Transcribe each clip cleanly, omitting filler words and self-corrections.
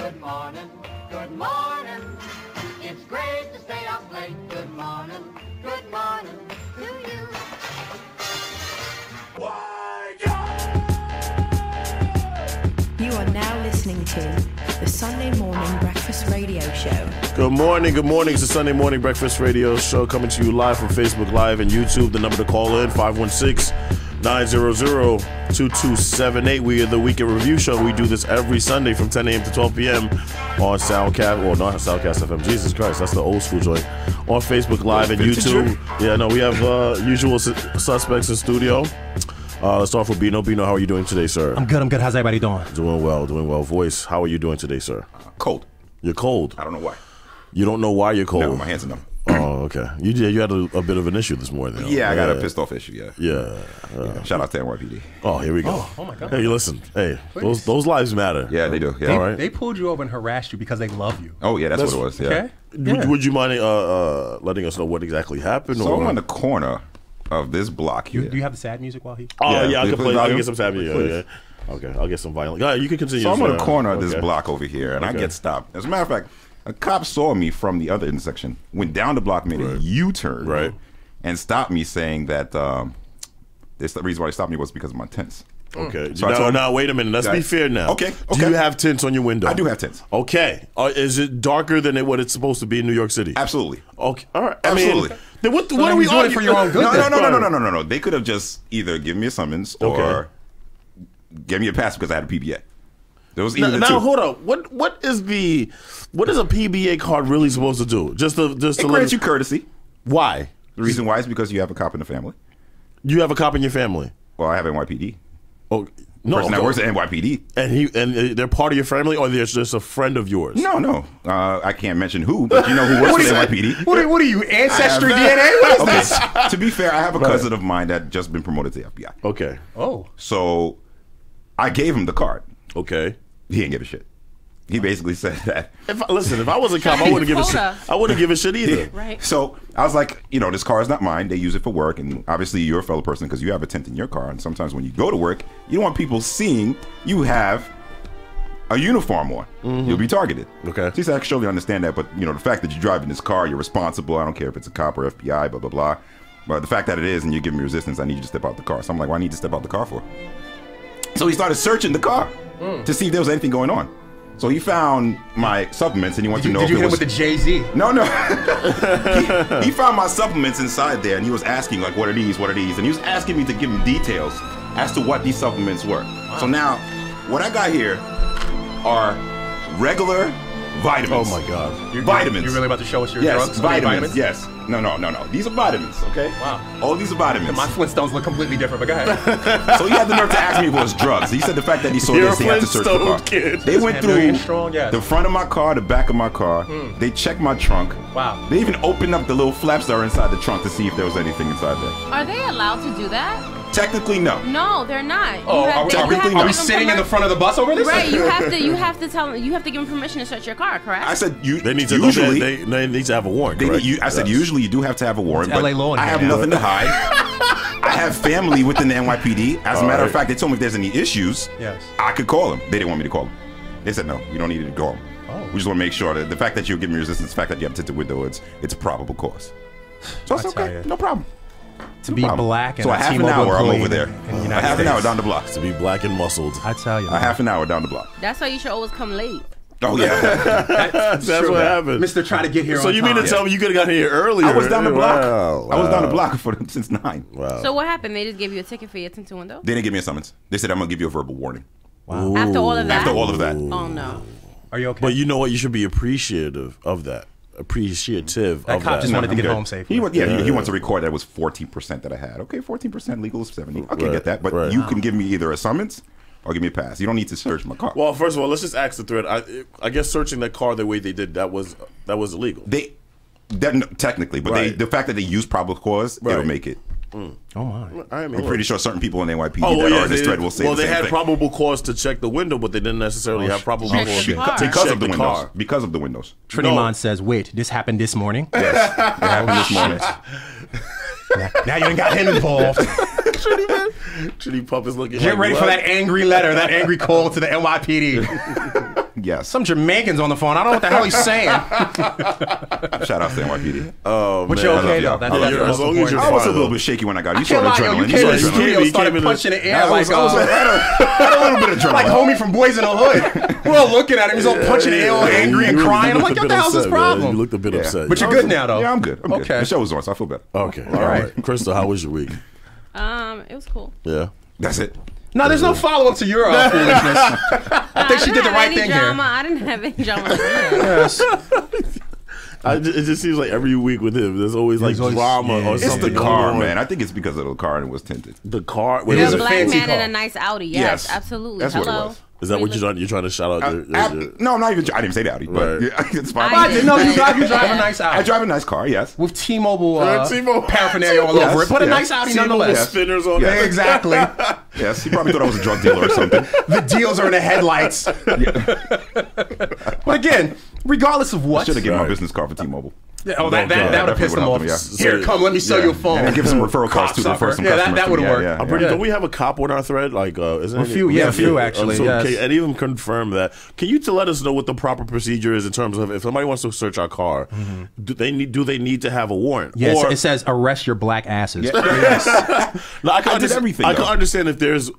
Good morning, good morning. It's great to stay up late. Good morning to you. You are now listening to the Sunday Morning Breakfast Radio Show. Good morning. It's the Sunday Morning Breakfast Radio Show coming to you live from Facebook Live and YouTube. The number to call in, 516-900-2278. We are the Weekend Review Show. We do this every Sunday from 10 a.m. to 12 p.m. on Soundcast. Well, not Soundcast FM. Jesus Christ, that's the old school joint. On Facebook Live and YouTube. Yeah, no, we have usual suspects in studio. Let's start with Bino. Bino, how are you doing today, sir? I'm good. How's everybody doing? Doing well. Voice, how are you doing today, sir? Cold. You're cold? I don't know why. You don't know why you're cold? No, my hands are numb. Oh, okay. You had a bit of an issue this morning. Yeah, I got a pissed off issue, Yeah. Shout out to NYPD. Oh, here we go. Oh my God. Hey, listen. Hey, those lives matter. Yeah, they do. Yeah. All right. They pulled you over and harassed you because they love you. Oh, yeah, that's what it was. Yeah. Okay. Yeah. Would you mind letting us know what exactly happened? So I'm on the corner of this block here. Do you have the sad music while he? Oh, Yeah, yeah, I can please, play. I can volume. get some sad music. Please. Yeah. Okay, I'll get some violent. Yeah, you can continue. So I'm on the sir. corner of this Okay. block over here, and I Okay. get stopped. As a matter of fact, a cop saw me from the other intersection, went down the block, made a U-turn, Right. and stopped me, saying that the reason why they stopped me was because of my tints. Okay. So I told him- now, wait a minute. Let's be fair now. Okay. Do you have tints on your window? I do have tints. Okay. Is it darker than what it's supposed to be in New York City? Absolutely. Okay. All right. Absolutely. Then what then are we he's doing it arguing for your own good? No. They could have just either given me a summons or Okay. gave me a pass because I had a PBA. There was either the Now two. hold on. What is a PBA card really supposed to do? Just to It let grants you courtesy. Why? The reason why is because you have a cop in the family. You have a cop in your family. Well, I have NYPD. Oh no. Person that works at NYPD. And they're part of your family, or they're just a friend of yours? No. I can't mention who, but you know who works for NYPD. What are you? Ancestry I have- DNA? What is Okay, this? to be fair, I have a cousin of mine that just been promoted to the FBI. Okay. Oh. So I gave him the card. Okay. He didn't give a shit. He basically said that. If I was a cop, I wouldn't give a shit. Quota. I wouldn't give a shit either. Right. So I was like, this car is not mine. They use it for work, and obviously you're a fellow person because you have a tint in your car. And sometimes when you go to work, you don't want people seeing you have a uniform on. You'll be targeted. Okay. So he said, I surely understand that, but the fact that you're driving this car, you're responsible. I don't care if it's a cop or FBI, blah blah blah. But the fact that it is, and you're giving me resistance, I need you to step out the car. So I'm like, well, I need to step out the car for. So he started searching the car to see if there was anything going on. So he found my supplements, and he wanted to know Did if you it hit him was with the Jay-Z? No. he found my supplements inside there, and he was asking, like, what are these? And he was asking me to give him details as to what these supplements were. Wow. So now, what I got here are regular vitamins. Oh my God. Vitamins. You're really about to show us your Yes, drugs? vitamins. Yes. No. These are vitamins, okay? Wow. All these are vitamins. My Flintstones look completely different, but go ahead. So he had the nerve to ask me if it was drugs. He said the fact that he saw You're this, a he had to search the car. Flintstone kid. They went This man very through strong, yes. the front of my car, the back of my car. They checked my trunk. Wow. They even opened up the little flaps that are inside the trunk to see if there was anything inside there. Are they allowed to do that? Technically, no. No, they're not. Oh, are we sitting in the front of the bus over this? Right, you have to give them permission to search your car, correct? I said They need to usually. they need to have a warrant. They- correct? I said Yes. usually you do have to have a warrant, It's but LA law in I here have now. nothing to hide. I have family within the NYPD. As a matter of right. fact, they told me if there's any issues, Yes. I could call them. They didn't want me to call them. They said no, you don't need to call them. Oh. We just want to make sure that the fact that you're giving me resistance, the fact that you have a tinted window, it's a probable cause. So it's I tell okay, ya. no problem. To be black and So a a half an T-Mobile hour, I'm employee over there. in the A United half an hour States. down the block. To be black and muscled. I tell you. A half an hour down the block. That's why you should always come late. Oh yeah. That's what happened. Mr. Try to get here So on you mean to time. tell me you could have got here earlier? I was down the block. Wow, I was down the wow. block since 9. Wow. So what happened? They just gave you a ticket for your tinted window? They didn't give me a summons. They said I'm gonna give you a verbal warning. After all of that? After all of that. Oh, no. Are you okay? But you know what? You should be appreciative of that. Appreciative That of cop that. just wanted to I'm get good. home safely. He wants to record that it was 14% that I had. Okay, 14% legal is 70. Okay, Right, get that. But right. you can give me either a summons or give me a pass. You don't need to search my car. Well, first of all, let's just ask the thread. I guess searching that car the way they did that was illegal. Technically, but Right. the fact that they use probable cause, it'll Right. make it. Oh my! I mean, I'm pretty sure certain people in NYPD Oh, that yeah, are in this they, thread will say well, the they same had thing. probable cause to check the window, but they didn't necessarily have probable check cause the to car. because check of the windows. car. Because of the windows. Trinimon No. says, "Wait, this happened this morning." Yes, it happened this morning. Now you ain't got him involved. Trinity Pup is looking. Get like, ready for what? that angry letter, that angry call to the NYPD. Yes. Some Jamaicans on the phone. I don't know what the hell he's saying. Shout out to NYPD. Oh, But man. you're I love okay, y'all. though. I That's love the you. most As long as important. you're I was a fine, little though. bit shaky when I got. You Can't saw lie, yo, adrenaline. you You came saw in the adrenaline. studio, He started came in the- punching the air I like was had a little bit of adrenaline. like homie from Boys in the Hood. We're all looking at him. He's all punching the air, all angry and You crying. I'm like, looked a what bit the hell's his upset, man. problem? You looked a bit Yeah. upset. But you're good now, though. Yeah, I'm good. I'm good. Okay. The show was on, so I feel better. Okay. All right. Crystal, how was your week? It was cool. Yeah. That's it. No, there's no follow-up to your foolishness. I think she did the right thing drama. here. I didn't have any drama. Like that. Yes. It just seems like every week with him, there's always like There's always- drama yeah. or It's It's something the car, going on. man. I think it's because of the car and it was tinted. The car. It Wait, is is a it? Black fancy man in car. a nice Audi. Yes, Yes. absolutely. That's what it Hello. was. Is that what you're trying to shout out? No, I'm not even. I didn't say that, but Right. yeah, it's fine. I I didn't know you drive a nice Audi. I drive a nice car. Yes. With T-Mobile, T-Mobile. paraphernalia all over it. But a nice Audi T-Mobile nonetheless. spinners on Yeah, there. exactly. Yes. He probably thought I was a drug dealer or something. The deals are in the headlights. But again, regardless of what. Should have given my Right. business card for T-Mobile. Yeah, oh, that would have Definitely pissed him off. would've helped him, Here, come, let me sell you a phone. And then give some referral costs to the first Yeah, that would have worked. I'm pretty. Don't we have a cop on our thread? Like, isn't A few, yeah, a few, actually, yes. and even confirm that. Can you let us know what the proper procedure is in terms of if somebody wants to search our car, do they need to have a warrant? Yes, Or- it says arrest your black asses. Yes. No, I can I did everything, I can though. understand if there's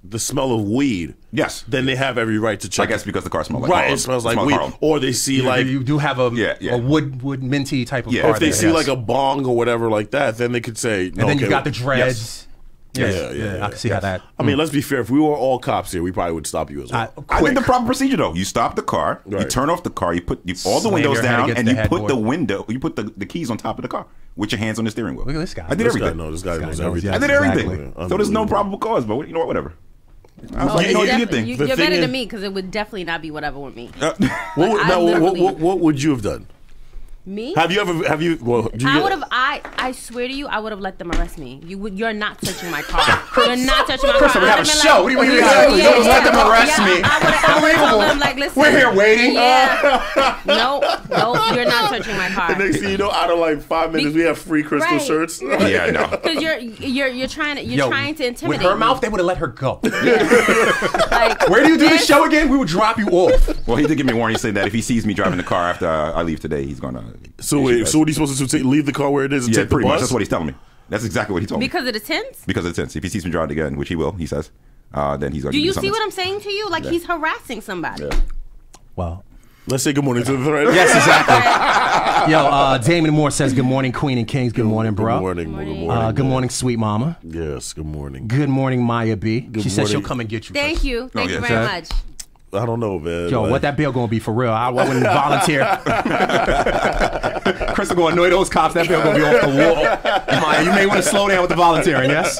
the smell of weed. Yes. Then they have every right to check. I guess because the car smells like right, Harlem. it smells like Smells weed, Harlem. or they see like you do have a Yeah. wood minty type of Yeah, car. if they there, see yes. like a bong or whatever like that, then they could say. and then you got the dreads. Yeah, I can see how that. I mean, let's be fair. If we were all cops here, we probably would stop you as well. I did the proper procedure though. You stop the car, you Right. turn off the car, you put all the Slam windows your head down, against and the you put headboard. the window, you put the keys on top of the car with your hands on the steering wheel. Look at this guy. I did This everything. guy knows knows, everything. yes. I did Exactly. everything. So there's no probable cause, but you know what, whatever. I was like, you know, do your thing. You're The better thing than is- me because it would definitely not be whatever with me. What, I now, literally- what would you have done? Me? Have you ever? Have you? Well, do you I would have. I swear to you, I would have let them arrest me. You're not touching my car. You're not touching my car. Crystal, we have a I'd have been show. What do you mean we yeah, have a yeah, show? Let them yeah. arrest Yeah, me. I would've told them, like, listen, We're here waiting. Yeah. Nope, you're not touching my car. The next thing you know, out of like 5 minutes, we have free Crystal Right. shirts. Yeah, no. Because you're trying to Yo, trying to with intimidate her me. mouth, they would have let her go. Like, Where do you do the yes. show again? We would drop you off. Well, he did give me a warning saying that if he sees me driving the car after I leave today, he's gonna. So wait, so what are you supposed to do? Leave the car where it is and Yeah, take the pretty bus? much. That's what he's telling me. That's exactly what he told me. Because of the tints? Because of the sense. If he sees me driving again, which he will, he says, then he's gonna. Do give me you the see what summons. I'm saying to you? Like he's harassing somebody. Well, Let's say good morning to the thread. yes, exactly. Yo, Damon Moore says good morning, Queen and Kings. Good morning, bro. Good morning. Good morning. Good morning, sweet mama. Yes. Good morning. Good morning, Maya B. She said she'll morning. come and get you. Thank you. Thank you yes. very much. I don't know, man. Yo, Like, what that bill gonna be for real? I wouldn't volunteer. Crystal gonna annoy those cops. That bill gonna be off the wall. Maya, you may want to slow down with the volunteering. Yes.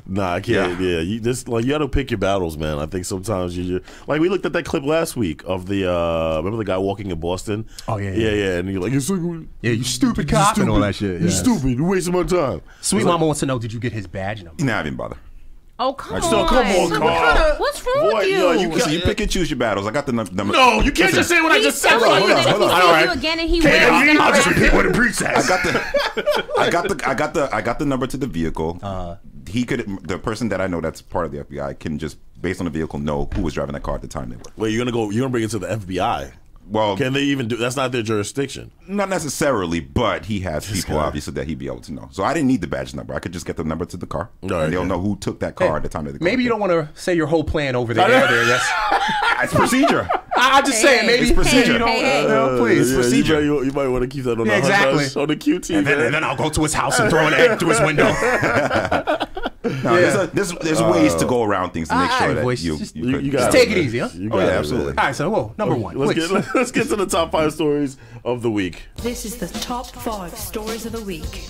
Nah, I can't. Yeah, you just like you got to pick your battles, man. I think sometimes you like we looked at that clip last week of the remember the guy walking in Boston. Oh, yeah. yeah, and you're like, it's like, Yeah, you stupid cop and all that shit. You yes. stupid. You're wasting my time. Sweet mama wants to know: did you get his badge number? Nah, I didn't bother. Oh, come So on. come on, Carl. What's wrong Boy, with you? yo, you Listen, you pick and choose your battles. I got the number. No, you can't just say what I He's just said. telling you that if he hold on. sees All you right. again and he Can't wins, you? I'll just then repeat what the priest says. I got the number to the vehicle. The person that I know that's part of the FBI can just based on the vehicle know who was driving that car at the time they were. Wait, you're gonna bring it to the FBI? Well, Can they even do? That's not their jurisdiction. not necessarily, but he has people guy. obviously that he'd be able to know. So I didn't need the badge number. I could just get the number to the car, Right, and they'll yeah. know who took that car at the time that the car Maybe you was don't want to say your whole plan over the air there. Yes. It's procedure. I'm just saying, maybe It's procedure. You don't, Hey, hey. no, please. Yeah, procedure. You might want to keep that on Yeah, the exactly. hush-hush, on the QT. And man. then I'll go to his house and throw an egg through his window. No, there's ways to go around things to make all sure right, that boys, you just- you could. You got Just take it man. easy, huh? You Oh, got yeah, it, man. absolutely. All right, so whoa, number one. please. Let's get to the top 5 stories of the week. This is the top 5 stories of the week.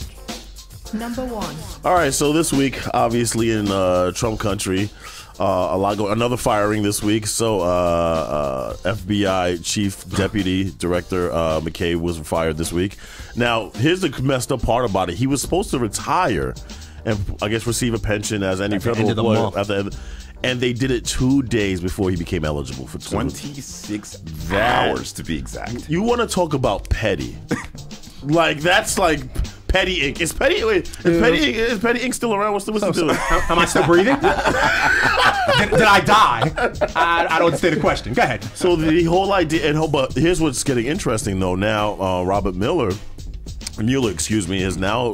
Number 1. All right, so this week, obviously in Trump country, a lot going. Another firing this week. So FBI Chief Deputy Director McCabe was fired this week. Now, here's the messed up part about it. He was supposed to retire and I guess receive a pension as any At the federal end of the employee month. at the end. And they did it 2 days before he became eligible for 26 That- hours to be exact. You want to talk about petty? Like that's like Petty Ink. Is Petty Ink still around? What's the deal? Am I still breathing? did I die? I don't understand the question. Go ahead. So the whole idea, but here's what's getting interesting though. Now, Robert Mueller, has now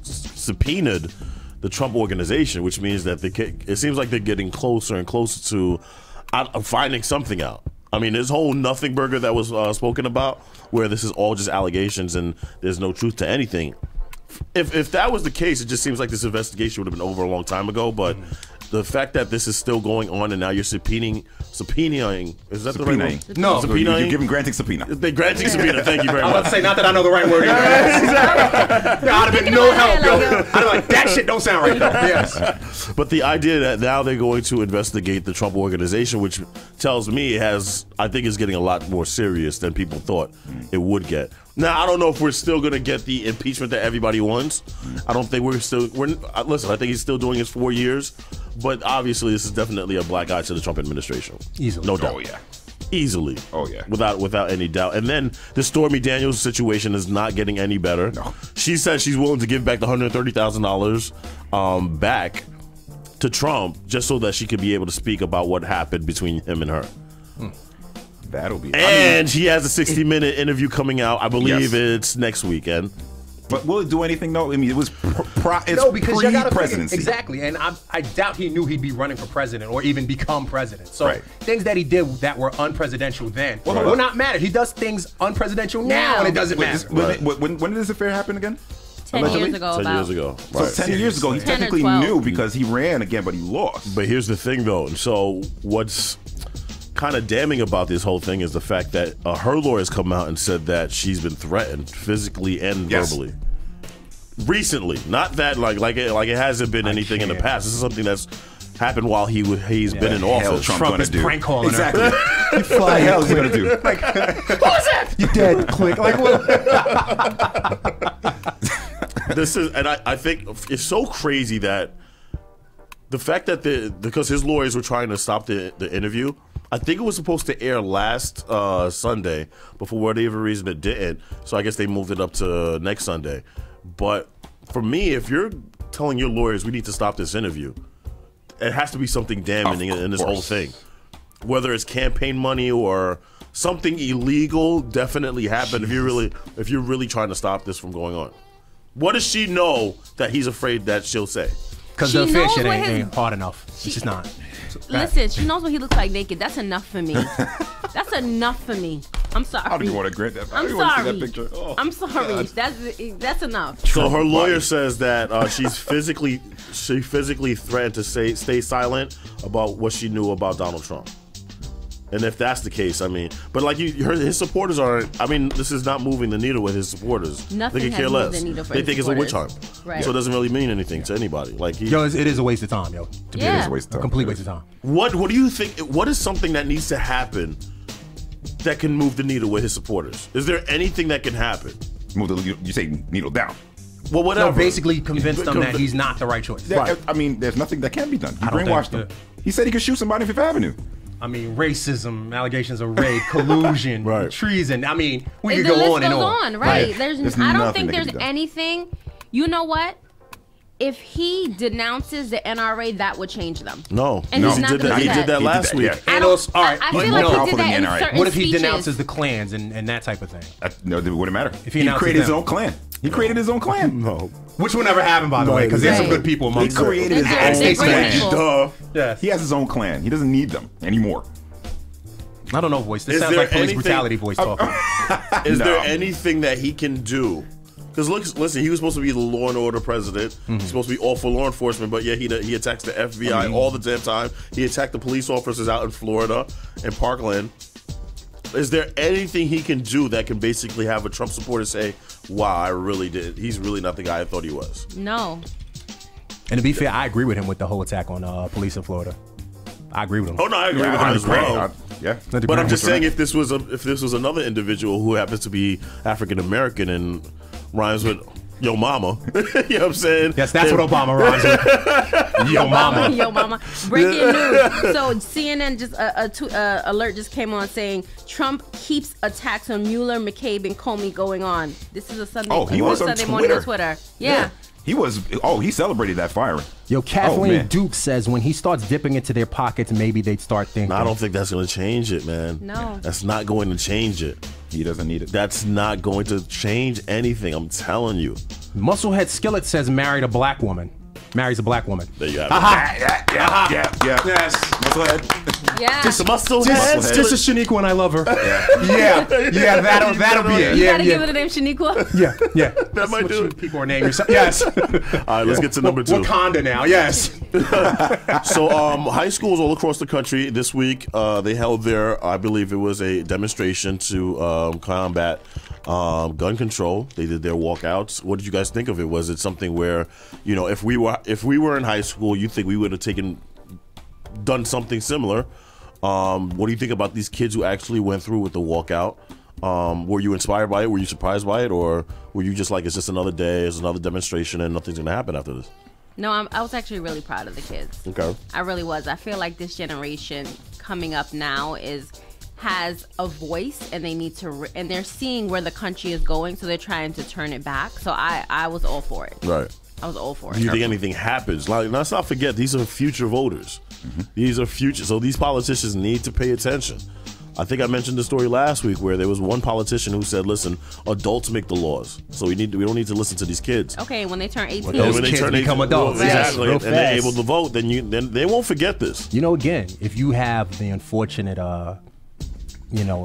subpoenaed the Trump Organization, which means that it seems like they're getting closer and closer to finding something out. I mean, this whole nothing burger that was spoken about, where this is all just allegations and there's no truth to anything. If that was the case, it just seems like this investigation would have been over a long time ago. But the fact that this is still going on and now you're subpoenaing, is that the right word? No, subpoenaing. You're giving subpoena. They're granting subpoena. Thank you very I was much. about to say, not that I know the right word. I'd have been no help, yo. I'd have like, that shit don't sound right, though. Yes. But the idea that now they're going to investigate the Trump Organization, which tells me I think is getting a lot more serious than people thought it would get. Now, I don't know if we're still going to get the impeachment that everybody wants. I don't think listen, I think he's still doing his 4 years, but obviously this is definitely a black eye to the Trump administration. Easily. No doubt. Oh, yeah. Easily. Oh, yeah. Without any doubt. And then the Stormy Daniels situation is not getting any better. No. She said she's willing to give back the $130,000 back to Trump just so that she could be able to speak about what happened between him and her. That'll be. And he has a 60-minute interview coming out. I believe Yes. it's next weekend. But will it do anything though? I mean, it was No, because you gotta pre-presidency. exactly, and I doubt he knew he'd be running for president or even become president. So Right. things that he did that were unpresidential then will not matter. He does things unpresidential now, and it doesn't matter. When did this affair happen again? 10 years ago. 10 years ago. So Right. 10 years ago, he 10 or technically 12. knew because he ran again, but he lost. But here's the thing, though. So what's kind of damning about this whole thing is the fact that her lawyers come out and said that she's been threatened physically and Yes. verbally. Recently, not that like it hasn't been anything in the past. This is something that's happened while he's been in Hell, office. Trump Trump gonna is do? prank calling her. Exactly. What the hell is he gonna do? Who's that? You dead? Click. Like what? This is, and I think it's so crazy that the fact that because his lawyers were trying to stop the interview. I think it was supposed to air last Sunday, but for whatever reason it didn't. So I guess they moved it up to next Sunday. But for me, if you're telling your lawyers we need to stop this interview, it has to be something damning in this whole thing. Whether it's campaign money or something illegal, definitely happened. If you're really trying to stop this from going on, what does she know that he's afraid that she'll say? Because She the fish knows shit what ain't hard enough. It's just not. Listen, she knows what he looks like naked. That's enough for me. That's enough for me. I'm sorry. I don't even want to grant that. I I'm don't even want to see sorry. that picture. Oh. I'm sorry. That's enough. So her lawyer says that she physically threatened to stay silent about what she knew about Donald Trump. And if that's the case, I mean, but like his supporters aren't. I mean, this is not moving the needle with his supporters. Nothing they could has care moved less. the needle for They his think it's a witch hunt, supporters. Right. so it doesn't really mean anything to anybody. Like Yo, it is a waste of time, yo. To be Yeah. It is a waste of a time. complete waste of time. what do you think? What is something that needs to happen that can move the needle with his supporters? Is there anything that can happen? Move the, you say needle down. Well, whatever. No, basically convince them that he's not the right choice. There- I mean, there's nothing that can be done. He I don't brainwashed think- them. He said he could shoot somebody on Fifth Avenue. I mean, racism, allegations of rape, collusion, Right. treason. I mean, we The could go list on and goes on. right? There's I don't nothing think that can there's be done. anything. You know what? If he denounces the NRA, that would change them. No, And no. he's he not did gonna that. do He that. did that He did last that, week. yeah. I And don't- also, all right, I but feel no, like he powerful did than that in the NRA. certain What if he speeches. denounces the clans and that type of thing? No, it wouldn't matter. If he he announces created his them. own clan. He created his own clan. No. Which will never happen, by the way, because there's some Right. good people He amongst them. created his They're own great clan. people. Duh. Yes. He has his own clan. He doesn't need them anymore. I don't know, voice. This Is sounds there like police anything- brutality voice talking. Is No. there anything that he can do? Because listen, he was supposed to be the law and order president. He's supposed to be all for law enforcement, but yet he attacks the FBI all the damn time. He attacked the police officers out in Florida and Parkland. Is there anything he can do that can basically have a Trump supporter say, "Wow, I really did. He's really not the guy I thought he was." No. And to be fair, I agree with him with the whole attack on police in Florida. I agree with him. Oh no, I agree with him as well. Yeah. But I'm just saying, if this was another individual who happens to be African American and rhymes with, Yo mama. You know what I'm saying? Yes, that's what Obama rhymes with. Yo mama. Yo mama. Breaking news. So CNN just alert just came on saying Trump keeps attacks on Mueller, McCabe, and Comey going on. This is a Sunday. Oh, he was on Sunday morning on Twitter. Twitter. Yeah. He celebrated that firing. Yo, Kathleen man. Duke says when he starts dipping into their pockets, maybe they'd start thinking. I don't think that's going to change it, man. No. That's not going to change it. He doesn't need it. That's not going to change anything. I'm telling you. Musclehead Skillet says marries a black woman. There you have it. Yeah. Yes. Musclehead. Yeah. Just muscle This is Shaniqua and I love her. Yeah, that'll be it. You Yeah, gotta give yeah. it a name, Shaniqua. Yeah. That might do it. People are naming yourself. Yes. All right, let's get to number 2. Wakanda now. Yes. So, high schools all across the country this week, they held their, I believe it was a demonstration to combat gun control. They did their walkouts. What did you guys think of it? Was it something where, you know, if we were in high school, you think we would have done something similar? What do you think about these kids who actually went through with the walkout? Were you inspired by it? Were you surprised by it? Or were you just like, it's just another day, it's another demonstration, and nothing's going to happen after this? No, I was actually really proud of the kids. Okay. I really was. I feel like this generation coming up now has a voice, and they need to, and they're seeing where the country is going, so they're trying to turn it back. So I was all for it. Right. I was all for it. Do you think anything happens? Like, let's not forget, these are future voters. These are future. So these politicians need to pay attention. I think I mentioned the story last week where there was one politician who said, "Listen, adults make the laws, so we don't need to listen to these kids." Okay, when they turn 18. Those when they kids turn become 18, adults. well, Yes, exactly, real and they're fast. able to vote, then they won't forget this. You know, again, if you have the unfortunate,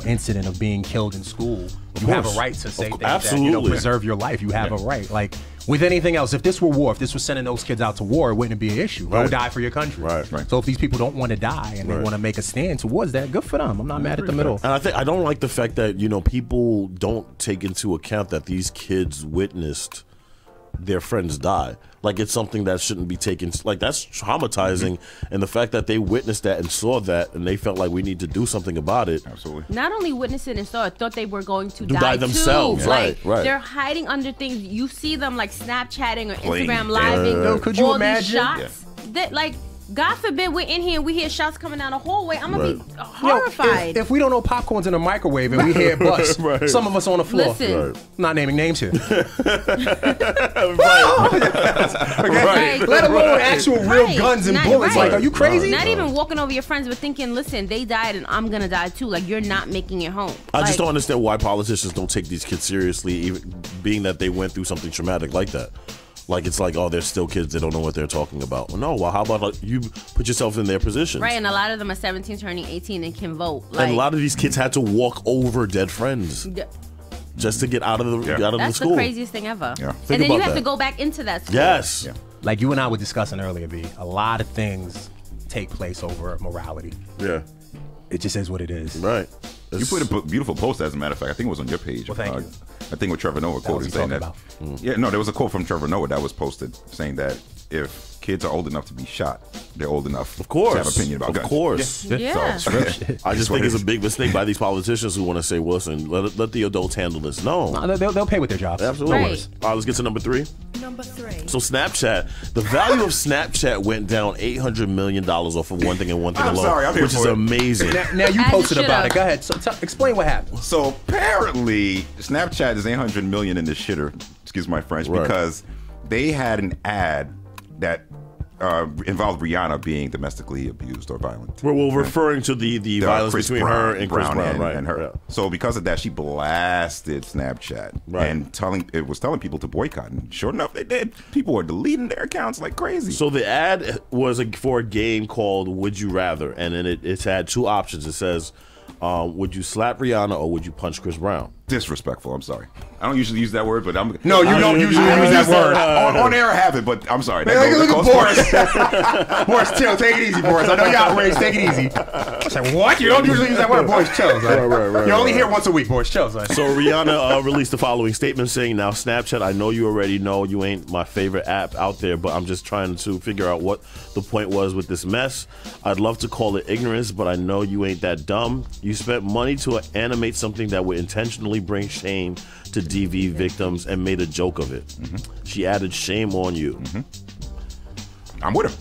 incident of being killed in school, you have a right to say things that, absolutely. preserve your life. You have a right. Like, with anything else, if this were war, if this was sending those kids out to war, it wouldn't be an issue. Go Right. die for your country. Right. So if these people don't want to die and they want to make a stand towards that, good for them. I'm not mad at them at all. And I don't like the fact that people don't take into account that these kids witnessed their friends die. Like, it's something that shouldn't be taken. Like, that's traumatizing, and the fact that they witnessed that and saw that, and they felt like we need to do something about it. Absolutely. Not only witnessed it and saw it, thought they were going to die themselves. Too. Right, Like, right. they're hiding under things. You see them like Snapchatting or Playing Instagram dead. living. Yo, could you all imagine? these shots that, like, God forbid we're in here and we hear shots coming down the hallway. I'm gonna be Yo, horrified. if we don't know popcorn's in a microwave and we hear it bust, Right. some of us on the floor. Listen. Right. Not naming names here. Right. Let alone actual real Right. guns and Not- bullets. right. Like, are you crazy? Not even walking over your friends, but thinking, listen, they died and I'm gonna die too. Like, you're not making it home. I Like, just don't understand why politicians don't take these kids seriously, even being that they went through something traumatic like that. Like, it's like, oh, they're still kids. They don't know what they're talking about. Well, no. Well, how about you put yourself in their position? Right, and a lot of them are 17, turning 18, and can vote. Like, And a lot of these kids had to walk over dead friends just to get out of the out of that's the school. the craziest thing ever. Yeah. And Think then you about have that. to go back into that school. Yes. Yeah. Like you and I were discussing earlier, B, a lot of things take place over morality. Yeah. It just is what it is. Right. You put a beautiful post, as a matter of fact. I think it was on your page. Well, thank you. I think with Trevor Noah was quoted he saying talking that. about? Yeah, no, there was a quote from Trevor Noah that was posted saying that if kids are old enough to be shot, they're old enough Of course. to have an opinion about of guns. course. Yeah. So, I just think it's a big mistake by these politicians who want to say, listen, let the adults handle this. No. No, they'll pay with their jobs. Absolutely. Right. All right, let's get to number 3. Number 3. So Snapchat, the value of Snapchat went down $800 million off of one thing and one thing I'm alone, sorry, I'm here which is for it. amazing. Now you As it posted should about have. it. Go ahead. So, explain what happened. So apparently, Snapchat is 800 million in the shitter. Excuse my French, Right. because they had an ad that involved Rihanna being domestically abused or violent. We're referring to the violence Chris between her and Chris Brown, and, right? and her. Yeah. So because of that, she blasted Snapchat Right. and telling people to boycott. And sure enough, they did. People were deleting their accounts like crazy. So the ad was for a game called Would You Rather, and then it's had 2 options. It says, would you slap Rihanna or would you punch Chris Brown? Disrespectful. I'm sorry. I don't usually use that word, but I'm. No, you don't usually use that word. On air, I have it, but I'm sorry. Hey, look at Boris. Boris, chill. Take it easy, Boris. I know you're outraged. Take it easy. I said, what? You don't usually use that word? Boris, chill. Right. You're only here once a week, Boris. Chill. Son. So Rihanna released the following statement saying, now Snapchat, I know you already know you ain't my favorite app out there, but I'm just trying to figure out what the point was with this mess. I'd love to call it ignorance, but I know you ain't that dumb. You spent money to animate something that would intentionally only bring shame to DV victims and made a joke of it. She added, shame on you. I'm with her.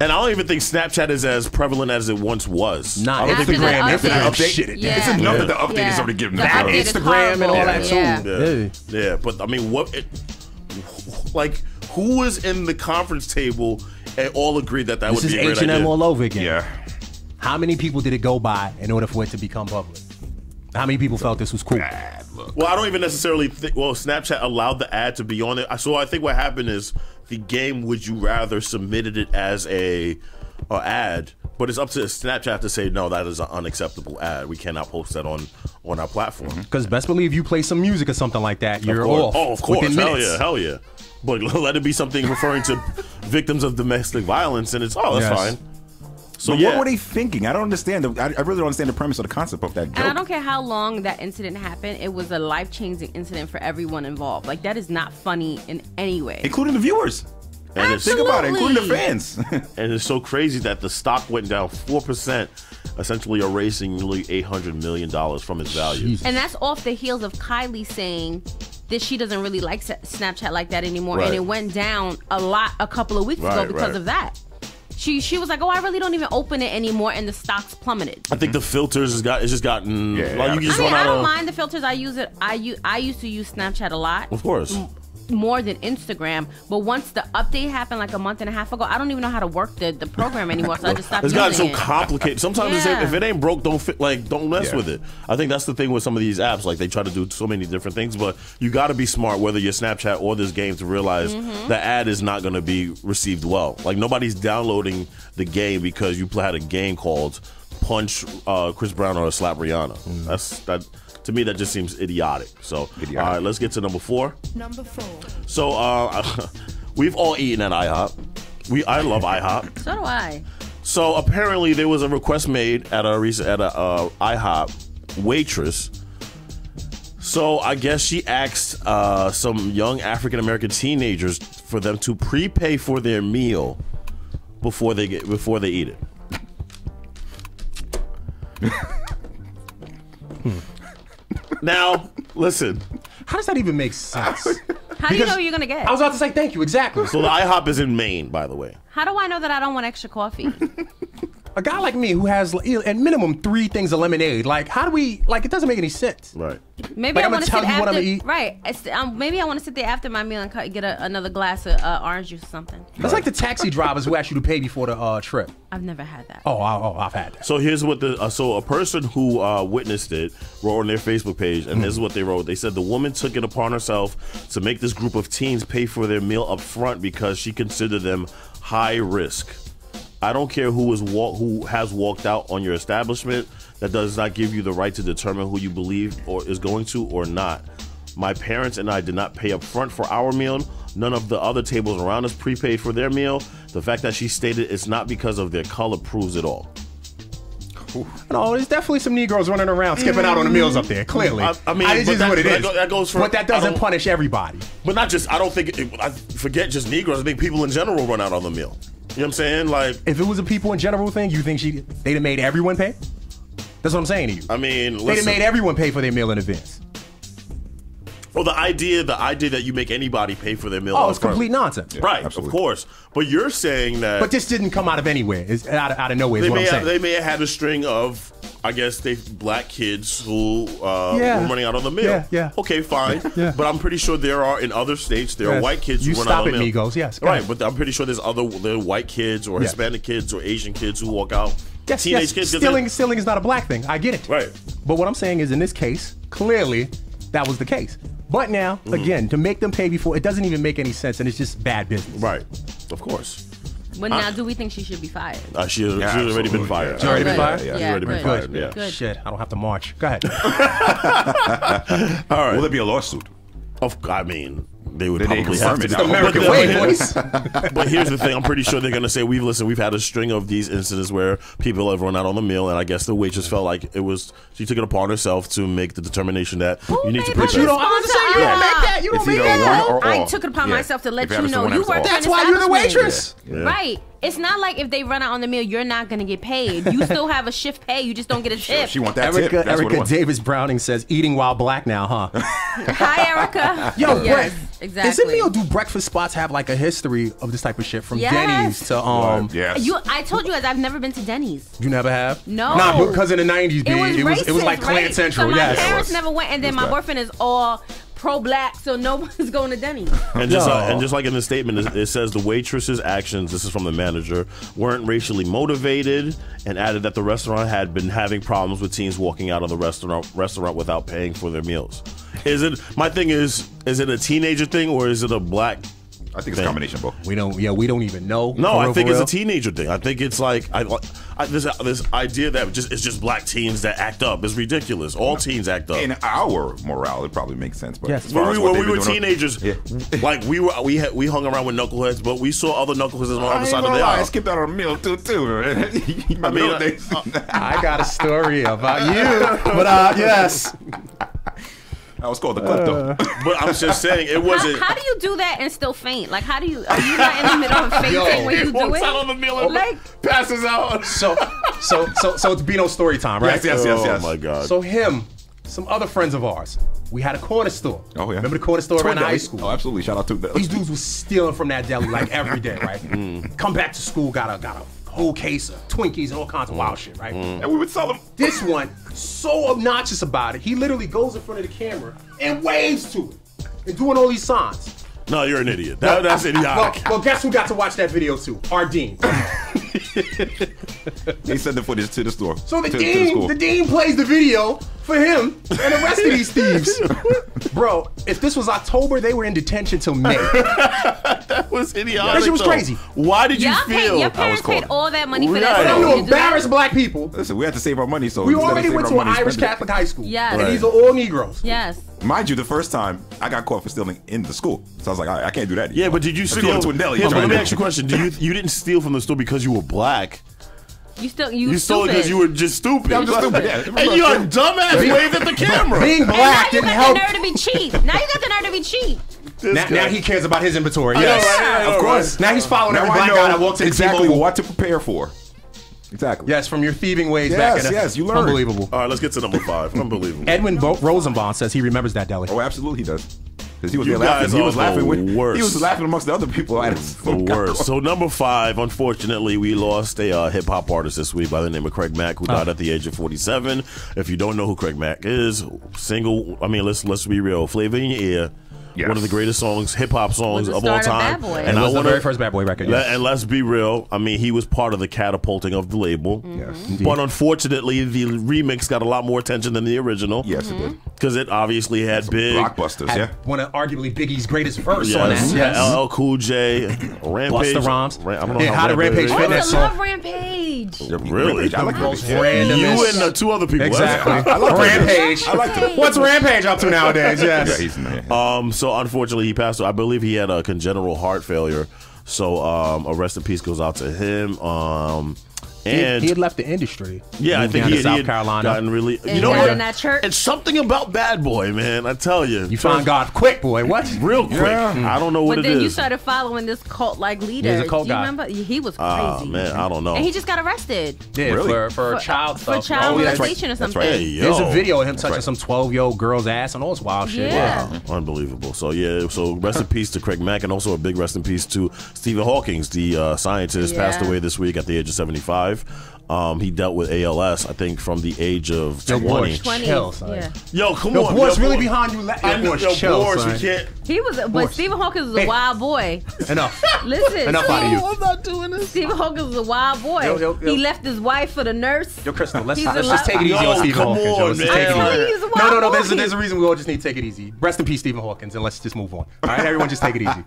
And I don't even think Snapchat is as prevalent as it once was. Nah, I don't think Instagram, After the Instagram update. shit it. Yeah. It's enough Yeah. that the update is already given The back. update is Instagram and all horrible. that Yeah. too. Yeah, but I mean, like, who was in the conference table and all agreed that This would is be a great H&M idea? all over again. Yeah. How many people did it go by in order for it to become public? How many people felt this was cool? Bad look. Well, I don't even necessarily think. Well, Snapchat allowed the ad to be on it. So I think what happened is the game Would You Rather submitted it as a ad, but it's up to Snapchat to say no, that is an unacceptable ad. We cannot post that on our platform. Because best believe you play some music or something like that, you're off. Oh, of course. within Hell minutes. yeah, hell yeah. But let it be something referring to victims of domestic violence, and it's that's Yes. fine. So But yeah, what were they thinking? I don't understand. I really don't understand the premise of the concept of that joke. And I don't care how long that incident happened. It was a life-changing incident for everyone involved. Like, that is not funny in any way. Including the viewers. and it's, Think about it, including the Absolutely. fans. and it's so crazy that the stock went down 4%, essentially erasing nearly $800 million from its value. Jesus. And that's off the heels of Kylie saying that she doesn't really like Snapchat like that anymore. Right. And it went down a couple of weeks ago Right, because right. of that. She was like, oh, I really don't even open it anymore, and the stocks plummeted. I think the filters it's just gotten Yeah, like you yeah. just I mean, run I out don't of. mind the filters. I use it. I used to use Snapchat a lot. Of course. More than Instagram, but once the update happened like a month and a half ago, I don't even know how to work the program anymore, so I just stopped It's using gotten so it. complicated. Sometimes it's Yeah. if it ain't broke, don't mess Yeah. with it. I think that's the thing with some of these apps. Like they try to do so many different things, but you got to be smart, whether you're Snapchat or this game, to realize the ad is not going to be received well. Like nobody's downloading the game because you had a game called Punch Chris Brown or Slap Rihanna. That's that. To me, that just seems idiotic. So, Idiotic. all right, let's get to number 4. Number 4. So, we've all eaten at IHOP. I love IHOP. So do I. So apparently there was a request made at a IHOP waitress. So I guess she asked some young African American teenagers for them to prepay for their meal before they eat it. Now, listen. How does that even make sense? How do you know what you're gonna get? I was about to say thank you, exactly. So the IHOP is in Maine, by the way. How do I know that I don't want extra coffee? A guy like me who has at minimum 3 things of lemonade, like how do we, like it doesn't make any sense. Right. Maybe Like, I I'm want gonna to tell sit you after. what I'm gonna eat. Right. Maybe I want to sit there after my meal and get another glass of orange juice or something. That's like the taxi drivers who ask you to pay before the trip. I've never had that. Oh, I've had that. So here's what so a person who witnessed it wrote on their Facebook page, and this is what they wrote. They said the woman took it upon herself to make this group of teens pay for their meal up front because she considered them high risk. I don't care who has walked out on your establishment. That does not give you the right to determine who you believe or is going to or not. My parents and I did not pay up front for our meal. None of the other tables around us prepaid for their meal. The fact that she stated it's not because of their color proves it all. No, there's definitely some Negroes running around skipping out on the meals up there. Clearly, I mean, it's but just that- what it that is. that goes for- but that I doesn't don't- punish everybody. But not just, I don't think, I forget just Negroes. I think people in general run out on the meal. You know what I'm saying? Like, If it was a people in general thing, you think they'd have made everyone pay? That's what I'm saying to you. I mean, They'd have listen. made everyone pay for their meal in advance. Well, the idea that you make anybody pay for their meal. Oh, up it's front. complete nonsense. Right, absolutely. of course. But you're saying that But this didn't come out of anywhere. It's out of nowhere is they what may I'm saying. they may have had a string of, I guess, black kids who Yeah. were running out on the meal. Yeah. Okay, fine. Yeah. But I'm pretty sure there are in other states there are Yes. white kids You who run stop out on it, the meal. Migos. Yes, go Right, ahead. but I'm pretty sure there are white kids or Yes. Hispanic kids or Asian kids who walk out. Yes, Teenage yes. kids. 'cause Stealing is not a black thing. I get it. Right. But what I'm saying is, in this case, clearly, that was the case. But now, Mm-hmm. again, to make them pay before, it doesn't even make any sense, and it's just bad business. Right. Of course. But now, do we think she should be fired? She's already been absolutely, fired. yeah. She already been Good. fired? Yeah, she's already been good. fired, yeah. Good. Shit, I don't have to march. Go ahead. All right. Will there be a lawsuit? I mean, they would Did they probably have confirm to. it now? American But- way, boys. But here's the thing: I'm pretty sure they're gonna say we've had a string of these incidents where people have run out on the meal, and I guess the waitress felt like she took it upon herself to make the determination that you need to made prepare. that you don't- I was gonna say, you don't make that. You don't It's make either that. one or I all. took it upon Yeah. myself to let If it you happens to know one, you happens to work all. in an That's why you're the establishment. waitress. Yeah. Right. It's not like if they run out on the meal, you're not gonna get paid. You still have a shift pay. You just don't get a tip. She want that tip. Erica, That's what it Erica was. Davis Browning says, eating while black now, huh? Hi, Erica. Yo, yes, Brett, exactly. Is it me or do breakfast spots have like a history of this type of shit from Yes. Denny's to Yes. I told you guys I've never been to Denny's. You never have? No. Nah, because in the 90s, It was it was like racist, Clan right? Central. So my Yes. parents never went, and then my boyfriend is all pro-black, so no one's going to Denny's. And just like in the statement, it says the waitress's actions, this is from the manager, weren't racially motivated, and added that the restaurant had been having problems with teens walking out of the restaurant without paying for their meals. My thing is it a teenager thing or is it a black I think it's a combination of both. We don't even know. No, For I real, think for it's a real. teenager thing. I think it's like this idea that it's just black teens that act up is ridiculous. All teens act up. In our morale, it probably makes sense. But Yes. as far When as we what were they've been doing- teenagers, Yeah. like we hung around with knuckleheads, but we saw other knuckleheads on the I other ain't side of gonna the lie, I aisle. skipped out on a meal too. I mean, I got a story about you. But yes. that was called the klepto. But I'm just saying it wasn't. How do you do that and still faint? Like, are you not in the middle of fainting when you do walks it? out on the meal and Like- passes out. So it's Bino story time, right? Yes. Oh my god. So some other friends of ours, we had a corner store. Oh yeah. Remember the corner store around Twin high Deli. school? Oh, absolutely. Shout out to the. These dudes was stealing from that deli like every day, right? Come back to school, got a whole case of Twinkies and all kinds of wild shit, right? And we would sell them. This one, so obnoxious about it, he literally goes in front of the camera and waves to it and doing all these signs. No, you're an idiot. That's idiotic. Well, guess who got to watch that video too? Our dean. They sent the footage to the store. So the to school. dean plays the video for him and the rest of these thieves. Bro, if this was October, they were in detention till May. That was idiotic. That shit was though. crazy. Why did you Your feel? parents paid called- all that money for Right. that. I I stuff. don't You know, do that? embarrass black people. Listen, we had to save our money, so We instead of already saving went our to an money, Irish spend it. Catholic high school. Yes. And Right. these are all Negroes. Yes. Mind you, the first time I got caught for stealing in the school, so I was like, I can't do that. Yeah, but did you Let's steal? go to a deli. Yeah, but let me Right. ask you a question. You didn't steal from the store because you were black. You You stole it stupid. because you were just stupid. I'm just stupid. Yeah. And you're a dumbass waved at the camera. Being And now black you didn't got help. the nerve to be cheap. Now you got the nerve to be cheap. Now he cares about his inventory. I know, Yes. right? I know, Of course. right? Now he's following Now every I black know guy that walks into exactly T-Mobile. what to prepare for. Exactly. Yes, from your thieving ways back in the... Yes, you learn. Unbelievable. All right, let's get to number 5. Unbelievable. Edwin Rosenbaum says he remembers that deli. Oh, absolutely, he does. Because he was You there laughing. guys He was are laughing the with. worst. He was laughing amongst the other people. The worst. So number 5, unfortunately, we lost a hip hop artist this week by the name of Craig Mack, who died at the age of 47. If you don't know who Craig Mack is, let's be real, Flavor in Your Ear. Yes. One of the greatest songs, hip hop songs Was the of all start of time. Bad Boy. And it was the wanna- very first Bad Boy record. Yes. And let's be real. I mean, he was part of the catapulting of the label. Yes. But unfortunately, the remix got a lot more attention than the original. Yes, it did. Because it obviously had big. Blockbusters, Had yeah. one of arguably Biggie's greatest verse on that. Yes. LL Cool J, Rampage. Busta Rhymes. I don't know Yeah, how did Rampage I fit used that to song? love Rampage. Really? I like The most Rampage. randomest. You and the 2 other people. Exactly. I like Rampage. I like it. What's Rampage up to nowadays? Yeah, Yes. he's in there. So unfortunately, he passed away. I believe he had a congenital heart failure. So a rest in peace goes out to him. And he had left the industry. yeah, I Moved think down he to had, South he had Carolina. gotten really. And You know got what? in that church. It's something about Bad Boy, man. I tell you. You found God quick, boy. What? real quick. I don't know what But it then is. you started following this cult-like leader. He's a cult Do you guy. remember? He was crazy. Man, I don't know. And he just got arrested Yeah, Really? for child stuff. for child Oh, yeah, that's right. molestation or That's something. right. Hey, yo. There's a video of him touching right. some 12-year-old girl's ass and all this wild shit. Yeah. Unbelievable. So yeah, so rest in peace to Craig Mack, and also a big rest in peace to Stephen Hawking, the scientist, passed Yeah. away this week at the age of 75. He dealt with ALS, I think, from the age of Yo, 20. Boris, 20. chill, son. Yeah. Yo, come Yo, on. Boris yo, really Boris. behind you. I know, yo, Chill, Boris, son. you can't. He was, but Boris. Stephen Hawkins was a Hey. wild boy. Enough. Listen, Enough out of you. I'm not doing this. Stephen Hawkins was a wild boy. Yo. He left his wife for the nurse. Yo, Crystal, let's He's just alive. take it easy Yo, on Stephen come Hawkins. Yo, on, let's just man. take it I told you easy. he was a No, wild boy. there's a reason we all just need to take it easy. Rest in peace, Stephen Hawkins, and let's just move on. All right, everyone just take it easy.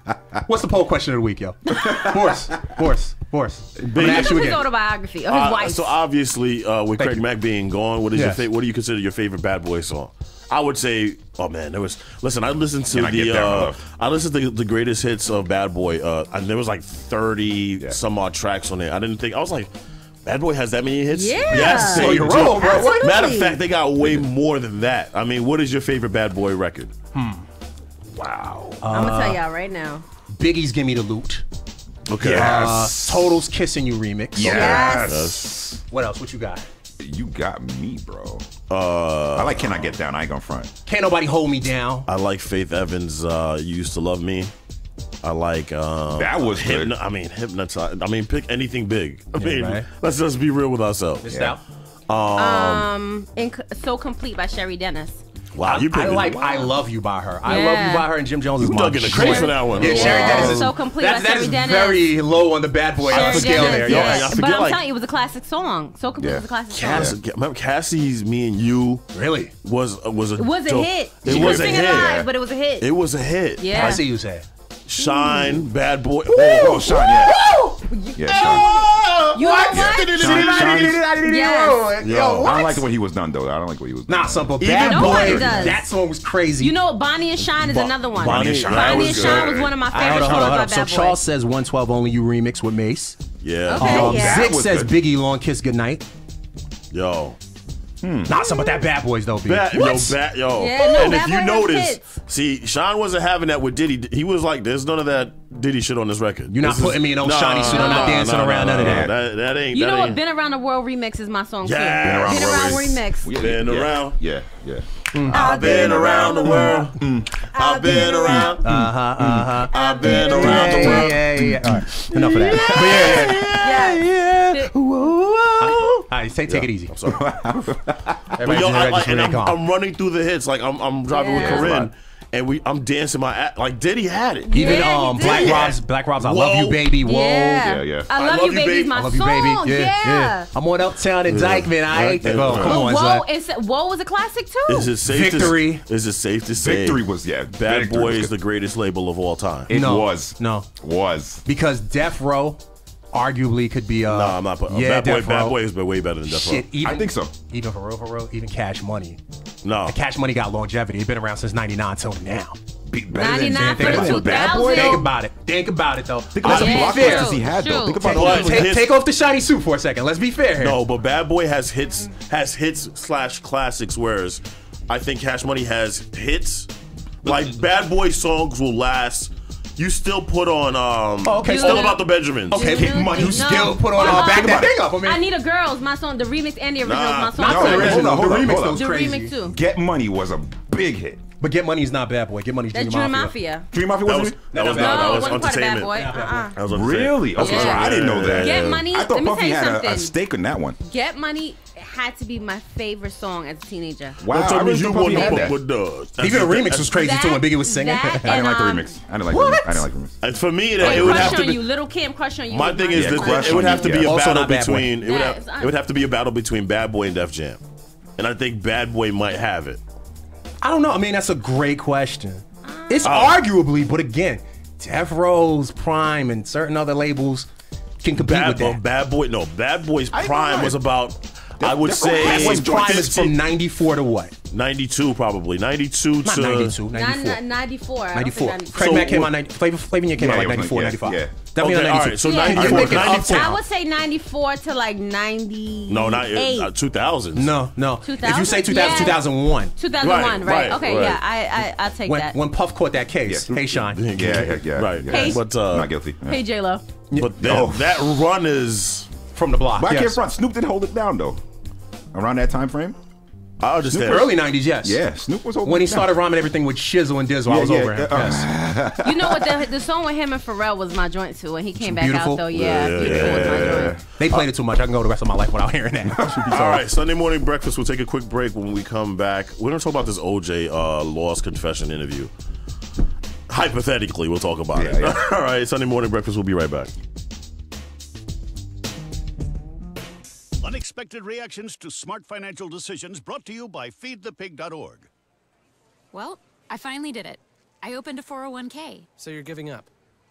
What's the poll question of the week, yo? Boris. I'm gonna ask This you is his again. autobiography of his wife. So obviously, with Thank Craig you. Mack being gone, what is Yes. what do you consider your favorite Bad Boy song? I would say, oh man, there was. Listen, I listened to Can I get there, my love? I listened to the greatest hits of Bad Boy, and there was like 30 some odd tracks on there. I didn't think I was like, Bad Boy has that many hits? Yeah. Yes, So they you're do. wrong, bro. Absolutely. Matter of fact, they got way more than that. I mean, what is your favorite Bad Boy record? I'm gonna tell y'all right now. Biggie's Give Me the Loot. Okay. Yes. Total's Kissing You remix. Yes. What else? What you got? You got me, bro. I like Can I Get Down? I ain't gonna front. Can't Nobody Hold Me Down. I like Faith Evans' You Used to Love Me. I like That was good. Hypnotize. I mean, pick anything big. I mean, right. let's just be real with ourselves. Missed out. So Complete by Sherry Dennis. Wow, you I picked like I Love You by her. I Yeah. Love You by her and Jim Jones is You my dug in the crates for that one. Yeah, Sherry Dennis is So Complete by that Sherry is Dennis. very low on the bad boy Sherry scale Dennis, there. Yo, yeah. I But forget, I'm like- telling you, it was a classic song. So Complete was a classic song. Remember Cassie's "Me and You" Really? was a It was a dope- hit. It She was couldn't a sing it hit. live, but it was a hit. It was a hit. Yeah. I see you say. Shine, Bad Boy. Oh, Sean, yeah. Yeah, Sean. You know what? Sean- Yes. Yo, I don't like the way he was done, though. I don't like what he was done. Nah, son, but Even Bad Nobody Boy, does. that song was crazy. You know, Bonnie and Shine is another one. Bonnie and Shine Bonnie was and Shine good. was one of my Hold favorite on, songs by So Bad Boy. Charles says 112 Only You remix with Mace. Yeah. Okay, yeah. That Zix was says good. Biggie Long Kiss Goodnight. Yo. Nah, son, but that Bad Boys though, B. Yo. Yeah, no, And Bad if Boy you has notice, hits. see, Sean wasn't having that with Diddy. He was like, "There's none of that Diddy shit on this record." You're not This putting me in those shiny suit. I'm not dancing around none of that. That ain't. You that know what? ain't- Been Around the World remix is my song too. Yeah. Been Around remix. Been around. Yeah, yeah. I've been around the world. I've been around. I've been around the world. Yeah. All right, enough of that. But yeah. All right, take it easy. I'm sorry. Everybody Yo, just remain calm. I'm running through the hits. Like I'm driving Yeah. with Corinne, and I'm dancing my ass. Like Diddy had it. Even Yeah, he did. Black Rob's I Love You Whoa. Baby. Whoa. Yeah. Yeah. I Love You Baby is my I Love You song. Baby. Yeah. I'm on Uptown in Dykeman. I ain't Yeah. well, come But on, Whoa, son. Whoa was a classic too. Is it safe Victory. To, is it safe to say Victory was, yeah. Bad Victory Boy was is good. the greatest label of all time? It No. was. No. Was. Because Death Row arguably could be No, I'm not putting. yeah, Bad Boy. Death Row. Bad Boy is way better than Death Row. Shit, even, I think so. Even for real, even Cash Money. No. Cash Money got longevity. It's been around since 99 till now. Better than 99 for the Bad Boy. 2000. Think about it. Think about it, though. Think about the Yeah, blockbusters true, he had, though. true. Think about Take- all the take- Take off the shiny suit for a second. Let's be fair here. No, but Bad Boy has hits / classics, whereas I think Cash Money has hits. Like Bad Boy songs will last. You still put on okay, All still- About the Benjamins. Okay, You Money. You no. still put on Well, back that thing up. I Need a Girl's my song. The remix and the original is my song. Nah, Not the no, original. hold The on, remix hold on. was The crazy. remix too. Get Money was a big hit. But Get Money's not Bad Boy. Get Money's That's Junior Dream Mafia. Mafia. Dream Mafia That was was that was No, that it was wasn't part of Bad entertainment. Boy. That was entertainment. Really? Okay, Yeah. so I didn't know that. Get Money. I Let thought me tell Puffy you had something. a stake in that one. Get Money had to be my favorite song as a teenager. Wow, Don't I tell me really you thought want Puffy to had put that. what does. Even the remix was crazy too when Biggie was singing. That I didn't like the and, remix. I didn't like the remix. I didn't like the remix. And for me, Wait, it would Crush have to on be. You, Little Kim, Crush on You. My was thing my is Yeah, that Crush it would on have to You, be yeah. a Also battle not Bad Boy. between. It Yeah, would have to be a battle between Bad Boy and Def Jam, and I think Bad Boy might have it. I don't know. I mean, that's a great question. It's arguably, but again, Death Row's Prime and certain other labels can compete with that. Bad Boy's I ain't prime gonna was lie. about. I would Bad say Bad Boy's Prime is 50 from 94 to what? 92 probably 92 Not to 92, 94. 94. I don't 94. think 94. Craig So Mack came what- out 90. Flavor came out like Yeah, 94, yeah, 95. yeah. Definitely Okay, not all 92. right, so Yeah, 94, you're making 94. I would say 94 to like 90. No, not 2000s. No. 2000? If you say 2000, Yeah. 2001. 2001, right? Right, Okay, right. yeah, I'll take that. When Puff caught that case. Yeah. Hey, Sean. Yeah. Right. Yeah. Hey. But Not guilty. Yeah. Hey, J-Lo. but that run is. From the block. But I yes. can't front. Snoop did hold it down though. Around that time frame. I understand. Early 90s, yes. Yeah, Snoop was holding When he it down. started rhyming everything with Shizzle and Dizzle, I was over him. Yes. You know what? The song with him and Pharrell was my joint too, and he came back Beautiful. out though. Yeah, Beautiful was my joint. They played it too much. I can go the rest of my life without hearing that. All right, Sunday morning breakfast. We'll take a quick break. When we come back, we're gonna talk about this OJ lost confession interview. Hypothetically, we'll talk about it. Yeah. All right, Sunday morning breakfast. We'll be right back. Unexpected reactions to smart financial decisions brought to you by feedthepig.org. Well, I finally did it. I opened a 401k. So you're giving up?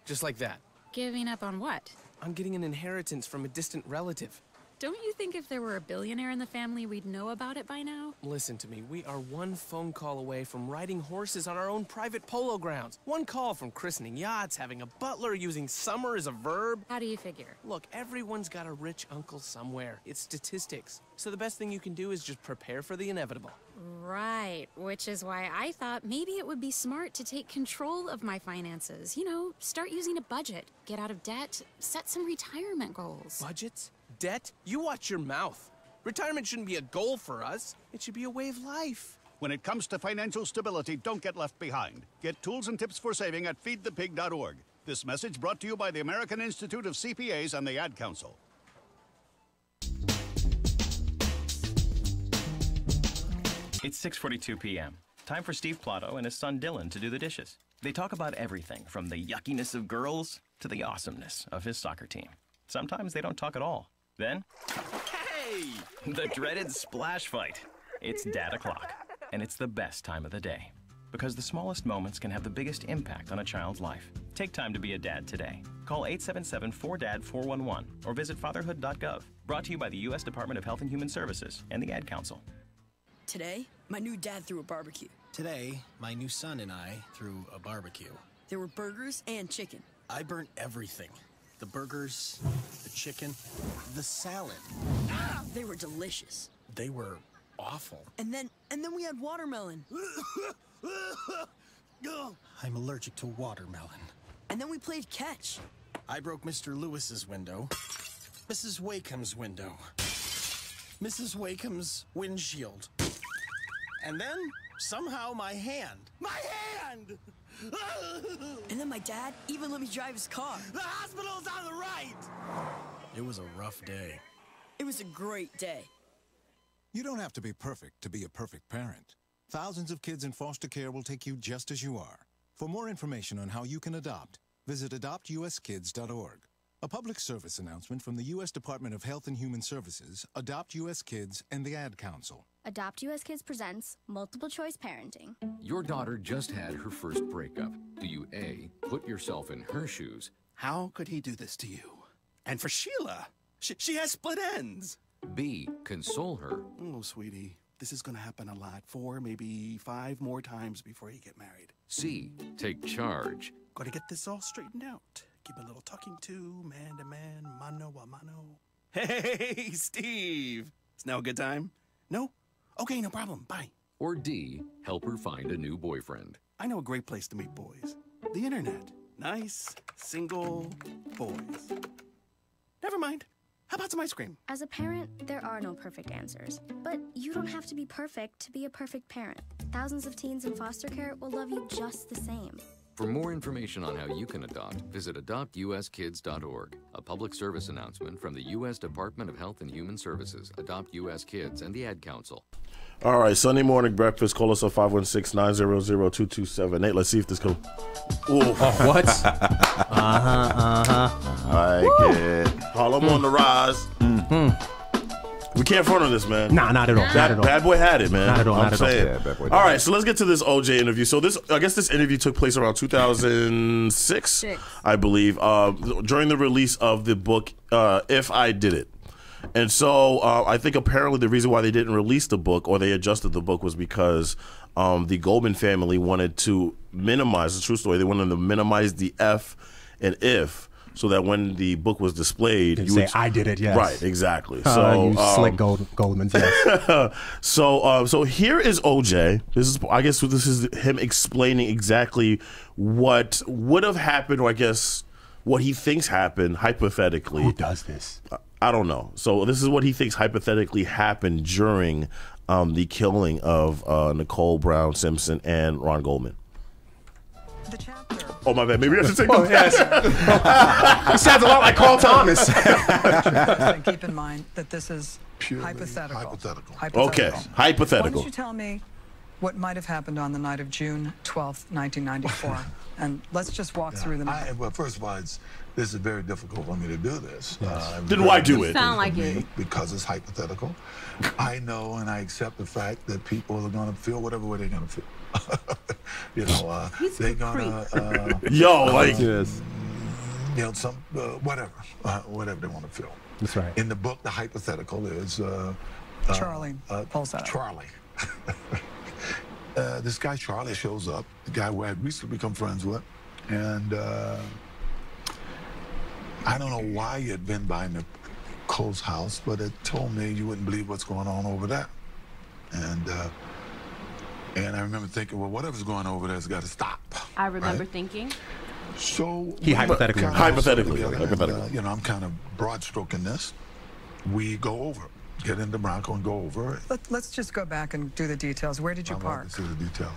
Just like that? Giving up on what? I'm getting an inheritance from a distant relative. Don't you think if there were a billionaire in the family, we'd know about it by now? Listen to me, we are one phone call away from riding horses on our own private polo grounds. One call from christening yachts, having a butler, using summer as a verb. How do you figure? Look, everyone's got a rich uncle somewhere. It's statistics. So the best thing you can do is just prepare for the inevitable. Right, which is why I thought maybe it would be smart to take control of my finances. You know, start using a budget, get out of debt, set some retirement goals. Budgets? Debt? You watch your mouth. Retirement shouldn't be a goal for us. It should be a way of life. When it comes to financial stability, don't get left behind. Get tools and tips for saving at feedthepig.org. This message brought to you by the American Institute of CPAs and the Ad Council. It's 6:42 p.m. Time for Steve Plato and his son Dylan to do the dishes. They talk about everything from the yuckiness of girls to the awesomeness of his soccer team. Sometimes they don't talk at all. Then, hey! The dreaded splash fight. It's Dad o'clock, and it's the best time of the day. Because the smallest moments can have the biggest impact on a child's life. Take time to be a dad today. Call 877-4DAD-411 or visit fatherhood.gov. Brought to you by the U.S. Department of Health and Human Services and the Ad Council. Today, my new dad threw a barbecue. Today, my new son and I threw a barbecue. There were burgers and chicken. I burnt everything. The burgers, the chicken, the salad. They were delicious. They were awful. And then we had watermelon. I'm allergic to watermelon. And then we played catch. I broke Mr. Lewis's window, Mrs. Wakeham's window, Mrs. Wakeham's windshield. And then, somehow, my hand. My hand! And then my dad even let me drive his car. The hospital's on the right! It was a rough day. It was a great day. You don't have to be perfect to be a perfect parent. Thousands of kids in foster care will take you just as you are. For more information on how you can adopt, visit adoptuskids.org. A public service announcement from the U.S. Department of Health and Human Services, Adopt U.S. Kids, and the Ad Council. Adopt U.S. Kids presents Multiple Choice Parenting. Your daughter just had her first breakup. Do you A, put yourself in her shoes? How could he do this to you? And for Sheila, she has split ends. B, console her. Oh, sweetie, this is going to happen a lot. 4, maybe 5 more times before you get married. C, take charge. Got to get this all straightened out. Give a little talking to, man to man, mano a mano. Hey, Steve. Is now a good time? No? Okay, no problem. Bye. Or D, help her find a new boyfriend. I know a great place to meet boys. The internet. Nice, single boys. Never mind. How about some ice cream? As a parent, there are no perfect answers. But you don't have to be perfect to be a perfect parent. Thousands of teens in foster care will love you just the same. For more information on how you can adopt, visit adoptuskids.org. A public service announcement from the U.S. Department of Health and Human Services, Adopt U.S. Kids, and the Ad Council. All right, Sunday morning breakfast. Call us at 516-900-2278. Let's see if this comes. What? I get Harlem on the rise. We can't front on this, man. Nah, not at all. Not at all. Bad Boy had it, man. Not at all. I'm Not at all. saying. Yeah, Bad Boy did. All right, so let's get to this OJ interview. So I guess this interview took place around 2006, I believe, during the release of the book If I Did It. And so I think apparently the reason why they didn't release the book or they adjusted the book was because the Goldman family wanted to minimize the true story. They wanted to minimize the F and if, so that when the book was displayed, you say, "I did it." Yes, right, exactly. So you slick Goldman. Yes. So here is OJ. I guess this is him explaining exactly what would have happened, or I guess what he thinks happened hypothetically. Who does this? I don't know. So this is what he thinks hypothetically happened during the killing of Nicole Brown Simpson and Ron Goldman. The chapter. Oh, my bad. Maybe I should take yes. He sounds a lot like Carl Thomas. And keep in mind that this is hypothetical. Okay, hypothetical. Why don't you tell me what might have happened on the night of June 12th, 1994? And let's just walk through the night. Well, first of all, this is very difficult for me to do this. Then why do it? Sound like it. Because it's hypothetical. I know and I accept the fact that people are going to feel whatever way they're going to feel. You know, they're going to... Yes. You know, some whatever they want to feel. That's right. In the book, the hypothetical is Charlie pulls that up. Charlie. This guy Charlie shows up, the guy who I had recently become friends with, and I don't know why he had been by Nicole's house, but it told me you wouldn't believe what's going on over there. And And I remember thinking, well, whatever's going over there's got to stop. I remember right? thinking. So He hypothetically. Hypothetically. You know, I'm kind of broad stroking this. We go over, get in the Bronco and go over. Let's just go back and do the details. Where did you park? Let's see the detail.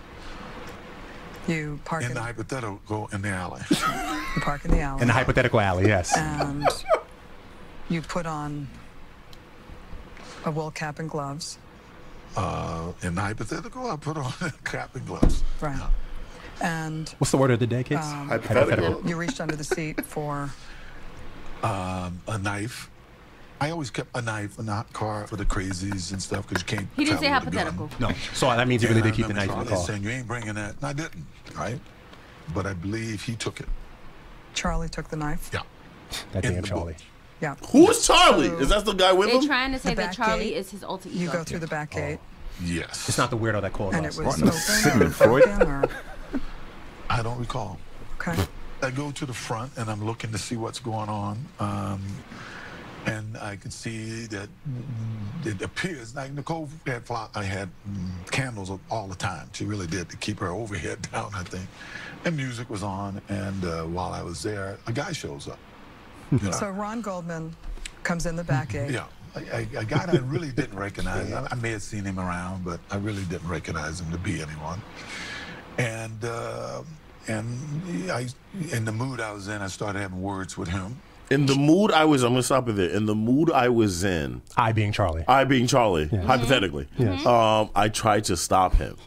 You park in the hypothetical in the alley. You park in the alley. In the hypothetical alley, yes. And you put on a wool cap and gloves. In the hypothetical, I put on a cap and gloves. Right. And what's the word of the day, kids? Hypothetical. You reached under the seat for a knife. I always kept a knife in the car for the crazies and stuff because you can't. He didn't say travel with a gun. hypothetical. No. So that means you really did keep the knife in the car. Saying you ain't bringing that. And I didn't. Right. But I believe he took it. Charlie took the knife. Yeah. That damn Charlie. Yeah. Who's Charlie? Is that the guy with They're him? trying to say The that back Charlie gate. is his alter ego. You go through the back gate. Yes. It's not the weirdo that called And us. it was What? open Sigmund or Freud? broken or... I don't recall. Okay. I go to the front and I'm looking to see what's going on. And I can see that it appears like Nicole had candles all the time. She really did to keep her overhead down, I think. And music was on. And while I was there, a guy shows up. You know? So Ron Goldman comes in the back gate. Yeah. A guy that I really didn't recognize. I may have seen him around, but I really didn't recognize him to be anyone. And in the mood I was in, I started having words with him. In the mood I was, I'm going to stop it there. In the mood I was in. I being Charlie. Hypothetically. Yes. I tried to stop him.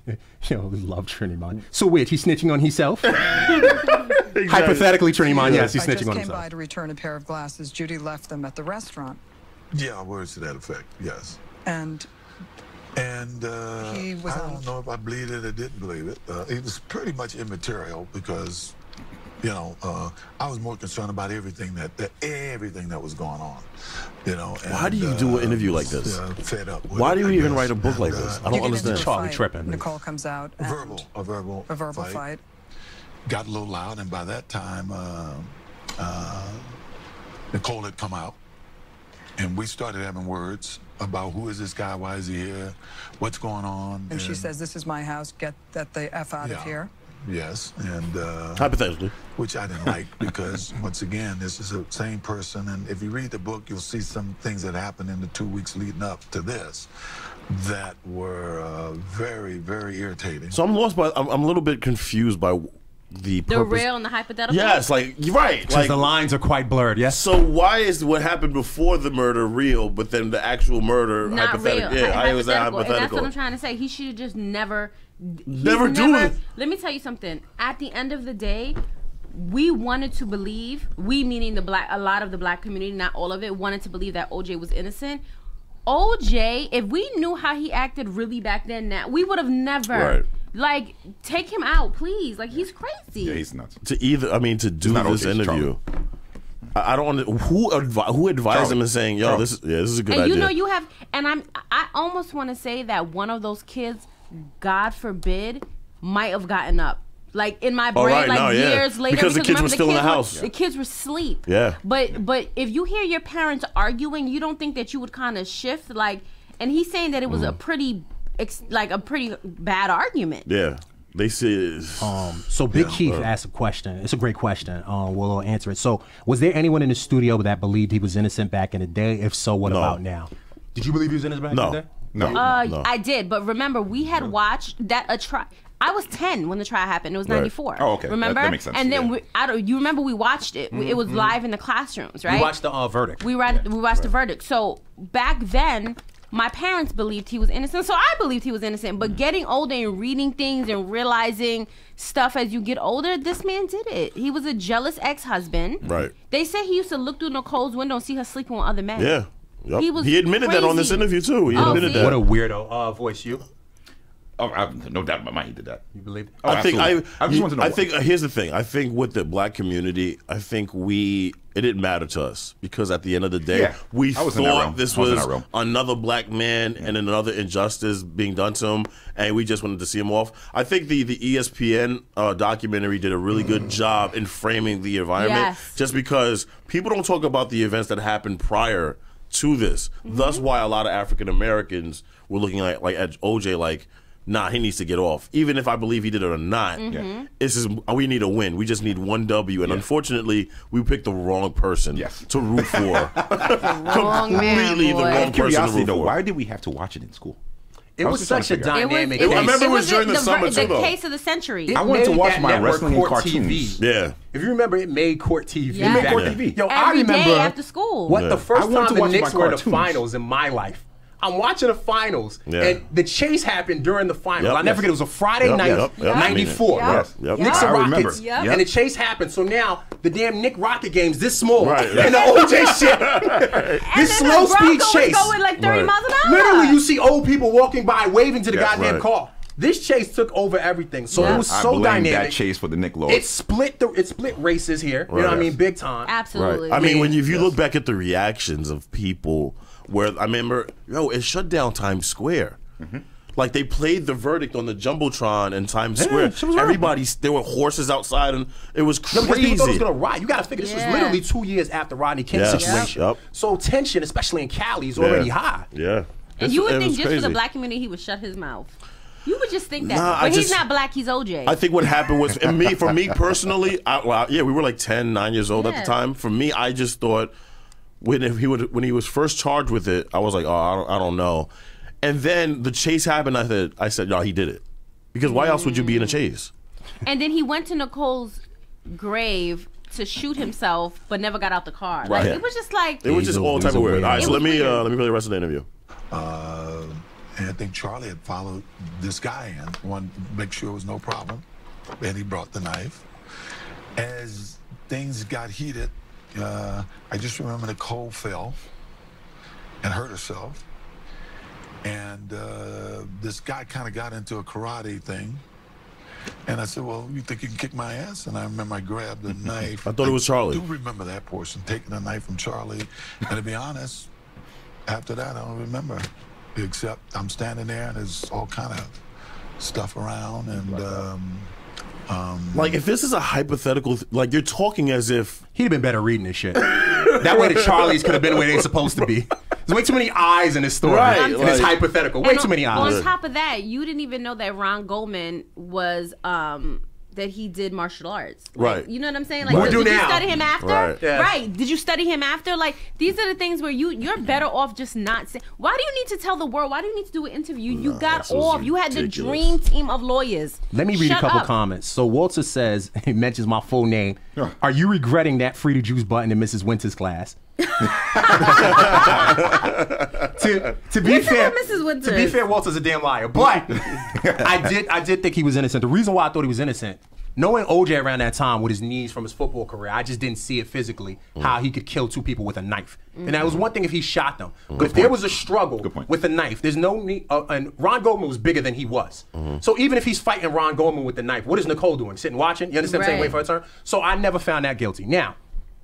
Yo, we love Trinimon. So wait, he's snitching on himself? Hypothetically, Trinimon, yes, he's I snitching just on came himself. by to return a pair of glasses. Judy left them at the restaurant. Yeah, words to that effect, yes. And he was I don't know if I believed it or didn't believe it. It was pretty much immaterial because, you know, I was more concerned about everything that was going on. You know. And, Why do you do an interview like this? Fed up. with Why it, do you I even guess. write a book like this? I don't understand. Charlie tripping. Nicole comes out. A verbal fight. Got a little loud, and by that time, Nicole had come out, and we started having words about who is this guy, why is he here, what's going on. And she says, "This is my house. Get the F out of here." Yes, and hypothetically, which I didn't like because once again, this is the same person, and if you read the book, you'll see some things that happened in the 2 weeks leading up to this that were very, very irritating. So I'm lost by, I'm a little bit confused by the purpose. real and the hypothetical? Yes, like, you're right. Because Like, the lines are quite blurred, yes? so why is what happened before the murder real, but then the actual murder Not hypothetical? real. Yeah, I was that hypothetical. And that's hypothetical. what I'm trying to say. He should have just never do it. Let me tell you something. At the end of the day, we wanted to believe, we meaning a lot of the black community, not all of it, wanted to believe that OJ was innocent. OJ, if we knew how he acted really back then, now we would have never. Right. Like, take him out, please. Like, he's crazy. Yeah, he's nuts. To do not this OJ, it's interview. I don't want who advised him in saying, "Yo, this is a good and idea." you know, you have, and I almost want to say that one of those kids, God forbid, might have gotten up. Like in my brain, years later, because the kids remember, were still in the house. The kids were asleep. Yeah. But if you hear your parents arguing, you don't think that you would kind of shift, like. And he's saying that it was a pretty bad argument. Yeah. They said. So Big Chief asked a question. It's a great question. We'll answer it. So, was there anyone in the studio that believed he was innocent back in the day? If so, what about now? Did you believe he was innocent back in the day? No. I did, but remember, we had watched that trial. I was 10 when the trial happened. It was 94. Oh, okay. Remember? That makes sense. And then you remember we watched it. It was live in the classrooms, right? We watched the verdict. We watched the verdict. So back then, my parents believed he was innocent, so I believed he was innocent. But getting older and reading things and realizing stuff as you get older, this man did it. He was a jealous ex-husband. Right. They said he used to look through Nicole's window and see her sleeping with other men. Yeah. Yep. He admitted that on this crazy. interview too. He admitted that. What a weirdo voice, you. Oh, I have no doubt in my mind he did that. You believe? Oh, I think absolutely. I just want to know. I think here's the thing. I think with the black community, I think it didn't matter to us because at the end of the day, we I was in that realm. thought this I was in was that realm. another black man and another injustice being done to him, and we just wanted to see him off. I think the ESPN documentary did a really good job in framing the environment, Yes. just because people don't talk about the events that happened prior to this. Thus, why a lot of African Americans were looking like at OJ like, nah, he needs to get off. Even if I believe he did it or not, it's just, we need a win. We just need one W. And unfortunately, we picked the wrong person to root for. Completely the wrong person to root for. Why did we have to watch it in school? It was such a dynamic. I remember it was during the summer too, though. The case of the century. I wanted to watch my wrestling and Court cartoons. TV. Yeah. If you remember, it made Court TV. Yeah. It made Court TV. Yo, Every I remember day after school. what the first I wanted time to the watch Knicks my were in the cartoons. finals in my life. I'm watching the finals, and the chase happened during the finals. I'll never forget. It was a Friday night, 94. Knicks and Rockets, and the chase happened. So now the damn Knick Rocket game's this small, and the OJ shit, this slow speed chase, going like 30 miles an hour. Literally, you see old people walking by waving to the goddamn car. This chase took over everything, so it was so dynamic. That chase for the Knick Lord. It split races here. You know what I mean? Big time. Absolutely. I mean, if you look back at the reactions of people, where I remember, it shut down Times Square. Like they played the verdict on the jumbotron in Times Square. There were horses outside, and it was crazy. Because people thought it was gonna riot. You got to figure this was literally 2 years after Rodney King's situation. So tension, especially in Cali, is already high. And you would think just for the black community, he would shut his mouth. You would just think that. Nah, but he's not black, he's OJ. I think what happened was, for me personally, we were like 10, 9 years old at the time. For me, I just thought when he was first charged with it, I was like, oh, I don't know. And then the chase happened. I said, no, he did it. Because why else would you be in a chase? And then he went to Nicole's grave to shoot himself, but never got out the car. Right. Like, it was just like... It was just all type of weird. All right, so let me play the rest of the interview. And I think Charlie had followed this guy in, wanted to make sure it was no problem. And he brought the knife. As things got heated, I just remember Nicole fell and hurt herself. And this guy kind of got into a karate thing. And I said, well, you think you can kick my ass? And I remember I grabbed the knife. I thought it was Charlie. I do remember that portion, taking the knife from Charlie. And to be honest, after that, I don't remember. Except I'm standing there and there's all kind of stuff around. And like, if this is a hypothetical, like, you're talking as if he'd have been better reading this shit. That way the Charlies could have been where they're supposed to be. There's way too many eyes in this story. Right, and it's hypothetical. Way too many eyes. On top of that, you didn't even know that Ron Goldman was that he did martial arts. Like, right. You know what I'm saying? Like, What did do you now? study him after? Right. Yes. Right. Did you study him after? Like, these are the things where you're better off just not saying. Why do you need to tell the world? Why do you need to do an interview? You got off. You had the dream team of lawyers. Let me read Shut a couple up. comments. So Walter says, he mentions my full name. Are you regretting that Free the Juice button in Mrs. Winter's class? to be fair, Mrs. Winters? To be fair, Walter's a damn liar. But I did think he was innocent. The reason why I thought he was innocent, knowing OJ around that time with his knees from his football career, I just didn't see it physically how he could kill two people with a knife. And that was one thing if he shot them. But if there was a struggle with a knife, there's no need. And Ron Goldman was bigger than he was. So even if he's fighting Ron Goldman with the knife, what is Nicole doing? Sitting watching? You understand what I'm saying? Waiting for her turn? So I never found that guilty. Now,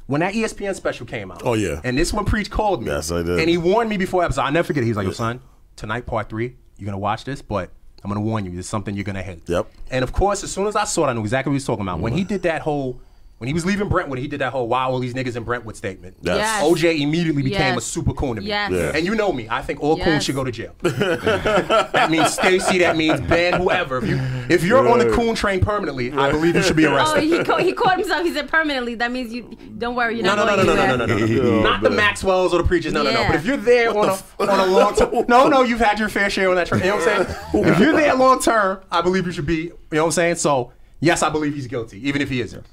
when that ESPN special came out, and this one Preach called me, yes, I did, and he warned me before episode. I'll never forget it. He was like, "Yo, son, tonight part 3, you're gonna watch this, but I'm gonna warn you, there's something you're gonna hate." Yep. And of course, as soon as I saw it, I knew exactly what he was talking about. When he did that whole, when he was leaving Brentwood, he did that whole "Why all these niggas in Brentwood" statement. Yes. OJ immediately became Yes. a super coon to me. Yes. Yeah. And you know me, I think all coons Yes. should go to jail. That means Stacy. That means Ben. Whoever. If you're on the coon train permanently, I believe you should be Oh, arrested. he caught himself. He said permanently. That means you don't worry. You're No, not no, going no, no, anywhere. no, no, no, no. Not the Maxwells or the Preachers. No, no, no. Yeah. But if you're there on a long term, no, you've had your fair share on that train. You know what I'm saying? If you're there long term, I believe you should be. You know what I'm saying? So yes, I believe he's guilty, even if he isn't.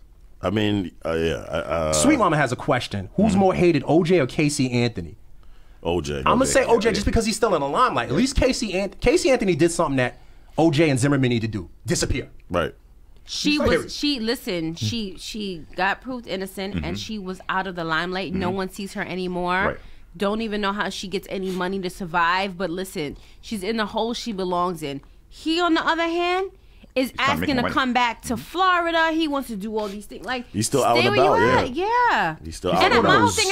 I mean, Sweet Mama has a question. Who's more hated, OJ or Casey Anthony? OJ. I'm gonna say OJ just because he's still in the limelight. At least Casey Anthony did something that OJ and Zimmerman need to do: disappear. Right. She got proved innocent Mm-hmm. and she was out of the limelight. No one sees her anymore. Right. Don't even know how she gets any money to survive. But listen, she's in the hole she belongs in. He, on the other hand, is asking to come back to Florida. He wants to do all these things. Like, He's still out stay and where you about, at. Yeah. He's still out and and my whole about. thing,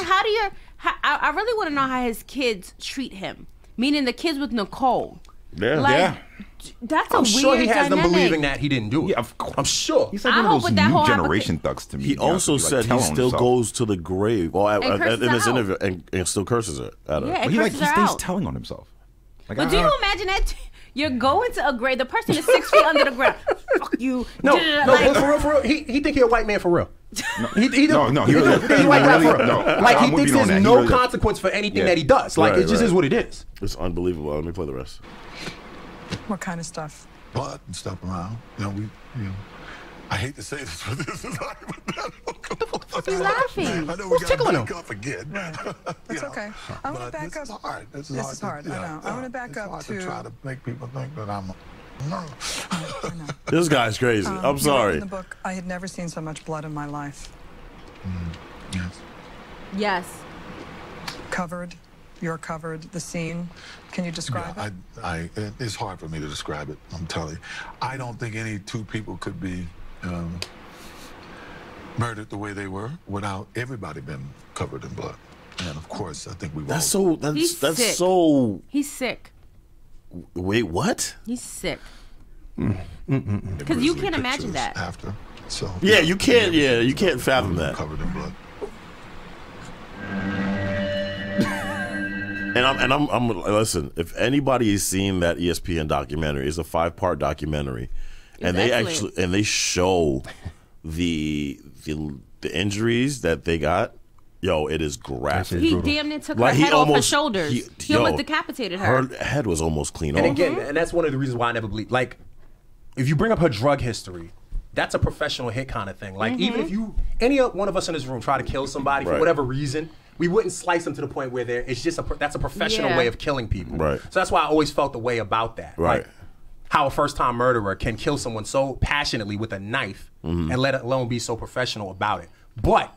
I really want to know how his kids treat him. Meaning the kids with Nicole. Yeah. Like, that's a I'm weird sure he has them dynamic. believing that he didn't do it. Yeah, of course. I'm sure. He's like I one of hope those with that whole new generation thugs to me. He to be honest also with you, said like, he telling still himself. goes to the grave curses in her this out. interview and still curses her at her. Yeah, But he curses he her stays out. telling on himself. Like, But do you imagine that? You're going to a grave. The person is 6 feet under the ground. Fuck you. No, Like- but for real, he think he a white man for real. He he white really- guy for real. no, Like I'm he with thinks you on there's that. no He really- consequence for anything that he does. Like it just is what it is. It's unbelievable. Let me play the rest. What kind of stuff? Blood and stuff around. I hate to say this, but this is He's laughing. I know we got to back up again. It's okay. I want to back up. Hard. This is hard. I know. I want to back up to try to make people think that I'm. This guy's crazy. I'm In sorry. the book, I had never seen so much blood in my life. Yes. Yes. Covered. You're covered. The scene. Can you describe it? It's hard for me to describe it. I'm telling you. I don't think any two people could be murdered the way they were without everybody being covered in blood. And of course, I think we've That's all. so. He's That's sick. so. He's sick. Wait, what? He's sick. Because Because you can't imagine that. After. So. Yeah, you can't. Yeah, you can't fathom that. Covered in blood. And I'm listen. If anybody has seen that ESPN documentary, it's a 5-part documentary, and they show the injuries that they got. Yo, it is graphic. He damn near took Like, her he head off her almost- shoulders. He almost decapitated her. Her head was almost clean And off. again, and that's one of the reasons why I never believe. Like, if you bring up her drug history, that's a professional hit kind of thing. Like, even if any one of us in this room try to kill somebody for Right. whatever reason, we wouldn't slice them to the point where it's just that's a professional way of killing people. Right. So that's why I always felt the way about that. Right. Like, how a first-time murderer can kill someone so passionately with a knife and let alone be so professional about it. But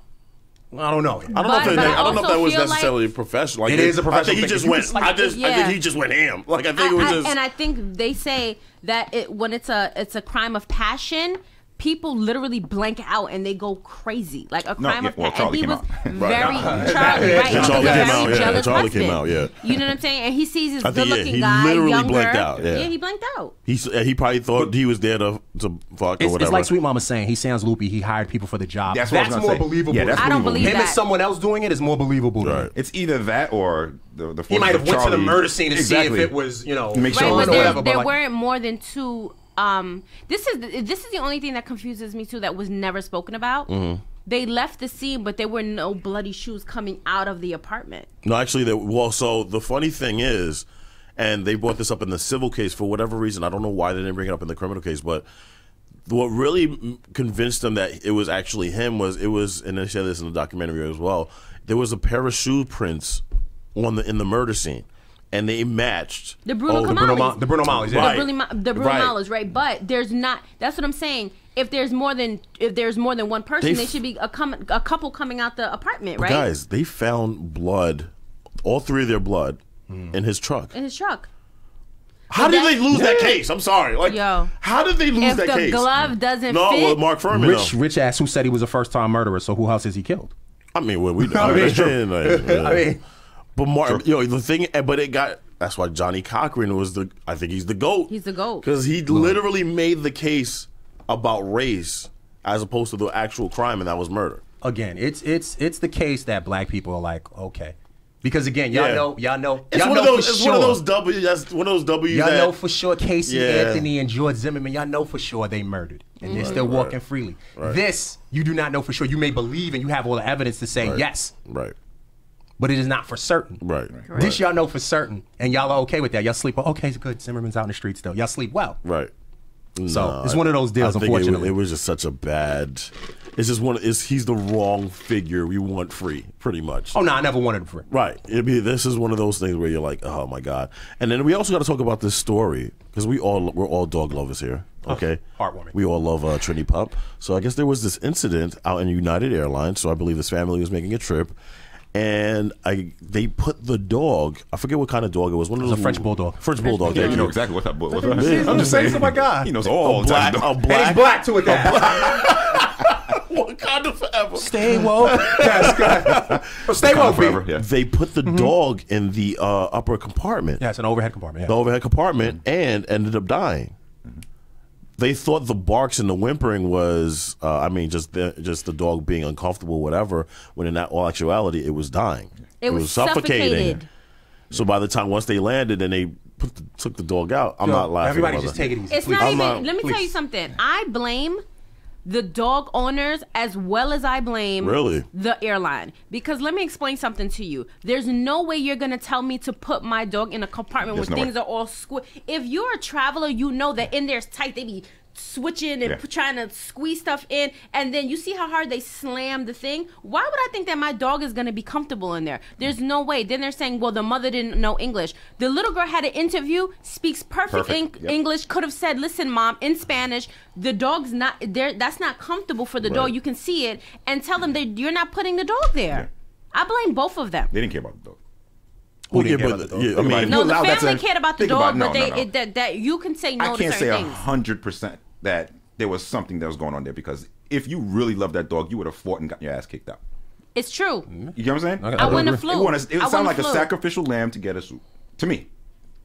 I don't know. I don't know if that was necessarily professional. Like, It is a professional I think he thing. just You went. just like- I think he just went ham. Like I think it was just. And I think they say that when it's a crime of passion, people literally blank out and they go crazy. Like a crime of passion. And he was very Charlie, right? He was a Charlie very came out. Yeah, jealous Charlie came husband. out. Yeah. You know what I'm saying? And he sees his I think, good-looking he guy, literally younger. blanked out. Yeah. He blanked out. He probably thought he was there to fuck or It's whatever. like Sweet Mama saying he sounds loopy. He hired people for the job. That's what I was more gonna say. believable. Yeah, that's I don't believable. believe him that. as someone else doing it is more believable. to me. It's either that or the. He might have went to the murder scene to see if Exactly. it was, Make Right, sure but it was there whatever. weren't more than two. This is the only thing that confuses me too. That was never spoken about. Mhm. They left the scene, but there were no bloody shoes coming out of the apartment. No, actually, so the funny thing is, and they brought this up in the civil case for whatever reason. I don't know why they didn't bring it up in the criminal case, but what really convinced them that it was actually him was, and they said this in the documentary as well, there was a pair of shoe prints in the murder scene. And they matched The Bruno the Camales. The Bruno Males, yeah. The Bruno Males, right? But there's not. That's what I'm saying. If there's more than one person, there should be a couple coming out the apartment, But right? guys, they found blood, all three of their blood, in his truck. In his truck. How did they lose that case? I'm sorry. Like, how did they lose if that the case? glove doesn't No, fit. well, Mark Furman. Rich ass who said he was a first time murderer. So who else has he killed? I mean, well, we. I mean, it's true. I mean, but Mark, the thing, but it got. That's why Johnny Cochran was I think he's the GOAT. He's the GOAT. Because he literally made the case about race as opposed to the actual crime, and that was murder. Again, it's the case that black people are like, okay. Because again, y'all know It's one of those. It's one of those W's. That's one of those W's. Y'all that, know for sure Casey Yeah. Anthony and George Zimmerman, y'all know for sure they murdered. And they're still walking freely. Right. This, you do not know for sure. You may believe and you have all the evidence to say yes. Right. But it is not for certain. Right. This y'all know for certain. And y'all are okay with that. Y'all sleep, okay, it's good. Zimmerman's out in the streets still. Y'all sleep well. Right. So it's one of those deals, I think unfortunately. it was just such a bad. It's just he's the wrong figure we want free, pretty much. Oh no, I never wanted him free. Right. This is one of those things where you're like, oh my god. And then we also got to talk about this story because we're all dog lovers here. Okay. Heartwarming. We all love Trini Pup. So I guess there was this incident out in United Airlines. So I believe this family was making a trip. And they put the dog. I forget what kind of dog it was. One of those a French bulldog. French bulldog. Yeah, thank you know exactly what that boy was. I'm just saying, oh my God. He knows all a black. And he's black to it. Wakanda forever. Stay woke. Yes, stay woke, forever. people. Yeah. They put the dog in the upper compartment. Yeah, it's an overhead compartment. The Yeah. overhead compartment, and ended up dying. They thought the barks and the whimpering was, just the dog being uncomfortable, whatever. When in all actuality, it was dying. It was suffocated. So by the time once they landed and they took the dog out, I'm Yo, not laughing. everybody brother. just take it easy. It's Please. not I'm even. not- Let me tell you please. something. I blame the dog owners as well as I blame Really? the airline. Because let me explain something to you. There's no way you're gonna tell me to put my dog in a compartment There's where no things way. are all If you're a traveler, you know that in there's tight. They be switching and Yeah. trying to squeeze stuff in, and then you see how hard they slam the thing. Why would I think that my dog is gonna be comfortable in there? There's no way. Then they're saying, well, the mother didn't know English. The little girl had an interview, speaks perfect Yep. English, could have said, listen, mom, in Spanish, the dog's not there. That's not comfortable for the dog. Right. You can see it, and tell them that you're not putting the dog there. I blame both of them. They didn't care about the dog. Who didn't yeah, care but about the dog? yeah, I Think about mean, it. No, You the allow that family to- cared about the think dog, about- but no, no. that you can say no I to can't say certain things. 100% that there was something that was going on there, because if you really love that dog, you would have fought and gotten your ass kicked out. It's true. You know what I'm saying? I wouldn't have flew. It would I sound wouldn't like a flew. sacrificial lamb to get a soup. To me.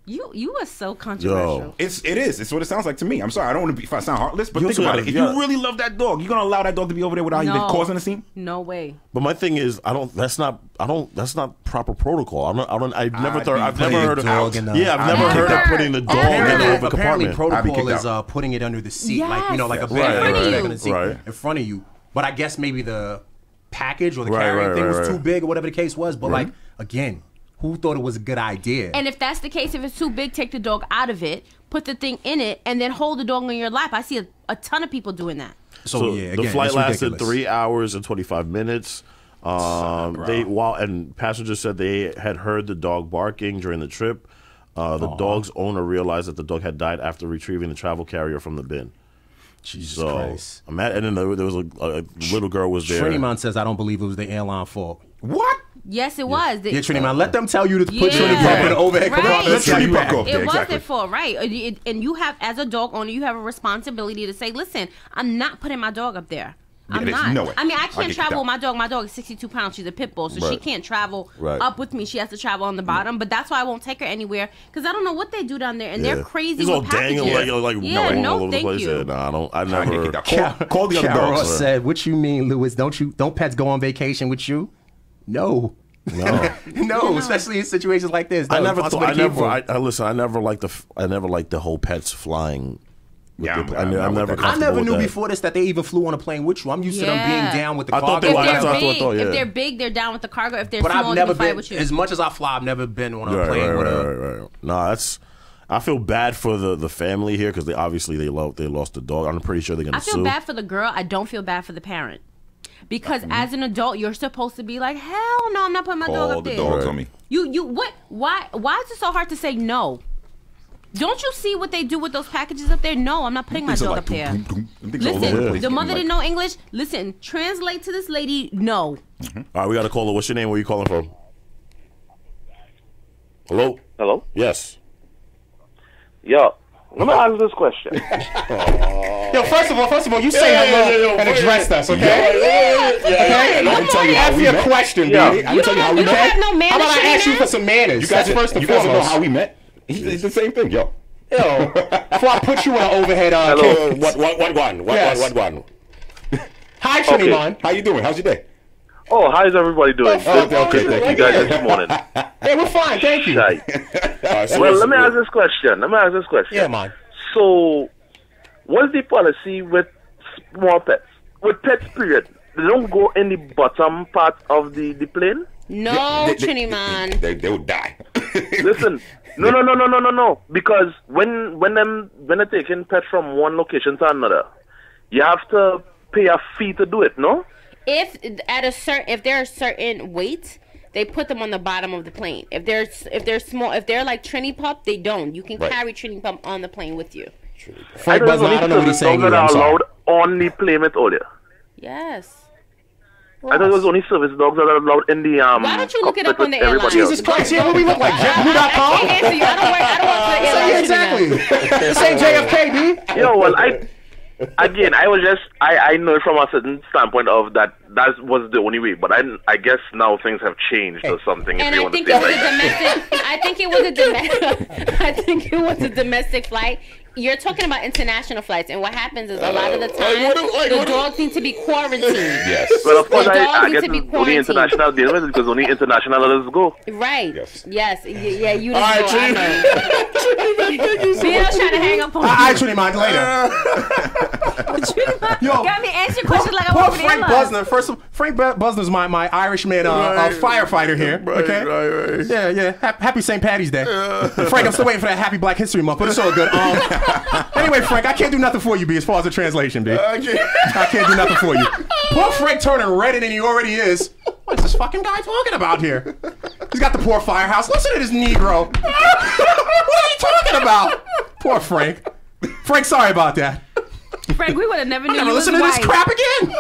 You are so controversial. It is. It's what it sounds like to me. I'm sorry. I don't want to be. If I sound heartless, but You think also about gotta- it. If yeah. you really love that dog, you're gonna allow that dog to be over there without even causing a scene. No way. But my thing is, that's not proper protocol. I've never I'd be heard of dog in the- Yeah, I've never heard of putting the dog in Apparently, the apparently compartment. protocol is putting it under the seat, like you know, like a bag under the seat in front of you. But I guess maybe the package or the carrying thing was too big or whatever the case was. But like again, who thought it was a good idea? And if that's the case, if it's too big, take the dog out of it, put the thing in it, and then hold the dog on your lap. I see a ton of people doing that. So yeah, the again, flight it's lasted ridiculous. 3 hours and 25 minutes. And passengers said they had heard the dog barking during the trip. The dog's owner realized that the dog had died after retrieving the travel carrier from the bin. Jesus Christ. And then there was a little girl was there. Trinimon says, I don't believe it was the airline fault. What? Yes, it was. Yeah, Trinimon, let them tell you to put Yeah. Trinity Park in the overhead Right. compartment. Let Trinity Park go up there, It exactly. wasn't for right, and you have, as a dog owner, you have a responsibility to say, "Listen, I'm not putting my dog up there. Yeah, I'm there's not. no way. I mean, I I'll can't get travel with kicked my dog. My dog is 62 pounds. She's a pit bull, so she Right. can't travel Right. up with me. She has to travel on the bottom. But that's why I won't take her anywhere because I don't know what they do down there, and they're crazy He's all with packages. dangling like yeah, rolling no, all over the thank place. you. Yeah, no, I I get never. kicked out. Call the other Carol dogs. said, "What you mean, Lewis? Don't pets go on vacation with you? No, No. no, especially in situations like this. I No, never it's thought. possible to keep them. I listen. I never liked the whole pets flying. with Yeah, the- I'm I'm with never. that. I never comfortable knew with that. before this that they even flew on a plane with you. I'm used to them being Yeah. down with the I cargo. thought they If were. they're That's what I big, thought, yeah. if they're big, they're down with the cargo. If they're But small, I've they never can fly been, with you. as much as I fly, I've never been on a Right, plane with a. right. No, that's. I feel bad for the family here because they lost the dog. I'm pretty sure they're gonna I feel sue. bad for the girl. I don't feel bad for the parent. Because as an adult, you're supposed to be like, hell no, I'm not putting my dog Call up the there. dogs on me. What? Why is it so hard to say no? Don't you see what they do with those packages up there? No, I'm not putting my Things are dog like up there. doom, doom, doom. Things all over the Listen, place the mother getting didn't know English. Listen, translate to this lady. No. All right, we got a caller. What's your name? Where you calling from? Hello. Hello? Yes. Yo, let me ask this question. Yo, first of all, you say hello and address us, okay? Okay? I can tell you how Ask we me a met. question, Yeah. baby. I can tell you how we You don't met. have no manners. How about I ask you Trinidad? for some manners? You guys, That's first and you guys don't know foremost. how we met. It's the same thing, yo. Yo, before I put you in an overhead cage. What one? Yes. What one? Hi, Trinimon. How you doing? How's your day? Oh, how's everybody doing? Okay, Good to thank see you you. guys this morning. Hey, we're fine, thank you. Shite. Well, let me ask this question. Yeah, man. So, what's the policy with small pets? With pets, period. They don't go in the bottom part of the plane? No, Trinimon. They would die. Listen, no. Because when they're taking pets from one location to another, you have to pay a fee to do it, no? If they're a certain weight, they put them on the bottom of the plane. If they're small, if they're like Trini Pup, they don't. You can Right. carry Trini Pup on the plane with you. Frank I Buzzard, I don't know what he's saying dogs either. that I'm are sorry. allowed on the plane with earlier. Yes. I thought it was only service dogs that are allowed in the Why don't you look it up on the airline? Jesus Christ, yeah, what we look like? JetBlue.com? I can't answer you. I don't work for the airline. Yeah, exactly. This ain't JFK, B. Yo, well, I know it from a certain standpoint of that was the only way, but I guess now things have changed or something. And if you I want to think say it was like a that. domestic. I think it was a domestic. I think it was a domestic flight. You're talking about international flights, and what happens is a lot of the time the dogs need to be quarantined. Yes. Well, of course, I get only international deal with it because only international others go. Right. Yes. Yeah, you didn't go. I know. Bino's trying to hang up on me. I Trinity mind later. Yo, got me answer your questions like I poor want Frank Busner. First, Frank Busner's my Irishman firefighter here. Okay. Right. Yeah. Happy St. Patty's Day. Frank, I'm still waiting for that Happy Black History Month, but it's all good. Anyway, Frank, I can't do nothing for you, B, as far as the translation, B. I can't do nothing for you. Poor Frank turning redder than he already is. What's this fucking guy talking about here? He's got the poor firehouse. Listen to this Negro. What are you talking about? Poor Frank. Frank, sorry about that. Frank, we would have never knew you was listen to white. this crap again. We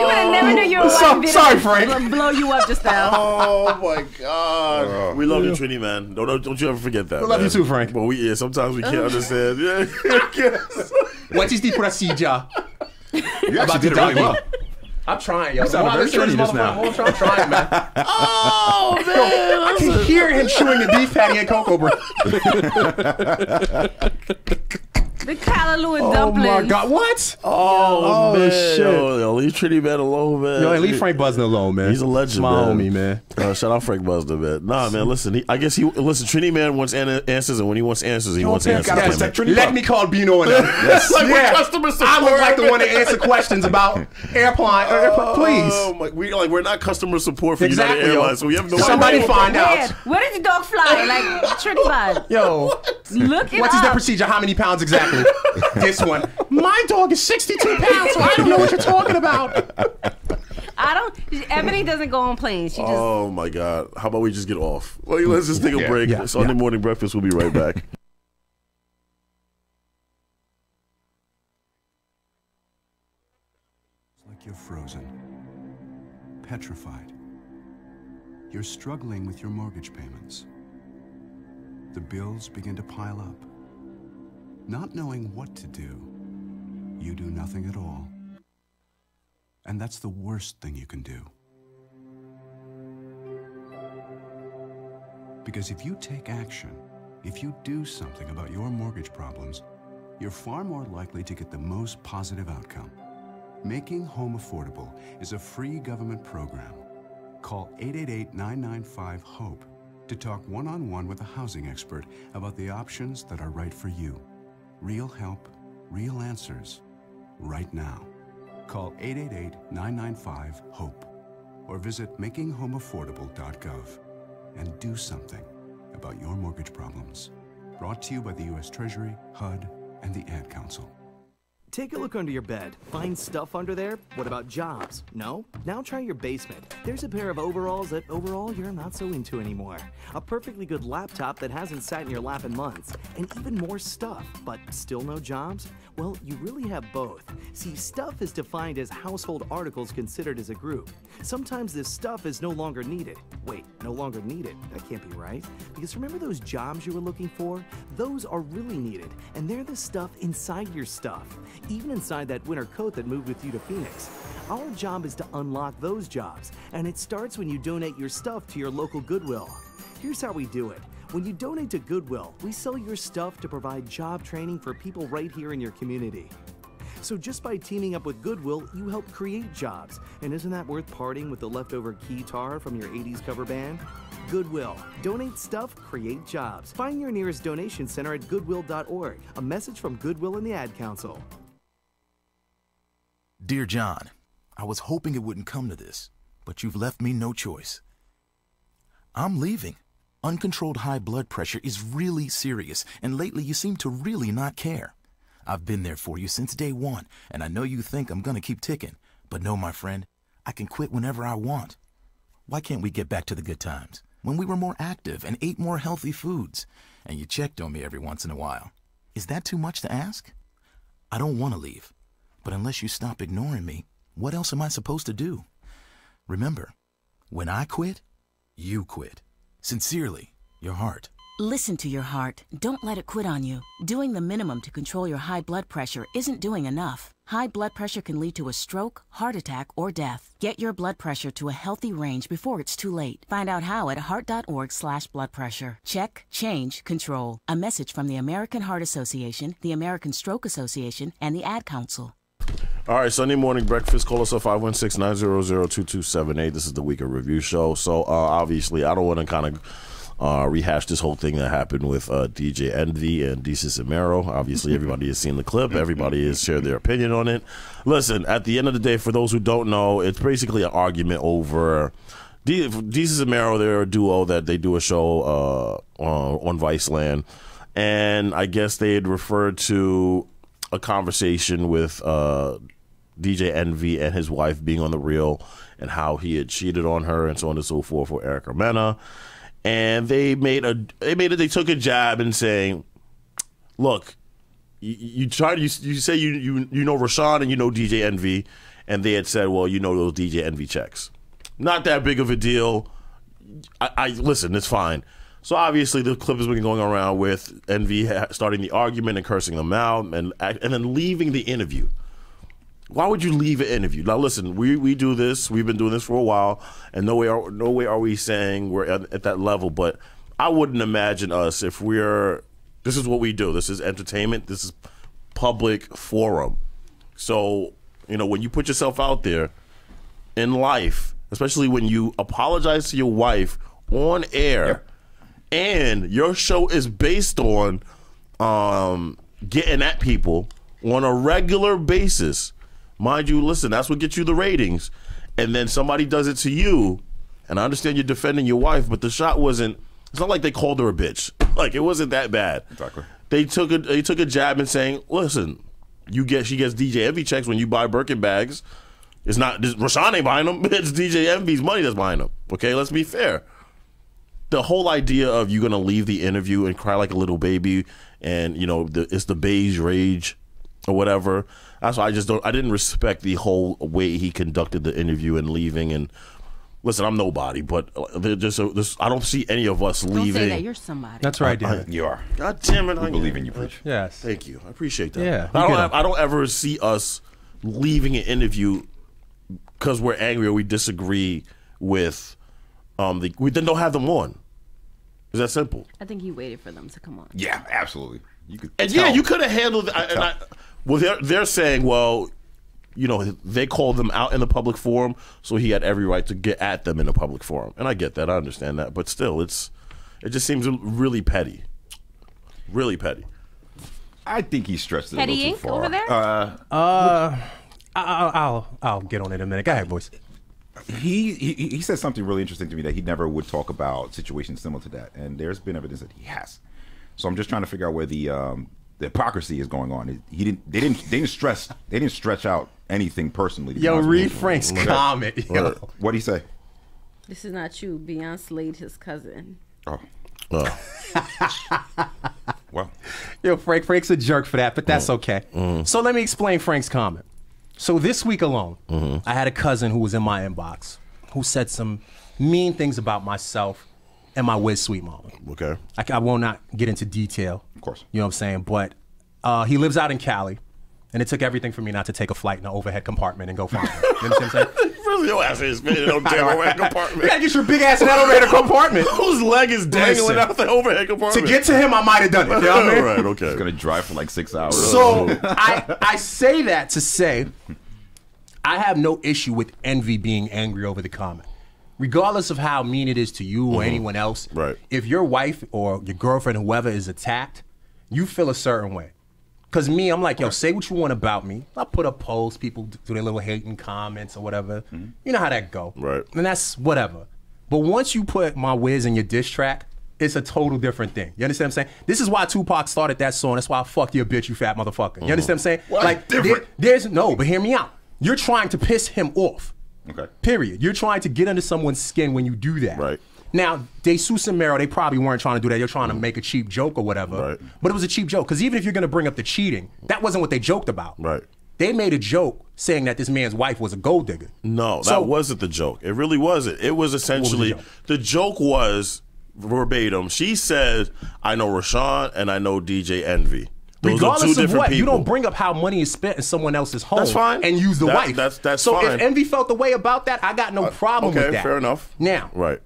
would have never knew you were white. Sorry, Frank. Blow you up just now. Oh my God. We love you, Trini, man. Don't you ever forget that. We love you too, Frank. But sometimes we can't understand. What is the procedure? You actually did it really well. I'm trying, yo. You sounded very Trini just now. I'm trying, man. Oh, man. I can hear him chewing the beef patty and cocoa bread. The Callaloo dumplings. Oh my God! What? Oh man! Shit! Yo, leave Trini man alone, man. Yo, leave Frank Busner alone, man. He's a legend, my man. homie, man. Shout out Frank Busner, man. Nah, man. Listen, listen. Trini man wants answers, and when he wants answers, he wants answers. Let me call Bino and them. Yes. Like customer support. I look like the one to answer questions about airplane. Please. We're not customer support for United Airlines, so we have no. Somebody find out. Where did the dog fly? Like Trinidad. Yo, look it what up. is the procedure? How many pounds exactly? This one. My dog is 62 pounds, so I don't know what you're talking about. Ebony doesn't go on planes. She just. Oh my God! How about we just get off? Well, let's just take a break. Sunday morning breakfast. We'll be right back. It's like you're frozen, petrified. You're struggling with your mortgage payments. The bills begin to pile up. Not knowing what to do, you do nothing at all. And that's the worst thing you can do. Because if you take action, if you do something about your mortgage problems, you're far more likely to get the most positive outcome. Making Home Affordable is a free government program. Call 888-995-HOPE to talk one-on-one with a housing expert about the options that are right for you. Real help, real answers, right now. Call 888-995-HOPE or visit makinghomeaffordable.gov and do something about your mortgage problems. Brought to you by the U.S. Treasury, HUD, and the Ad Council. Take a look under your bed. Find stuff under there? What about jobs? No? Now try your basement. There's a pair of overalls that overall you're not so into anymore. A perfectly good laptop that hasn't sat in your lap in months. And even more stuff, but still no jobs? Well, you really have both. See, stuff is defined as household articles considered as a group. Sometimes this stuff is no longer needed. Wait, no longer needed? That can't be right. Because remember those jobs you were looking for? Those are really needed, and they're the stuff inside your stuff. Even inside that winter coat that moved with you to Phoenix. Our job is to unlock those jobs, and it starts when you donate your stuff to your local Goodwill. Here's how we do it. When you donate to Goodwill, we sell your stuff to provide job training for people right here in your community. So just by teaming up with Goodwill, you help create jobs. And isn't that worth parting with the leftover guitar from your 80s cover band? Goodwill. Donate stuff, create jobs. Find your nearest donation center at goodwill.org. A message from Goodwill and the Ad Council. Dear John, I was hoping it wouldn't come to this, but you've left me no choice. I'm leaving. Uncontrolled high blood pressure is really serious, and lately you seem to really not care. I've been there for you since day one, and I know you think I'm gonna keep ticking, but no, my friend, I can quit whenever I want. Why can't we get back to the good times, when we were more active and ate more healthy foods, and you checked on me every once in a while? Is that too much to ask? I don't want to leave, but unless you stop ignoring me, what else am I supposed to do? Remember, when I quit, you quit. Sincerely, your heart. Listen to your heart. Don't let it quit on you. Doing the minimum to control your high blood pressure isn't doing enough. High blood pressure can lead to a stroke, heart attack, or death. Get your blood pressure to a healthy range before it's too late. Find out how at heart.org/blood pressure. Check, change, control. A message from the American Heart Association, the American Stroke Association, and the Ad Council. All right, Sunday morning breakfast. Call us at 516-900-2278. This is the Week of Review show. So obviously, I don't want to kind of rehash this whole thing that happened with DJ Envy and Desus and Mero. Obviously, everybody has seen the clip. Everybody has shared their opinion on it. Listen, at the end of the day, for those who don't know, it's basically an argument over Desus and Mero. They're a duo that they do a show on Viceland, and I guess they had referred to a conversation with DJ Envy and his wife being on The Real and how he had cheated on her and so on and so forth for Erica Mena. And they took a jab in saying, look, you say you know Rashawn and you know DJ Envy, and they had said, well, you know those DJ Envy checks. Not that big of a deal. I listen, it's fine. So obviously the clip has been going around with Envy starting the argument and cursing them out and then leaving the interview. Why would you leave an interview? Now listen, we do this. We've been doing this for a while, and no way are we saying we're at that level. But I wouldn't imagine us if we're. This is what we do. This is entertainment. This is public forum. So when you put yourself out there in life, especially when you apologize to your wife on air, and your show is based on getting at people on a regular basis. Mind you, listen, that's what gets you the ratings. And then somebody does it to you, and I understand you're defending your wife, but the shot wasn't, it's not like they called her a bitch. Like, it wasn't that bad. Exactly. They took a jab in saying, listen, she gets DJ Envy checks when you buy Birkin bags. It's not, Rashawn ain't buying them, it's DJ Envy's money that's buying them. Okay, let's be fair. The whole idea of you going to leave the interview and cry like a little baby and, it's the beige rage or whatever. That's why I didn't respect the whole way he conducted the interview and leaving. And listen, I'm nobody, but I don't see any of us leaving. Don't say that, you're somebody. That's right, Dan. You are. God damn it. We believe in you, Preach. Yes. Thank you. I appreciate that. Yeah. I don't ever see us leaving an interview because we're angry or we disagree with we then don't have them on. It's that simple. I think he waited for them to come on. Yeah, absolutely. You could. And you could have handled it. Well, they're saying, well, they called them out in the public forum, so he had every right to get at them in the public forum. And I get that. I understand that. But still, it just seems really petty. Really petty. I think he stretched it Petty a little Ink too far. over there? I'll get on it in a minute. Go ahead, boys. He said something really interesting to me that he never would talk about situations similar to that, and there's been evidence that he has. So I'm just trying to figure out where the hypocrisy is going on. They didn't stretch out anything personally. Yo, read Frank's comment. Yo. What'd he say? This is not you. Beyonce slayed his cousin. Oh. Well, yo, Frank's a jerk for that, but that's okay. So let me explain Frank's comment. So this week alone, I had a cousin who was in my inbox who said some mean things about myself and my Wiz Sweet Mama. Okay. I will not get into detail. Of course. You know what I'm saying? But he lives out in Cali, and it took everything for me not to take a flight in an overhead compartment and go find him. You understand what I'm saying? Really, your ass is in an overhead compartment. You gotta get your big ass in that overhead compartment. Whose leg is dangling out the overhead compartment? To get to him, I might have done it. You know what I mean? Right, okay. He's going to drive for like 6 hours. So I say that to say I have no issue with Envy being angry over the comment. Regardless of how mean it is to you or anyone else, right. If your wife or your girlfriend, whoever is attacked, you feel a certain way. Because me, I'm like, yo, say what you want about me. I put up posts, people do their little hating comments or whatever. You know how that go. Right. And that's whatever. But once you put my Wiz in your diss track, it's a total different thing. You understand what I'm saying? This is why Tupac started that song. That's why I fuck you, bitch, you fat motherfucker. You understand what I'm saying? Well, like, there's no, but hear me out. You're trying to piss him off. Okay. Period. You're trying to get under someone's skin when you do that. Right. Now, Desus and Mero, they probably weren't trying to do that. They're trying to make a cheap joke or whatever. Right. But it was a cheap joke. Because even if you're going to bring up the cheating, that wasn't what they joked about. Right. They made a joke saying that this man's wife was a gold digger. No, that wasn't the joke. It really wasn't. It was essentially, the joke was, verbatim. She said, "I know Rashawn and I know DJ Envy." Those are two Regardless of different what, people. you don't bring up how money is spent in someone else's home. That's fine. And use the wife. That's so fine. if Envy felt the way about that, I got no problem with that. Okay, fair enough. Now, right.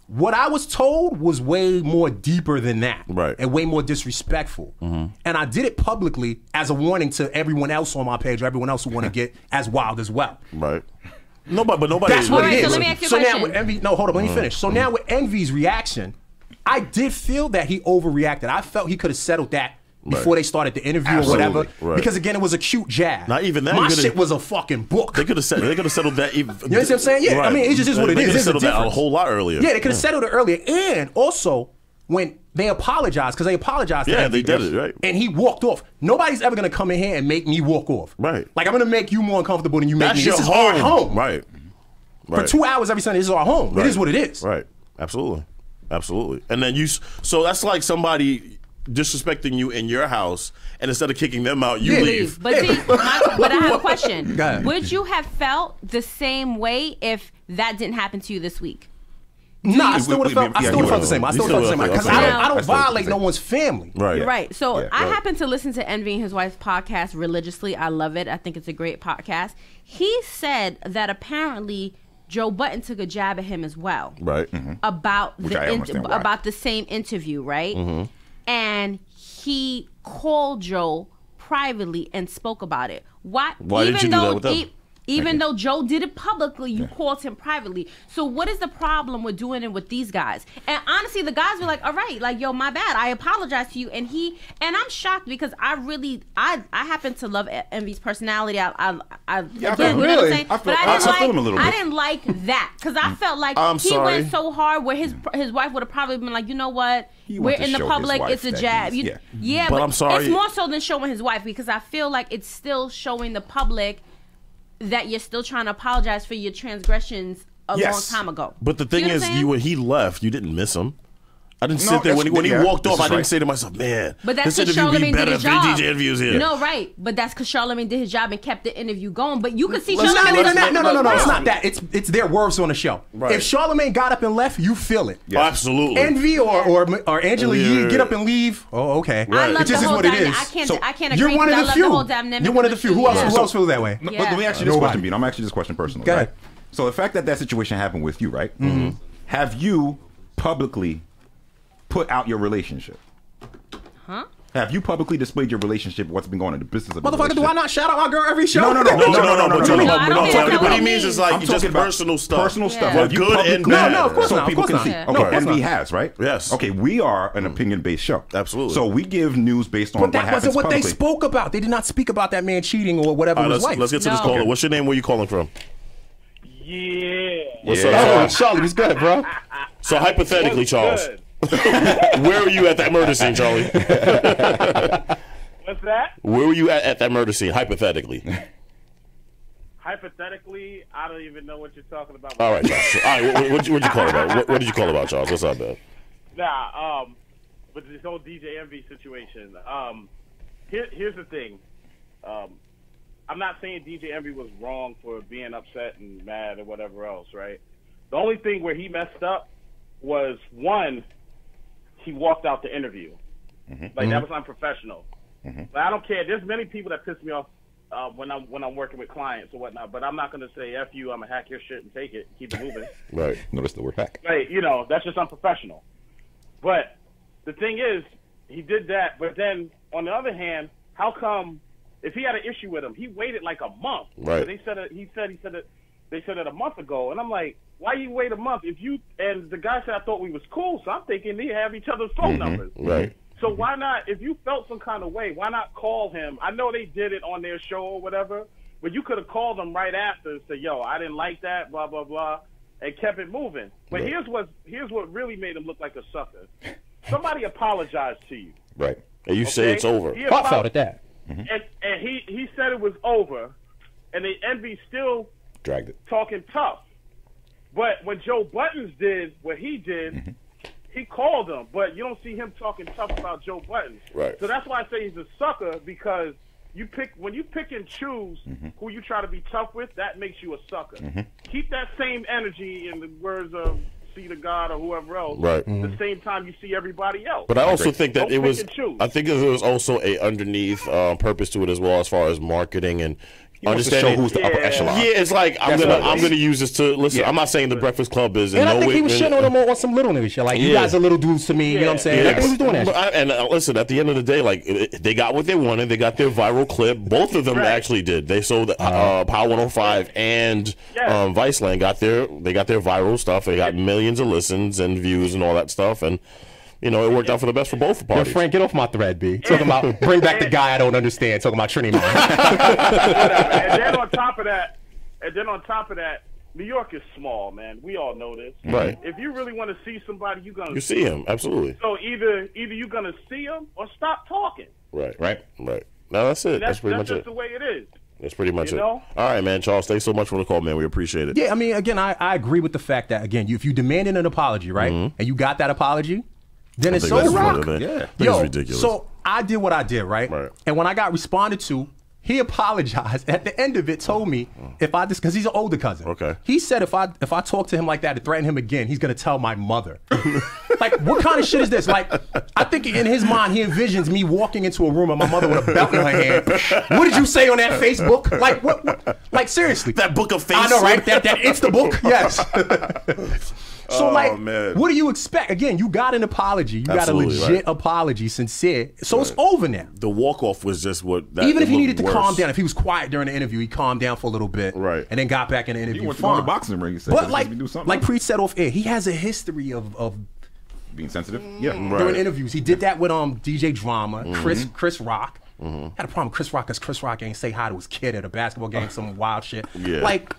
What I was told was way more deeper than that. Right. And way more disrespectful. Mm-hmm. And I did it publicly as a warning to everyone else on my page or everyone else who want to get as wild as well. Right. Nobody. That's what it is. So let me ask you a now question. with Envy, no, hold on, let me finish. So now with Envy's reaction, I did feel that he overreacted. I felt he could have settled that before they started the interview Absolutely. or whatever. Right. Because again, it was a cute jab. Not even that. My You could've- shit was a fucking book. They could have settled that. Even, You know what I'm saying? Yeah, I mean, it just is what it They is. could have There's a settled that a difference. whole lot earlier. Yeah, they could have settled it earlier. And also, when they apologized, because they apologized to Yeah, Envy, they did it, right. And he walked off. Nobody's ever going to come in here and make me walk off. Right. Like, I'm going to make you more uncomfortable than you make That's me. your This is our home. Right. For 2 hours every Sunday, this is our home. Right. It is what it is. Right. Absolutely. Absolutely. And then so that's like somebody disrespecting you in your house, and instead of kicking them out, you leave. But see, but I have a question. Go ahead. Would you have felt the same way if that didn't happen to you this week? No, I still would have felt. I still would have felt the same. I still would have felt the same because I don't violate no one's family. Right. Right. So Yeah, I right. happen to listen to Envy and his wife's podcast religiously. I love it. I think it's a great podcast. He said that apparently Joe Budden took a jab at him as well. Right. About Which I understand why. about the same interview, right? Mm-hmm. And he called Joe privately and spoke about it. Why did you do that with them? Even though Joe did it publicly, you called him privately. So what is the problem with doing it with these guys? And honestly, the guys were like, all right, like, yo, my bad. I apologize to you. And I'm shocked because I happen to love Envy's personality. Yeah, I again, feel- you know what I'm really? saying? I feel- But I feel him a little I bit. didn't like that because I felt like I'm he sorry. went so hard where his wife would have probably been like, you know what? He We're wants to in the show his public. wife It's a that jab. he's- Yeah, But but I'm sorry. it's more so than showing his wife because I feel like it's still showing the public that you're still trying to apologize for your transgressions a long time ago. But the thing See what I'm is, saying? when he left, you didn't miss him. I didn't No, sit there when he yeah, walked this off. is I didn't right. say to myself, "Man, But that's this because interview would be Charlamagne better did if his job. DJ Envy was here." No, right. But that's because Charlamagne did his job and kept the interview going. But you could see It's not Charlamagne. even that. No. It's not that. It's their words on the show. Right. If Charlamagne got up and left, you feel it. Oh, absolutely. Envy or Angela Yeah, Yee yeah, get yeah. up and leave. Oh, okay. I love It just the is whole what it dynamic. is. I can't agree. You're one of because I the love few. the whole dynamic You're one of the with few. you. Who else? Yeah. Who else feels that way? But let me ask you this Nobody. question, Bean. I'm asking this question personally. Go right? ahead. So the fact that situation happened with you, right? Mm-hmm. Have you publicly put out your relationship? Huh? Have you publicly displayed your relationship? What's been going on in the business of the Motherfucker, do I relationship? not shout out my girl every show? No. But No, I don't think what he that means is like I'm just talking about personal stuff. Personal stuff. For Have you good and publicly- bad. No, of course so not, of people course can not. see. Yeah. Okay, No, of course and he not. has, right? Yes. Okay, we are an opinion-based show. Absolutely. So we give news based on But what that happens wasn't what publicly. they spoke about. They did not speak about that man cheating or whatever All with right, his wife. let's get to this No. caller. Okay. What's your name? Where you calling from? Yeah. What's Yeah. up, Charles? Charlie, what's good, bro? So hypothetically, What's Charles, good? where were you at that murder scene, Charlie? What's that? Where were you at that murder scene, hypothetically? Hypothetically, I don't even know what you're talking about. All right, Charles. All right, what'd you call about? What did you call about, Charles? What's up, man? Nah, with this whole DJ Envy situation, here's the thing. I'm not saying DJ Envy was wrong for being upset and mad or whatever else, right? The only thing where he messed up was, one, he walked out the interview. Like, that was unprofessional. But I don't care. There's many people that piss me off when I'm working with clients or whatnot, but I'm not going to say, F you, I'm going to hack your shit and take it, keep it moving. Right. Notice the word hack. Right, that's just unprofessional. But the thing is, he did that, but then on the other hand, how come if he had an issue with him, he waited like a month? Right. They said it a month ago, and I'm like, why you wait a month? And the guy said I thought we was cool, so I'm thinking they have each other's phone numbers. Right. So why not, if you felt some kind of way, why not call him? I know they did it on their show or whatever, but you could have called him right after and said, yo, I didn't like that, blah, blah, blah, and kept it moving. But here's what really made him look like a sucker. Somebody apologized to you. Right. And you say it's over. He Heartfelt at that. And he said it was over, and the Envy still Dragged it. talking tough. But when Joe Buttons did what he did, he called him, but you don't see him talking tough about Joe Buttons. Right. So that's why I say he's a sucker, because when you pick and choose who you try to be tough with, that makes you a sucker. Keep that same energy, in the words of see the God or whoever else. Right. The same time you see everybody else. But I also think that Don't it pick was. and choose. I think there was also a underneath purpose to it as well, as far as marketing and. wants to show who's the upper echelon. Yeah, it's like I'm gonna use this to listen. I'm not saying the Breakfast Club is. And I think he was shitting on them on some little nigga shit. Like, you guys are little dudes to me. You know what I'm saying? I think he was doing that shit. And listen, at the end of the day, like they got what they wanted. They got their viral clip. Both of them actually did. They sold Power 105 and Viceland got their viral stuff. They got millions of listens and views and all that stuff. And you know, it worked out for the best for both Yo, parties. Frank, get off my thread, B. Talking about bring back the guy I don't understand. Talking about Trinity. And then on top of that, New York is small, man. We all know this. Right. If you really want to see somebody, You see him, absolutely. So either you're gonna see him or stop talking. Right. No, that's it. That's pretty much just it. the way it is. That's pretty much You it. know? All right, man. Charles, thanks so much for the call, man. We appreciate it. Yeah, I mean, again, I agree with the fact that, again, if you demanded an apology, right, and you got that apology, then it's so rock. Yeah. Yo, It's ridiculous. so I did what I did, right? And when I got responded to, he apologized. At the end of it, told me if I just because he's an older cousin. Okay. He said if I talk to him like that and threaten him again, he's gonna tell my mother. Like, what kind of shit is this? Like, I think in his mind he envisions me walking into a room and my mother with a belt in her hand. What did you say on that Facebook? Like, what? Like, seriously? That book of face. I know, right? That Insta book. Yes. So, like, man. what do you expect? Again, you got an apology. You Absolutely, got a legit right. apology, sincere. So it's over now. The walk-off was just what. Even if he looked needed to worse. calm down, if he was quiet during the interview, he calmed down for a little bit, right, and then got back in the interview. He went to go in the Fine. boxing ring. He said, But "Let me do something." like Preet said off air, he has a history of being sensitive. Yeah, during interviews. He did that with DJ Drama, Chris Rock. Had a problem with Chris Rock because Chris Rock ain't say hi to his kid at a basketball game, some wild shit. Yeah. Like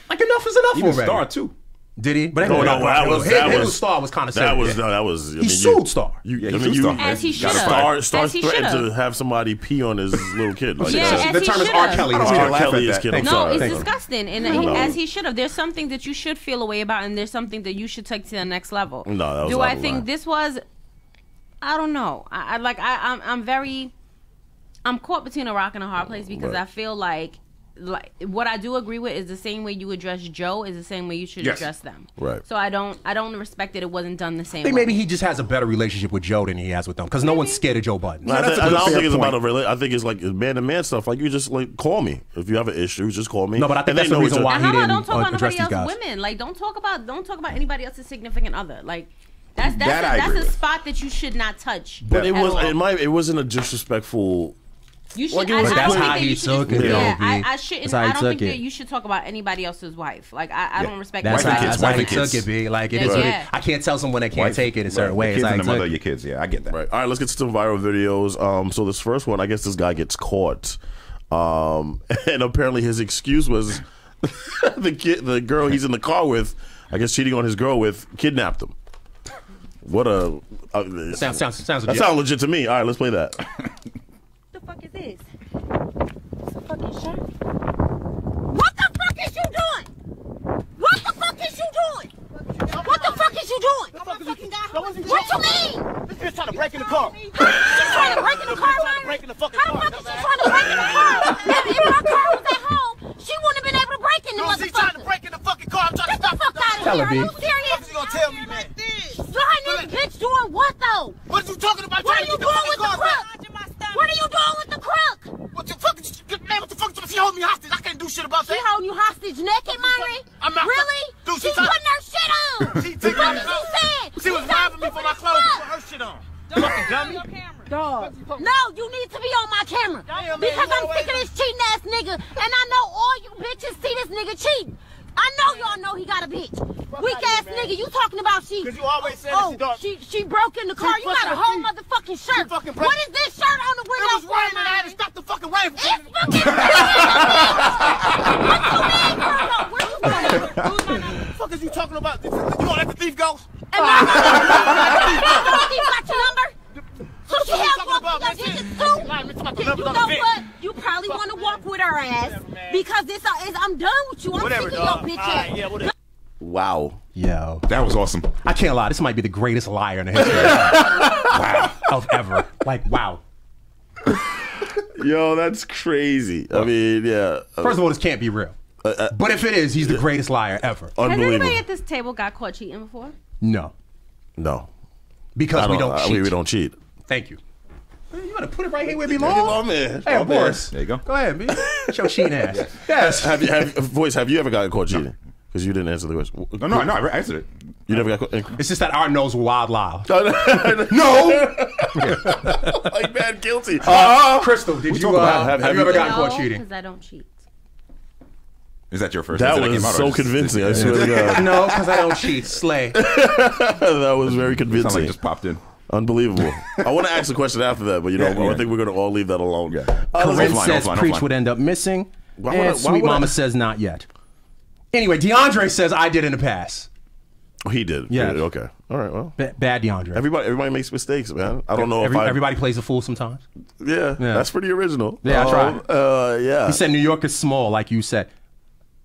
enough is enough Even already. Star too. Did he? But No, that was Star was kind of that was yeah. no, that was. I He mean, sued Star. As he should have. Star As he threatened should've. to have somebody pee on his little kid. Like, Yeah, as the he term is should've. R. Kelly. R. Kelly is kid. I'm No, sorry. it's disgusting, and as he should have. There's something that you should feel a way about, and there's something that you should take to the next level. No, that was Do out I of think line. this was? I don't know. I'm caught between a rock and a hard place because I feel like what I do agree with is the same way you address Joe is the same way you should address them. Right. So I don't respect that it wasn't done the same I think way. maybe he just has a better relationship with Joe than he has with them because no one's scared of Joe Budden. No, I don't think it's about I think it's like man-to-man stuff. Like, you just like call me if you have an issue. Just call me. No, but I think And that's they the know reason each why other. he didn't don't talk about address nobody these else's guys. women. Like, don't talk about anybody else's significant other. Like, that's That I that's agree a with. spot that you should not touch. But it at was all. it wasn't a disrespectful. You should. Like, it was I That's don't how think that he you should took just- it, Yeah, though, I B. shouldn't. That's how he I don't think took that it. you should talk about anybody else's wife. Like, I don't respect. That's that. how, kids, that's how wife he and kids. took it, B. Like, it Yeah, is what yeah. it, I can't tell someone they can't take it a certain The way. kids It's how and he the mother took of it. your kids. Yeah, I get that. Right. All right, let's get to some viral videos. So this first one, I guess this guy gets caught, and apparently his excuse was the girl he's in the car with, I guess cheating on his girl with, kidnapped him. What a Sounds that legit. sounds legit to me. All right, let's play that. The fuck is this? It's a fucking shirt. What the fuck is you doing? What the fuck is you doing? What the fuck is you doing? What you mean? This bitch trying to break in the car. She's trying to break in the car, man? Break in the fucking How the fuck is she trying to break in the car? If my car was at home, she wouldn't have been able to break in the No, she's trying to motherfucker. break in the fucking car. I'm trying to Get the stop fuck out of Tell here. her, Are B. you serious? What you gonna tell me, man? Behind this bitch doing what, though? What are you talking about? What are Trying to you get the doing with fucking the car crook? back? What are you doing with the crook? What the fuck? Man, what the fuck? She hold me hostage. I can't do shit about She that. holding you hostage naked, Myrie? I'm not. Really? Dude, She's putting her shit on. She What taking is you saying? She was robbing me for my clothes. She put her shit on. Fucking dummy. Dog. No, you need to be on my camera. Because I'm sick of this cheating ass nigga. And I know all you bitches see this nigga cheating. I know y'all know he got a bitch. Weak ass nigga, you talking about she. Cause you always said that she broke in the car. You got a whole motherfucking shirt. What is this shirt on the window? It was raining. I had to stop the fucking rain. It's fucking What you mean, Carlo? Where you going? What the fuck is you talking about? You gonna let the thief go? And now you got your number? So she has walked with your digits too? You know what? You probably want to walk with her ass because I'm done with you. I'm sick of your bitch ass. Wow. Yo. That was awesome. I can't lie. This might be the greatest liar in the history of ever. Like, wow. Yo, that's crazy. I mean, yeah. First of all, this can't be real. But if it is, he's the greatest liar ever. Has anybody at this table got caught cheating before? No. No. Because we don't cheat. We don't cheat. Thank you. You gotta put it right here where it belongs. Man. Hey, of course. There you go. Go ahead, B. Show cheating ass. Yes. Have you ever gotten caught cheating? Because you didn't answer the question. No, I answered it. You never got caught? It's just that our nose were wild loud. No! Like, man, guilty. Crystal, have you ever gotten caught cheating? Because I don't cheat. Is that your first? That was so convincing. I swear to God. No, because I don't cheat. Slay. That was very convincing. Sound like it just popped in. Unbelievable. I want to ask a question after that, but I think we're going to all leave that alone. Corinne says Preach would end up missing. And Sweet Mama says not yet. Anyway, DeAndre says I did in the past. Oh, he did. Yeah. Okay. All right. Well, bad DeAndre. Everybody makes mistakes, man. I don't know if everybody plays a fool sometimes. Yeah, that's pretty original. Yeah, I tried. Yeah. He said New York is small, like you said.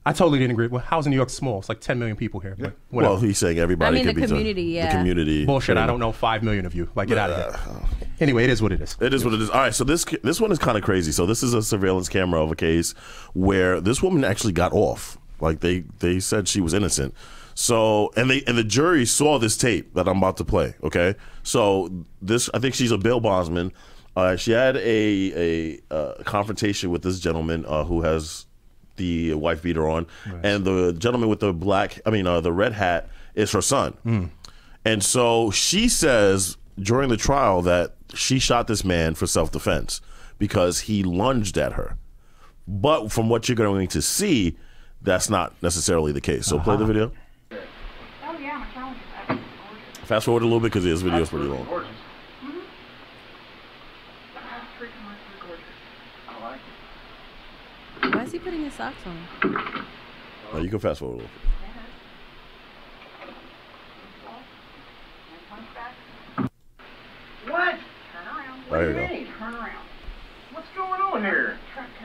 I totally didn't agree. Well, how's New York small? It's like 10 million people here. But well, he's saying everybody can the be community, yeah. The community. Bullshit. I don't know 5 million of you. Like, get out of here. Anyway, it is what it is. It is what it is. All right, so this one is kind of crazy. So this is a surveillance camera of a case where this woman actually got off. Like they said she was innocent. So and the jury saw this tape that I'm about to play. Okay, so I think she's a bail bondsman. She had a confrontation with this gentleman who has the wife beater on, and the gentleman with the the red hat is her son. And so she says during the trial that she shot this man for self-defense because he lunged at her. But from what you're going to see, that's not necessarily the case. So play the video. Oh yeah, my calendar. Fast forward a little bit because this video is pretty long. Why is he putting his socks on? You can fast forward a little. What? Turn around. What do you mean? Turn around. What's going on here?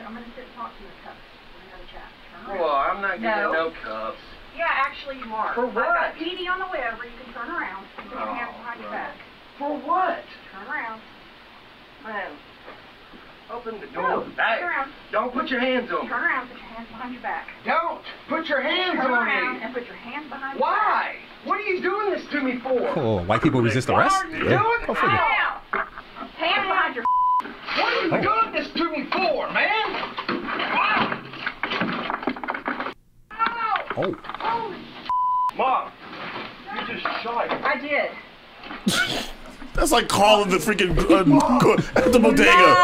I'm going to sit and talk to you in cups. We're going to have a chat. Turn around. Well, I'm not getting no cups. Yeah, actually you are. For what? I got PD on the way over. You can turn around and put your hands behind your back. For what? Turn around. Man, open the door. No, Hey, turn around. don't put your hands on me. Turn around. Put your hands behind your back. Don't put your hands Turn on around me. and put your hands behind your back. Why? What are you doing this to me for? Oh, white people resist arrest? What are you doing? Go figure. Now, hands behind your. What are you doing this to me for, man? Oh. Mom, you just shot him. I did. That's like calling the freaking at the bodega.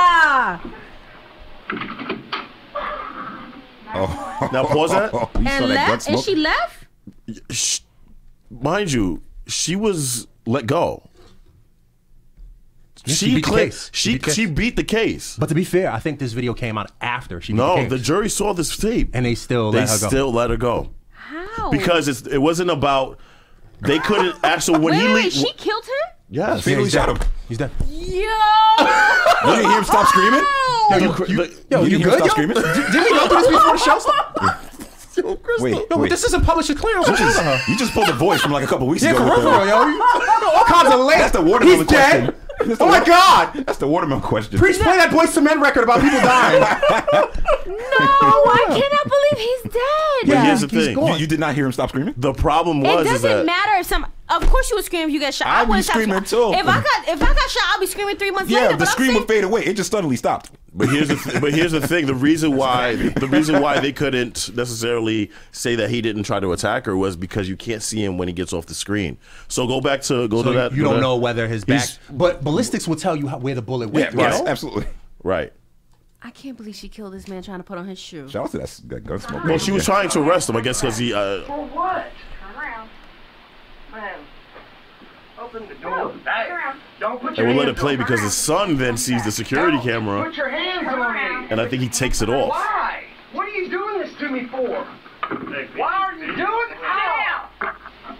Oh. Now pause that. And left? And she left? Mind you, she was let go. She beat the case. She beat the case. But to be fair, I think this video came out after she beat the case. The jury saw this tape. And they still let her go. How? Because it wasn't about, they couldn't actually, when wait, she killed him? Yes. Yeah, he's dead. He's dead. Yo! You didn't hear him stop screaming? You good? Stop screaming? Did we go through this before the show started? Wait. This isn't published disclaimer. You just pulled a voice from like a couple weeks ago. All kinds of late. That's the watermelon question. Oh my God! That's the watermelon question. Preach, play that Boyz II Men record about people dying. No, I cannot believe he's dead. But here's the thing. You did not hear him stop screaming? The problem It was doesn't matter if of course you would scream if you get shot. I'd be screaming too. If I got shot, I'll be screaming 3 months later. Yeah, the scream would fade away. It just suddenly stopped. But here's the thing. The reason why they couldn't necessarily say that he didn't try to attack her was because you can't see him when he gets off the screen. So go to that. You don't know whether his back, but ballistics will tell you where the bullet went. Yeah, yes, absolutely. Right. I can't believe she killed this man trying to put on his shoe. Shout out to that gun smoke. Well, she was trying to arrest him, I guess, because he. For what? Turn around. Man, open the door. Hey, don't put your And we'll let hands it play on me. because his son then sees the security camera, Put your hands on me. and I think he takes it off. Why? What are you doing this to me for? Why are you doing it? Now,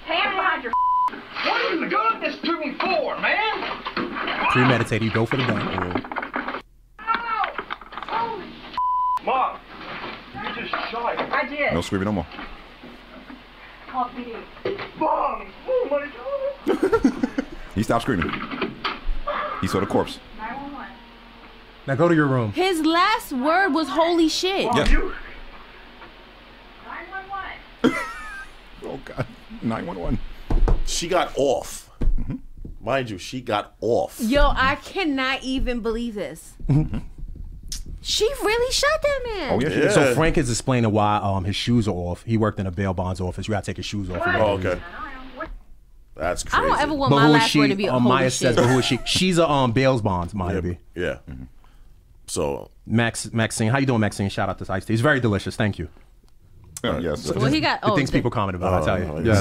hands behind your. What are you doing this to me for, man? Premeditated. You go for the gun. Mom, you just shot him. I did. No screaming no more. Call PD. Mom, oh my God. He stopped screaming. He saw the corpse. 911. Now go to your room. His last word was "holy shit." Yeah. 911. Oh God. 911. She got off. Mind you, she got off. Yo, I cannot even believe this. She really shot that man. Oh, yeah. So Frank is explaining why his shoes are off. He worked in a bail bonds office. You gotta take his shoes off. Oh, okay. That's crazy. I don't ever want my last word to be a holy Maya shit. says, but who is she? She's a bail bonds, Maya B. Yeah. So Maxine, how you doing, Maxine? Shout out to Ice Tea. It's very delicious. Thank you. Yes. Well, he got the things people comment about. I tell you.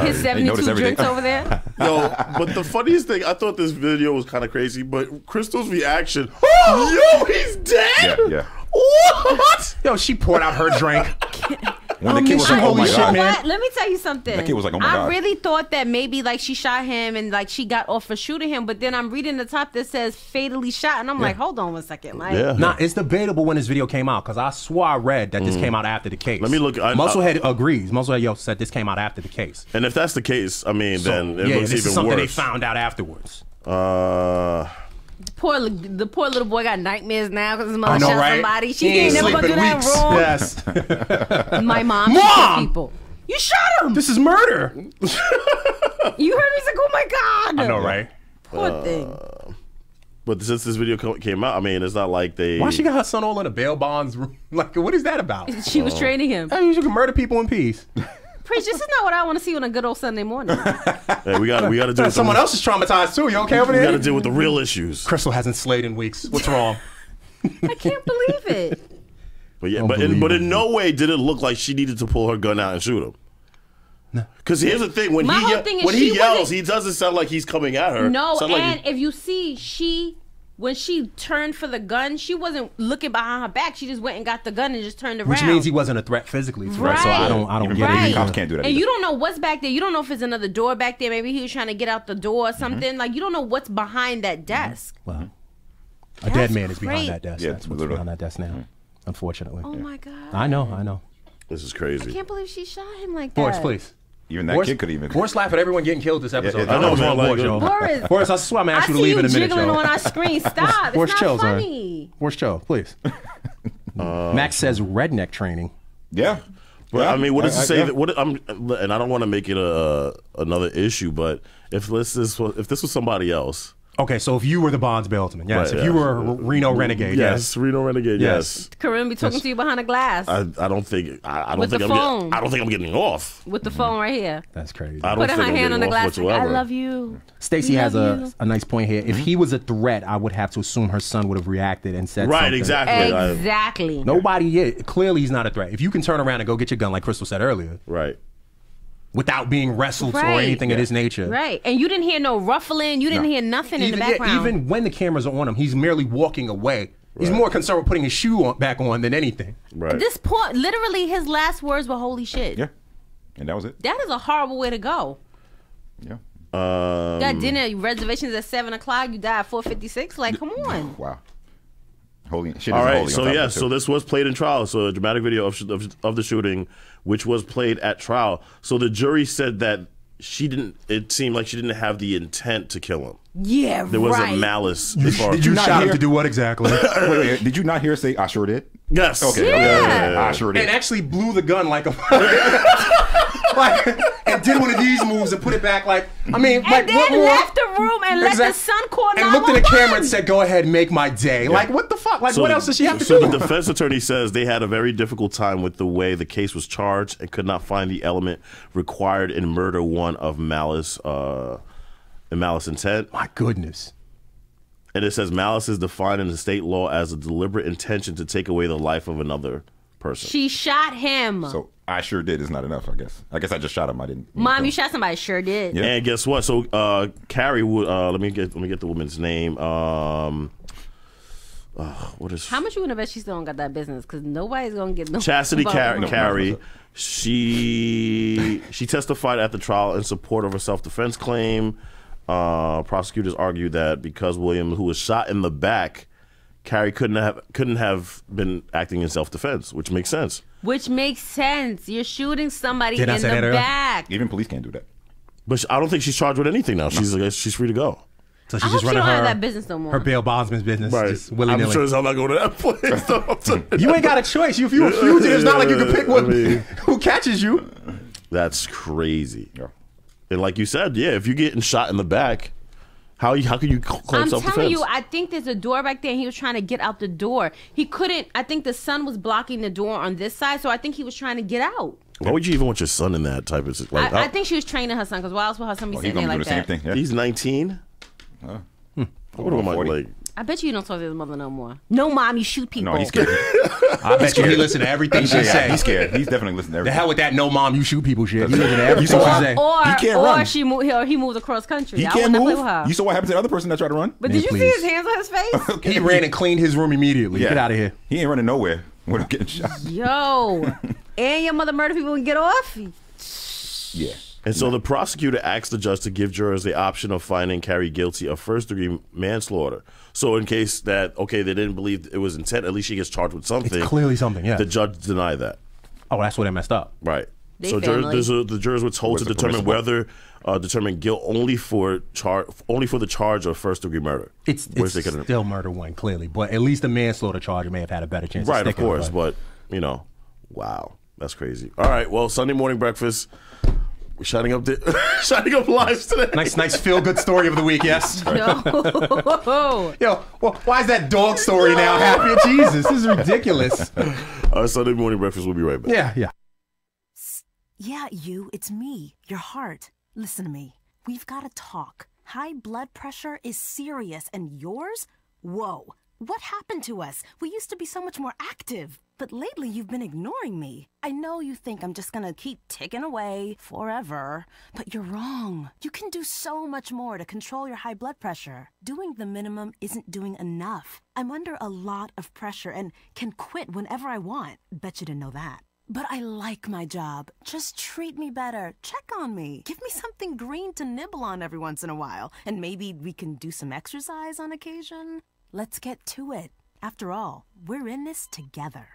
His 72 drinks over there. Yo, but the funniest thing, I thought this video was kind of crazy, but Crystal's reaction, yo, he's dead? Yeah. What? Yo, she poured out her drink. When the kid was like, oh my God. Let me tell you something. That kid was like, oh my I God. really thought that maybe like she shot him and like she got off for shooting him, but then I'm reading the top that says fatally shot, and I'm like, hold on one second. Like, Nah, it's debatable when this video came out because I swore I read that this came out after the case. Let me look. Musclehead agrees. Musclehead said this came out after the case. And if that's the case, I mean, then it looks this even is something worse. they found out afterwards. the poor little boy got nightmares now because his I mother know, shot right? somebody. She He ain't ain't never gonna do that sleep in wrong. Yes. My mom. Mom! She killed people. You shot him. This is murder. You heard me say, "Oh my God!" I know, right? Poor thing. But since this video came out, I mean, it's not like they. Why she got her son all in a bail bonds room? Like, what is that about? She was training him. Hey, you can murder people in peace. Preach, this is not what I want to see on a good old Sunday morning. Hey, we got to do. Someone else is traumatized too. You okay over there? We got to deal with the real issues. Crystal hasn't slayed in weeks. What's wrong? I can't believe it. But yeah, but in no way did it look like she needed to pull her gun out and shoot him. Because here's the thing: when My whole thing is when she he yells, wasn't- he doesn't sound like he's coming at her. No, Sound and like if you see, when she turned for the gun, she wasn't looking behind her back. She just went and got the gun and just turned around. Which means he wasn't a threat physically to her. So Right. I don't Even get Right. it. cops can't do that. And either. you don't know what's back there. You don't know if it's another door back there. Maybe he was trying to get out the door or Mm-hmm. something. Like, you don't know what's behind that desk. Well, a dead man is great. behind that desk. Yeah, That's what's literally. behind that desk now. Unfortunately. Oh my God. I know. this is I crazy. can't believe she shot him like that. Boris, please. Even that Boris, kid could even. Boris laugh at everyone getting killed this episode. yeah, I know what's man, wrong, like, Boris, yo. Boris, Boris, I swear I'm I asking you to see leave you in a minute, jiggling yo. on our screen. Stop. It's Boris, not chill, son. funny. Boris, chill, please. Max says redneck training. Yeah. But I mean, what does it say? yeah. That, and I don't want to make it another issue, but if this was somebody else, Okay, so if you were the Bonds bailsman, yes. Right, If you yeah. were Reno Renegade, yes. Reno Renegade, yes. Kareem be talking to you behind a glass I don't think I don't With think the I'm phone. getting, I don't think I'm getting off. with the phone right here. That's crazy. I don't Put think her I'm hand on the getting off glass. Like, I whatsoever. love you. Stacy has Love you. a nice point here. If he was a threat, I would have to assume her son would have reacted and said Right, something. exactly. Exactly. Nobody yet. Clearly, he's not a threat. If you can turn around and go get your gun, like Crystal said earlier, Right. without being wrestled or Right. anything of this nature. Right. And you didn't hear no ruffling. You didn't hear nothing in the background. Even when the cameras are on him, he's merely walking away. He's more concerned with putting his shoe back on than anything. Right. At this point, literally, his last words were "Holy shit." Yeah. And that was it. That is a horrible way to go. Yeah. You got dinner reservations at 7:00. You die at 4:56. Like, come on. Wow. Holy shit. All is right, holy so on top of yeah, it, too. so this was played in trial. So a dramatic video of the shooting, which was played at trial. So the jury said that she didn't. It seemed like she didn't have the intent to kill him. Yeah, There wasn't malice. As far Did you not shot him hear- to do what exactly? wait. Did you not hear her say, I sure did? Yes. Okay. Yeah. I sure did. And actually blew the gun like a like, and did one of these moves and put it back like, I mean, And like then what more? left the room and let the Exact- son call and looked at the 911. camera and said, "Go ahead, make my day." Like, what the fuck? Like, what else does she have to so do? the defense attorney says they had a very difficult time with the way the case was charged and could not find the element required in murder one of malice and malice intent. My goodness. And it says malice is defined in the state law as a deliberate intention to take away the life of another person. She shot him. So I sure did is not enough, I guess. I guess I just shot him. I didn't. Mom, you shot somebody. Sure did. And guess what? So Carrie would let me get the woman's name. What is How much you wanna bet she still don't got that business? Because nobody's gonna get no. Chastity Carrie. Carey? She testified at the trial in support of her self-defense claim. Prosecutors argued that because William, who was shot in the back, Carrie couldn't have been acting in self-defense, which makes sense. Which makes sense. You're shooting somebody Didn't I in say the that earlier? back. Even police can't do that. But I don't think she's charged with anything now. She's free to go. So I she's hope just she running don't have her that business no more. her bail bondsman's business, Right. just willy nilly. I'm sure I'm not going to that place. Though. You ain't got a choice. If you're a fugitive, it's not like you can pick one I mean, who catches you. That's crazy. And like you said, yeah, if you're getting shot in the back, how can you claim I'm self-defense? telling you, I think there's a door back there, and he was trying to get out the door. He couldn't. I think the son was blocking the door on this side, so I think he was trying to get out. Why would you even want your son in that type of situation? I think she was training her son, because why else would her son be sitting there like that? He's 19. I would have like. I bet you don't talk to his mother no more. No, Mom, you shoot people. No, he's scared. I bet you he listen to everything she said. He's scared. He's definitely listening to everything. The hell with that no mom, you shoot people shit. He listen to everything she say. Or he moved across country. He I can't wouldn't move. play with her. You saw what happened to the other person that tried to run? But did you see his hands on his face? He ran and cleaned his room immediately. Yeah. Get out of here. He ain't running nowhere without getting shot. Yo, and your mother murder people and get off? Yeah. And so the prosecutor asked the judge to give jurors the option of finding Carey guilty of first-degree manslaughter. So in case that, okay, they didn't believe it was intent, at least she gets charged with something. It's clearly something, yeah. The judge denied that. Oh, that's where they messed up. Right. They So the jurors were told to Was it determine permissible? whether determine guilt only for the charge of first-degree murder. It's still murder one, clearly. But at least the manslaughter charge may have had a better chance of Right, of sticking. course. But, wow, that's crazy. All right, well, Sunday morning breakfast. We're shining up lives today. Nice feel-good story of the week, yes? No. Yo, well, why is that dog story now happy? Jesus, this is ridiculous. Sunday morning breakfast. We'll be right back. Yeah. Yeah, it's me, your heart. Listen to me. We've got to talk. High blood pressure is serious, and yours? Whoa. What happened to us? We used to be so much more active. But lately, you've been ignoring me. I know you think I'm just gonna keep ticking away forever, but you're wrong. You can do so much more to control your high blood pressure. Doing the minimum isn't doing enough. I'm under a lot of pressure and can quit whenever I want. Bet you didn't know that. But I like my job. Just treat me better. Check on me. Give me something green to nibble on every once in a while. And maybe we can do some exercise on occasion. Let's get to it. After all, we're in this together.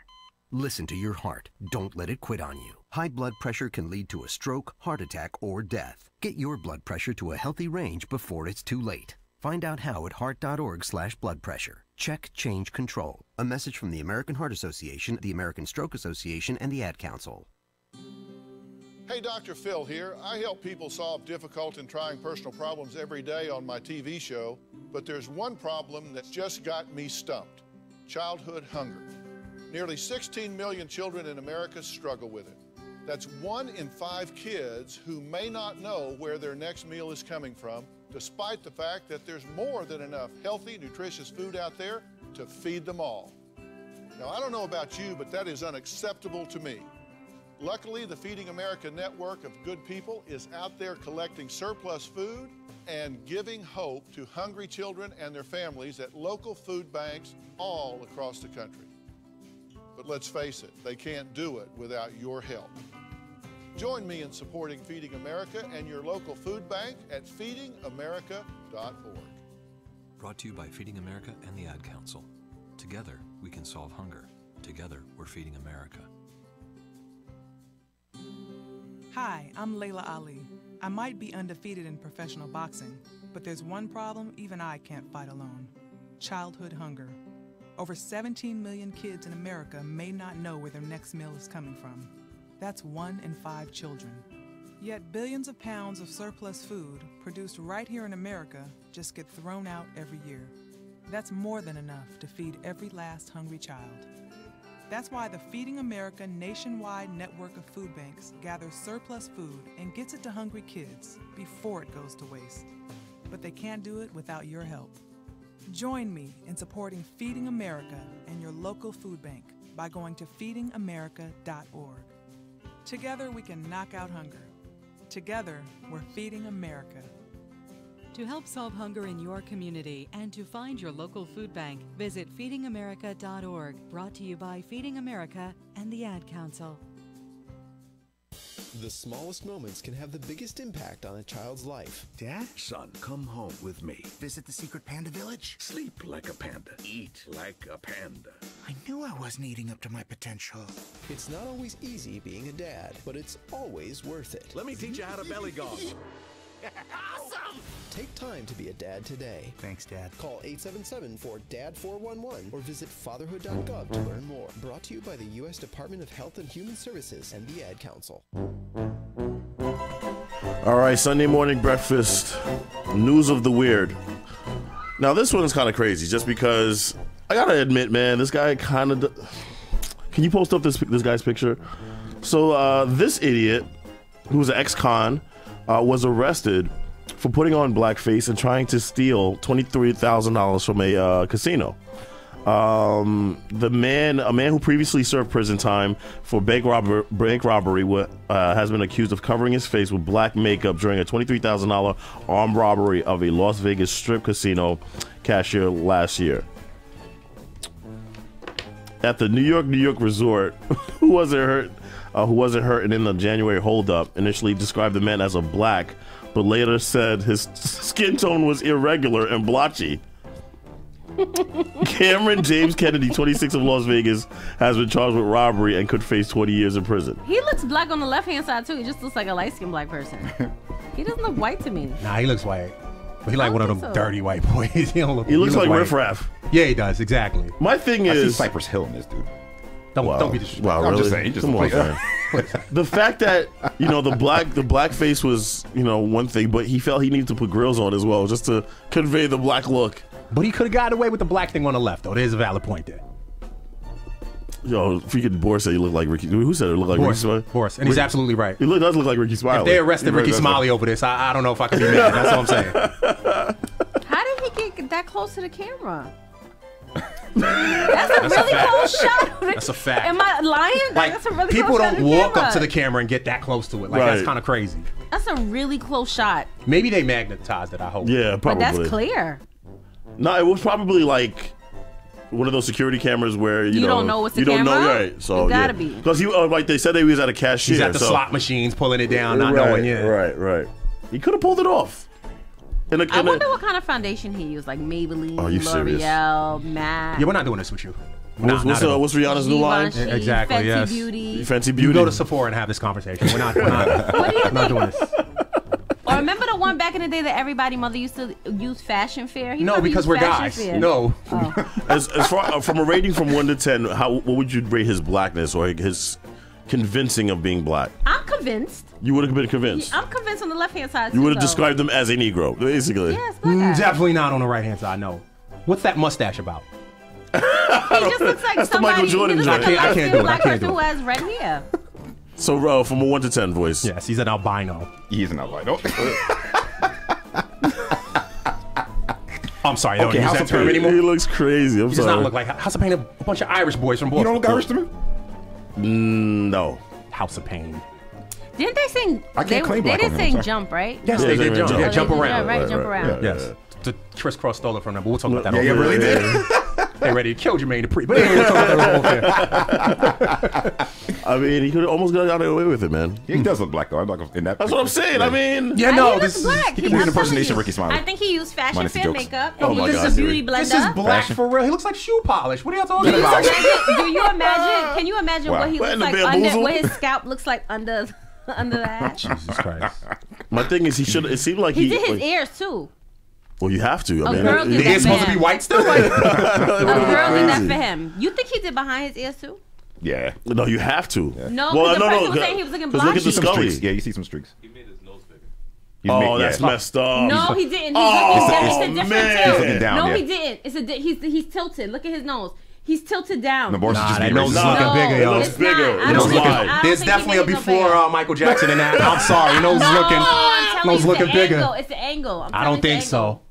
Listen to your heart. Don't let it quit on you. High blood pressure can lead to a stroke, heart attack, or death. Get your blood pressure to a healthy range before it's too late. Find out how at heart.org/bloodpressure. Check, change, control. A message from the American Heart Association, the American Stroke Association, and the Ad Council. Hey, Dr. Phil here. I help people solve difficult and trying personal problems every day on my TV show, but there's one problem that's just got me stumped: childhood hunger. Nearly 16 million children in America struggle with it. That's 1 in 5 kids who may not know where their next meal is coming from, despite the fact that there's more than enough healthy, nutritious food out there to feed them all. Now, I don't know about you, but that is unacceptable to me. Luckily, the Feeding America network of good people is out there collecting surplus food and giving hope to hungry children and their families at local food banks all across the country. But let's face it, they can't do it without your help. Join me in supporting Feeding America and your local food bank at feedingamerica.org. Brought to you by Feeding America and the Ad Council. Together, we can solve hunger. Together, we're feeding America. Hi, I'm Layla Ali. I might be undefeated in professional boxing, but there's one problem even I can't fight alone: childhood hunger. Over 17 million kids in America may not know where their next meal is coming from. That's 1 in 5 children. Yet billions of pounds of surplus food produced right here in America just get thrown out every year. That's more than enough to feed every last hungry child. That's why the Feeding America nationwide network of food banks gathers surplus food and gets it to hungry kids before it goes to waste. But they can't do it without your help. Join me in supporting Feeding America and your local food bank by going to feedingamerica.org. Together we can knock out hunger. Together, we're Feeding America. To help solve hunger in your community and to find your local food bank, visit feedingamerica.org. Brought to you by Feeding America and the Ad Council. The smallest moments can have the biggest impact on a child's life. Dad? Son, come home with me. Visit the secret panda village? Sleep like a panda. Eat like a panda. I knew I wasn't eating up to my potential. It's not always easy being a dad, but it's always worth it. Let me teach you how to belly gong. Awesome! Take time to be a dad today. Thanks, Dad. Call 877-4DAD-411 or visit fatherhood.gov to learn more. Brought to you by the U.S. Department of Health and Human Services and the Ad Council. All All right, Sunday morning breakfast. News of the weird. Now, this one is kind of crazy just because I got to admit, man, this guy kind of... Can you post up this guy's picture? So, this idiot, who was an ex-con, was arrested for putting on blackface and trying to steal $23,000 from a casino. A man who previously served prison time for bank robbery has been accused of covering his face with black makeup during a $23,000 armed robbery of a Las Vegas strip casino cashier last year. At the New York resort, who wasn't hurt and in the January holdup initially described the man as a black, but later said his skin tone was irregular and blotchy. Cameron James Kennedy, 26 of Las Vegas, has been charged with robbery and could face 20 years in prison. He looks black on the left-hand side, too. He just looks like a light-skinned black person. He doesn't look white to me. Nah, he looks white. But he like one of them dirty white boys. He looks like white. riffraff. Yeah, he does. Exactly. My thing I see is... Cypress Hill in this dude. Don't be disrespectful. Wow, I'm really? just saying. Just Come on, like, man. The fact that, the blackface was, one thing, but he felt he needed to put grills on as well, just to convey the black look. But he could have gotten away with the black thing on the left, though. There's a valid point there. Yo, freaking Boris said he looked like Ricky. Who said it looked like Boris, Ricky Smiley? Boris, and he's absolutely right. He does look like Ricky Smiley. If they arrested Ricky Smiley over this, I don't know if I can be mad. That's what I'm saying. How did he get that close to the camera? That's a really close shot. That's a fact. Am I lying? Like, That's a really people close shot don't of the walk camera. up to the camera and get that close to it. Like, Right. that's kind of crazy. That's a really close shot. Maybe they magnetized it, I hope. Yeah, probably. But that's clear. No, it was probably like one of those security cameras where you don't know what's the you don't know, camera? right? So It gotta be. because he like they said he was at a cashier. He's at the so- slot machines pulling it down, not right, knowing yet. Right. He could have pulled it off. I wonder what kind of foundation he used, like Maybelline, Are you serious? L'Oreal, MAC. Yeah, we're not doing this with you. What's Rihanna's new line? Givenchy, Exactly, Fenty yes. Beauty. Fenty You Beauty. go to Sephora and have this conversation. We're not doing this. Or remember the one back in the day that everybody mother used to use Fashion Fair? He No, never because used we're Fashion guys. Fair. No. Oh. As far from a rating from 1 to 10, what would you rate his blackness or his convincing of being black? I'm convinced. You would have been convinced. I'm convinced on the left-hand side, You too, would have though. described him as a Negro, basically. Yes, black guy. Definitely not on the right hand side. No. What's that mustache about? He just looks like That's the somebody. Michael Jordan He looks joint. like a I can't do light-skinned it. I black can't do person it. who has red hair. So, from a 1 to 10 voice. Yes, he's an albino. He's an albino. I'm sorry, I don't Okay, use House that of term Pain. anymore. He looks crazy. I'm He does sorry. not look like House of Pain. A bunch of Irish boys from You Boston. don't look Irish to me? No. House of Pain. Didn't they sing? I can't claim They black did on him, sing sorry. Jump, right? Yes, Yeah, they they did did jump. jump. Yeah, Oh, jump they did, around. right, jump around. Yes. The crisscross stole it from them, but we'll talk about that. Yeah, off really air. did. They ready to kill Jermaine Dupri. But anyway, we'll talk about that off air. I mean, he could have almost got away with it, man. He does look black though. I'm like in that. That's what I'm saying. I mean, Yeah, He no, looks this is. black. He can do an I'm impersonation telling of Ricky Smiley. I think he used Fashion Minus the Fair jokes. makeup. Oh He my used God, a beauty dude. blender. This is black Fashion. for real. He looks like shoe polish. What are y'all talking Do you about? imagine? Do you imagine? Can you imagine Wow. what he What, looks in the like under? bamboozle? What his scalp looks like under that? Jesus Christ. my thing is, he should. It seemed like He did his like, ears too. Well, you have to. I A mean, girl did The that ear's for supposed to be him. white still? A girl did that crazy. for him. You think he did behind his ears too? Yeah. No, you have to. No, because the person was saying he was looking 'cause look at the blotchy. Some Scully. streaks. Yeah, you see some streaks. He made his nose bigger. He's Oh, made- that's yeah. messed up. No, he didn't. Oh, It's a different man. tilt. He's looking down, no, yeah. he didn't. He's tilted. Look at his nose. He's tilted down. The Boris is Nah, just that being nose is racist. looking bigger, yo. It looks it's bigger. not. It I looks don't Nose think- looking- wide. I don't There's think he definitely a made it no before bigger. Michael Jackson in that. I'm sorry. Nose is No, looking. I'm telling Nose you, looking it's the bigger. angle. It's the angle. I don't think so.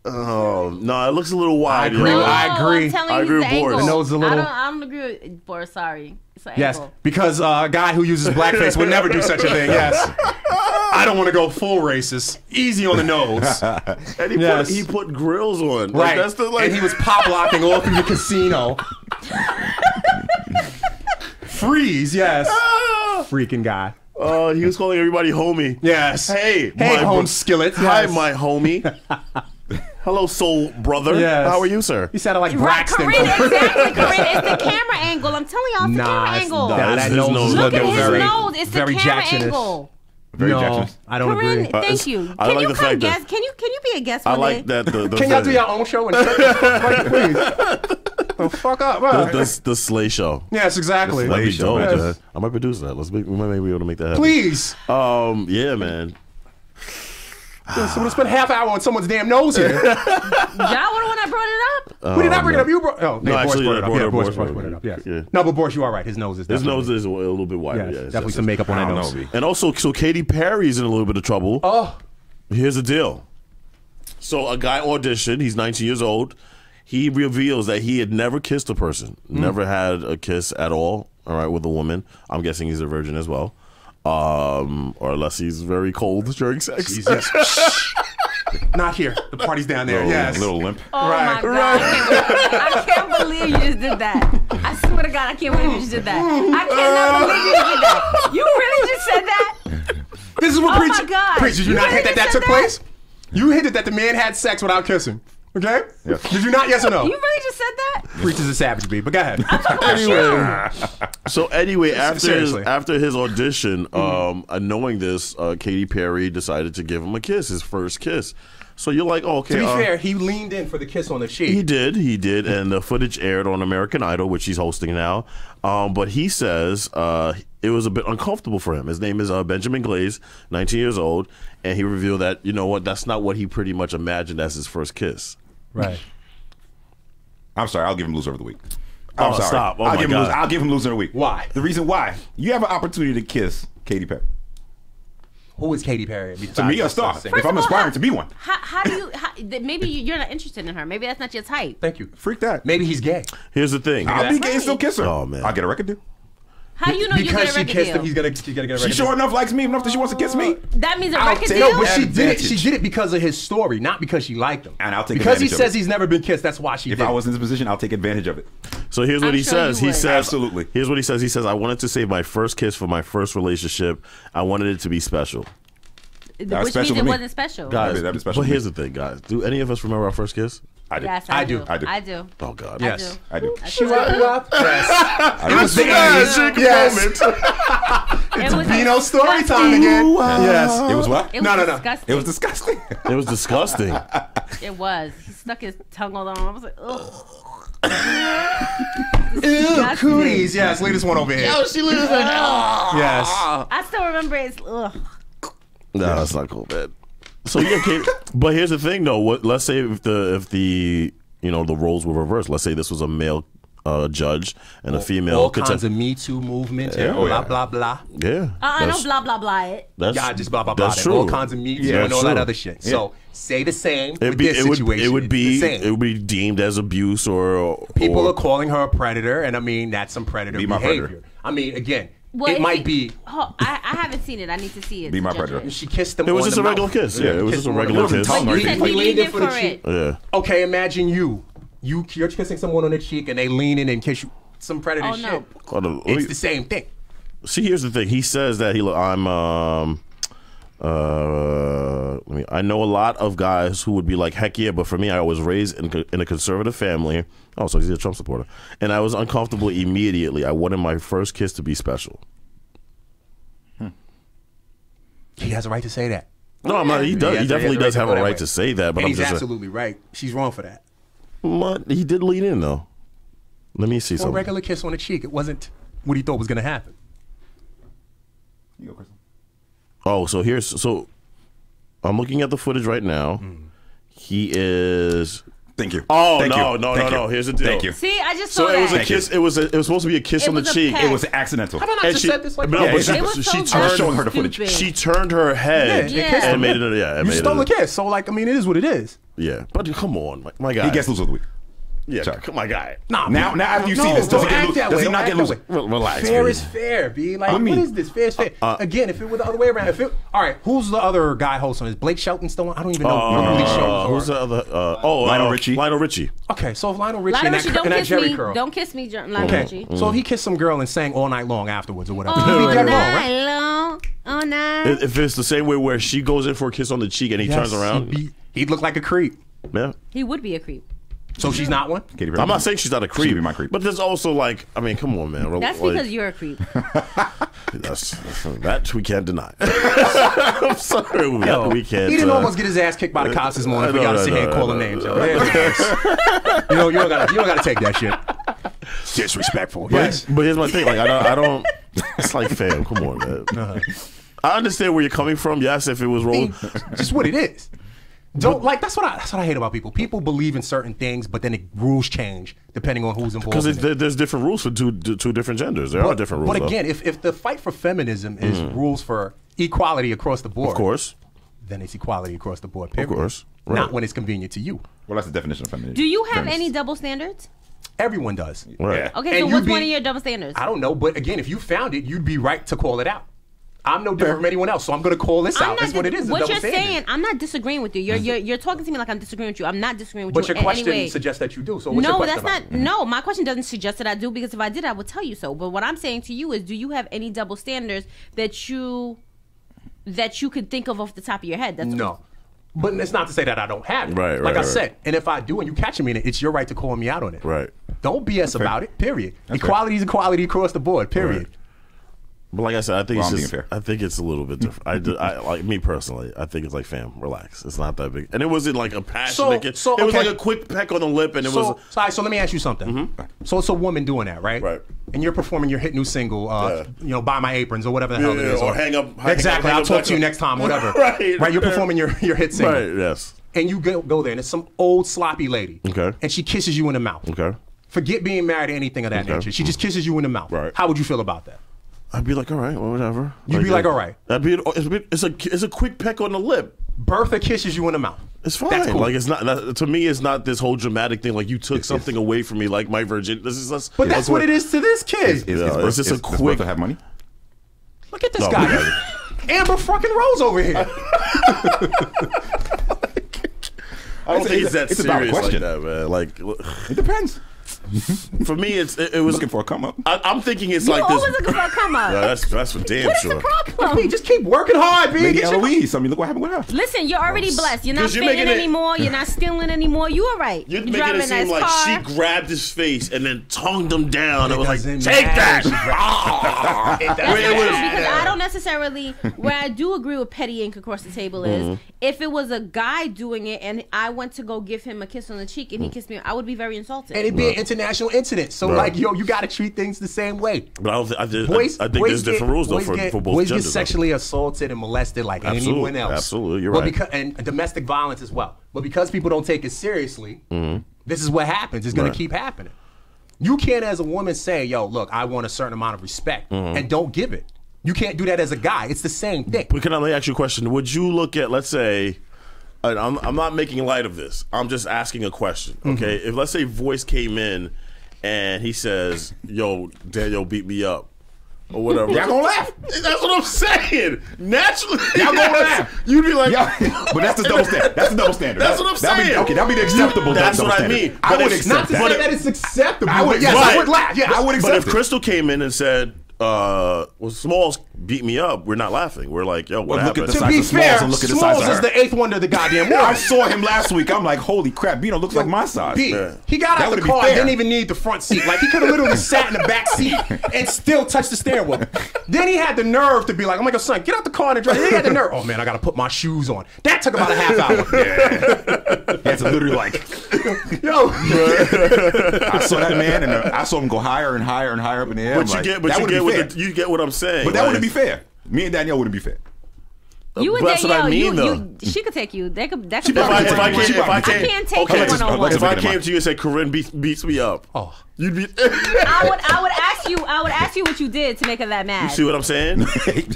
Oh no, it looks a little wide. agree. yo. I agree. I'm telling I you, agree it's the with Boris. angle. The nose is a little- I don't agree with Boris. Sorry. It's the Yes, angle. because a guy who uses blackface would never do such a thing. Yes. I don't want to go full racist. Easy on the nose. And he, Yes. he put grills on. Like, Right. that's the, like, And he was pop locking all through the casino. Freeze, yes. Freaking guy. He was calling everybody homie. Yes. Hey, Hey, my home bro- skillet. Hi, Yes. my homie. Hello, soul brother. Yes. How are you, sir? He sounded like Right, Braxton. Corinne, exactly, Corinne. It's the camera angle. I'm telling y'all, it's the camera Nah, angle. Nah, that his nose nose is Look at looking his very, nose. It's the very camera Jackson-ish. angle. Very No, Jackson. I don't Corinne, agree. thank you. I Can like you the come fact that- guest? Can you be a guest I one like day? that. The Can y'all do your own show and please? The fuck up, man. the Slay Show. Yes, exactly. That'd be Slay Show, dope, yes. man. I might produce that. We might be able to make that happen. Please. Yeah, man. Yeah, so we'll spend half hour on someone's damn nose here. Y'all were the one that brought it up. We did not bring it up. You brought. Oh, No, actually, Boris brought it up. Boris Boris brought it up. Yes. No, but Boris, you are right. His nose is. His definitely- nose is a little bit wider. Yes, Yeah, definitely some makeup on that nose. And also, so Katy Perry's in a little bit of trouble. Oh. Here's the deal. So a guy auditioned. He's 19 years old. He reveals that he had never kissed a person, never had a kiss at all. All right, with a woman. I'm guessing he's a virgin as well, or unless he's very cold during sex. Not here. The party's down there. Little- Yes. little limp. Oh my God! I can't believe you just did that. I swear to God, I can't believe you just did that. I cannot believe you just did that. You really just said that? This is what Oh preacher. my God. Preacher, did you You not really hit that just took said that? place? You hinted that the man had sex without kissing. Okay? Yes. Did you not? Yes or no? You really just said that? Preacher's a savage, B. But go ahead. Anyway, Seriously. after his audition, knowing this, Katy Perry decided to give him a kiss, his first kiss. So you're like, oh, okay. To be fair, he leaned in for the kiss on the cheek. He did, and the footage aired on American Idol, which he's hosting now. But he says it was a bit uncomfortable for him. His name is Benjamin Glaze, 19 years old, and he revealed that, you know what, that's not what he pretty much imagined as his first kiss. Right. I'm sorry. I'll give him loser of the week. Oh, I'm sorry. stop. Oh, I'll my give him God. loser. I'll give him loser of the week. Why? The reason why you have an opportunity to kiss Katy Perry. Who is Katy Perry? To me, a star. If I'm aspiring to be one. How do you? Maybe you're not interested in her. Maybe that's not your type. Thank you. Freak that. Maybe he's gay. Here's the thing. I'll be gay and still kiss her. Oh, man. I'll get a record deal. How do you know you Because get a she record kissed deal? him, he's gonna get a record She sure enough likes me enough that she wants to kiss me. That means a I'll record take- deal. No, but she did it. Advantage. She did it because of his story, not because she liked him. And I'll take because he advantage of says it. he's never been kissed. That's why she If did. I was in this position, I'll take advantage of it. So here's what I'm he sure says. you He would. says, Absolutely. Here's what he says. He says, I wanted to save my first kiss for my first relationship. I wanted it to be special. Which That's means special it to me. wasn't special. Guys, That'd be special but to me. here's the thing, guys. Do any of us remember our first kiss? I do. Yes, I I do. do. I do. I do. Oh, God. Yes. I do. I She do. wrapped you up. Yes. It was the magic Yes. It was Vino story disgusting. time again. Yes. It was what? It was No. disgusting. It was disgusting. It was disgusting. It was. He stuck his tongue all on. I was like, ugh. Ew, Disgusting. cooties. Yes, leave this one over here. she lives like, Yes. I still remember it's ugh. No, that's not cool, man. So yeah, okay. But here's the thing, though. Let's say if the the roles were reversed. Let's say this was a male judge and a female. All kinds of Me Too movement and blah, blah, blah. Yeah. Don't blah blah blah it. That's, Yeah, just blah, blah, blah. That's Then true. All kinds of Me Too Yeah, and all true. that other shit. So say the same with It'd this situation. It would It's be. the same. It would be deemed as abuse or People or, are calling her a predator, and I mean, that's some predator Be my behavior. predator. I mean, again, Well, it if might it- be. Oh, I haven't seen it. I need to see it. Be my to judge predator. it. She kissed him. It was on just the a regular mouth. kiss. Yeah, it was Kissed just a him on the regular mouth. kiss. But you said he leaned in for cheek. it. Yeah. Okay, imagine you're kissing someone on the cheek, and they lean in and kiss you. Some predator Oh, shit. no. Hold on. It's the same thing. See, here's the thing. He says that I know a lot of guys who would be like, heck yeah, but for me, I was raised in a conservative family. Oh, so he's a Trump supporter. And I was uncomfortable immediately. I wanted my first kiss to be special. He has a right to say that. No, I'm not. He does. He definitely does have a right to to say that. But And I'm he's just absolutely right. She's wrong for that. he did lean in though. Let me see For a something. regular kiss on the cheek, it wasn't what he thought was going to happen. You go, Crystal. Oh, so I'm looking at the footage right now. He is. Thank you. Oh Thank no, you. no, Thank no, you. no! Here's the deal. Thank you. See, I just So saw it was that. a kiss. It was supposed to be a kiss It on the was a cheek. peck. It was accidental. Have I not And just she- said this like but that? no, but It was so she I was turned. showing her the footage. stupid. She turned her head Yeah. kissed and him. made it. Yeah, You stole a kiss, so like, I mean, it is what it is. Yeah, but come on, my guy. He gets loser of the week. Yeah, Sorry. my guy. Nah, Now after you see no, this, does he don't get act loser? that Does way, he don't not act get that loser? way. Relax. Fair baby. is fair, B. Like, I mean- what is this? Fair is fair. Again, if it were the other way around, all right, who's the other guy hosting? Is Blake Shelton still on? I don't even know. Really sure. Who's the other? Lionel Richie. Lionel Richie. Okay, so if Lionel Richie Lionel and Richie, that, don't and that kiss Jerry me. curl. Don't kiss me, Lionel Okay, Richie. so if he kissed some girl and sang all night long afterwards or whatever. All He'd be dead wrong, night right? long, all night. If it's the same way where she goes in for a kiss on the cheek and he turns around, He'd look like a creep. yeah. He would be a creep. So she's not one? Katy Perry. I'm not saying she's not a creep, She could be my creep. but there's also like, I mean, come on, man. That's Like, because you're a creep. that we can't deny. I'm sorry, we can't. He didn't almost get his ass kicked by the cops this morning. We gotta sit here and call him names. Yo. You don't gotta take that shit. Disrespectful. But here's my thing. Like, I don't. It's like, fam, come on, man. I understand where you're coming from. Yes, if it was wrong, just what it is. Don't like that's what I hate about people. People believe in certain things, but then the rules change depending on who's involved. Because there's different rules for two different genders. There are different rules. But again, if the fight for feminism is rules for equality across the board, of course, then it's equality across the board. Period. Of course, right. Not when it's convenient to you. Well, that's the definition of feminism. Do you have any double standards? Everyone does. Right. Okay, so what's one of your double standards? I don't know, but again, if you found it, you'd be right to call it out. I'm no different from anyone else, so I'm going to call this out. That's what it is. What you're saying, I'm not disagreeing with you. You're talking to me like I'm disagreeing with you. I'm not disagreeing with but you. But your question anyway. suggests that you do. So what's no, your question that's about? not. No, my question doesn't suggest that I do, because if I did, I would tell you so. But what I'm saying to you is, do you have any double standards that you could think of off the top of your head? That's no. But it's not to say that I don't have it. Right, like I said, and if I do and you catch me in it, it's your right to call me out on it. Right. Don't BS about it, period. Equality is equality across the board, period. Right. But like I said, I think I think it's a little bit different. I like me personally. I think it's like, fam, relax. It's not that big, and it wasn't like a passionate. It was like a quick peck on the lip, and it was. So let me ask you something. So it's a woman doing that, right? Right. And you're performing your hit new single, "Buy My Aprons" or whatever the hell it is, or hang up. Exactly. I'll talk to you next time, whatever. Right. You're performing your hit single. Right. Yes. And you go there, and it's some old sloppy lady. Okay. And she kisses you in the mouth. Okay. Forget being married or anything of that nature. She just kisses you in the mouth. Right. How would you feel about that? I'd be like, all right, well, whatever. You'd be like, all right. It's a quick peck on the lip. Bertha kisses you in the mouth. It's fine. That's cool. Like it's not to me. It's not this whole dramatic thing. Like you took something away from me, like my virgin. But that's what it is to this kid. It's just a quick. Does have money? Look at this guy. Amber fucking Rose over here. I don't think it's that it's about a serious like question. that, man. Like it depends. For me, it was looking for a come up. I'm thinking it's You're like this. always looking for a come up. No, that's for damn What is sure. the problem? Just keep working hard, B. Lady Eloise. I mean, look what happened with her. Listen, you're already blessed. You're not 'Cause you're faking making it- anymore. You're not stealing anymore. You all right. You're You're making driving it a seem nice like car. she grabbed his face and then tongued him down. It was like, doesn't take matter. that. That's not true, because I don't necessarily. Where I do agree with Petty Ink across the table is if it was a guy doing it and I went to go give him a kiss on the cheek and he kissed me, I would be very insulted. And it'd be an international incident. So, like, yo, you got to treat things the same way. But I think there's different rules though for both boys genders. get sexually assaulted and molested like anyone else. Absolutely, you're but right. And domestic violence as well. But because people don't take it seriously, this is what happens. It's going to keep happening. You can't, as a woman, say, yo, look, I want a certain amount of respect, and don't give it. You can't do that as a guy. It's the same thing. But let me ask you a question. Would you look at, let's say, I'm not making light of this. I'm just asking a question, okay? If, let's say, Voice came in and he says, yo, Daniel beat me up, or whatever. Y'all gonna laugh. That's what I'm saying. Naturally. Y'all gonna laugh. You'd be like, but that's the double standard. That's the double standard. That's what I'm saying. That'd be the acceptable That's double what I standard. mean. I But would if- accept Not to say that it's acceptable. I would, but yes, right. I would laugh. Yeah, I would accept But if it. Crystal came in and said, well, Smalls beat me up, we're not laughing. We're like, yo, what Well, look happened? at the To be size of Smalls fair, and look at the size Smalls of is her. the eighth wonder of the goddamn I world. saw him last week. I'm like, holy crap, Bino looks like my size. B, he got That out the wouldn't be car and fair. didn't even need the front seat. Like, he could have literally sat in the back seat and still touched the steering wheel. Then he had the nerve to be like, oh my God, son, get out the car and drive. Then he had the nerve. Oh man, I got to put my shoes on. That took about a half hour. Yeah. He had to literally like, yo. I saw that man and I saw him go higher and higher and higher up in the air. But you get what I'm saying. But that wouldn't be fair. Me and Danielle wouldn't be fair. You and That's what I mean, though. she could take you. That could. If I can't take you one on one. If I came to you and said Corinne beats me up, you'd be. I would ask you what you did to make her that mad. You see what I'm saying?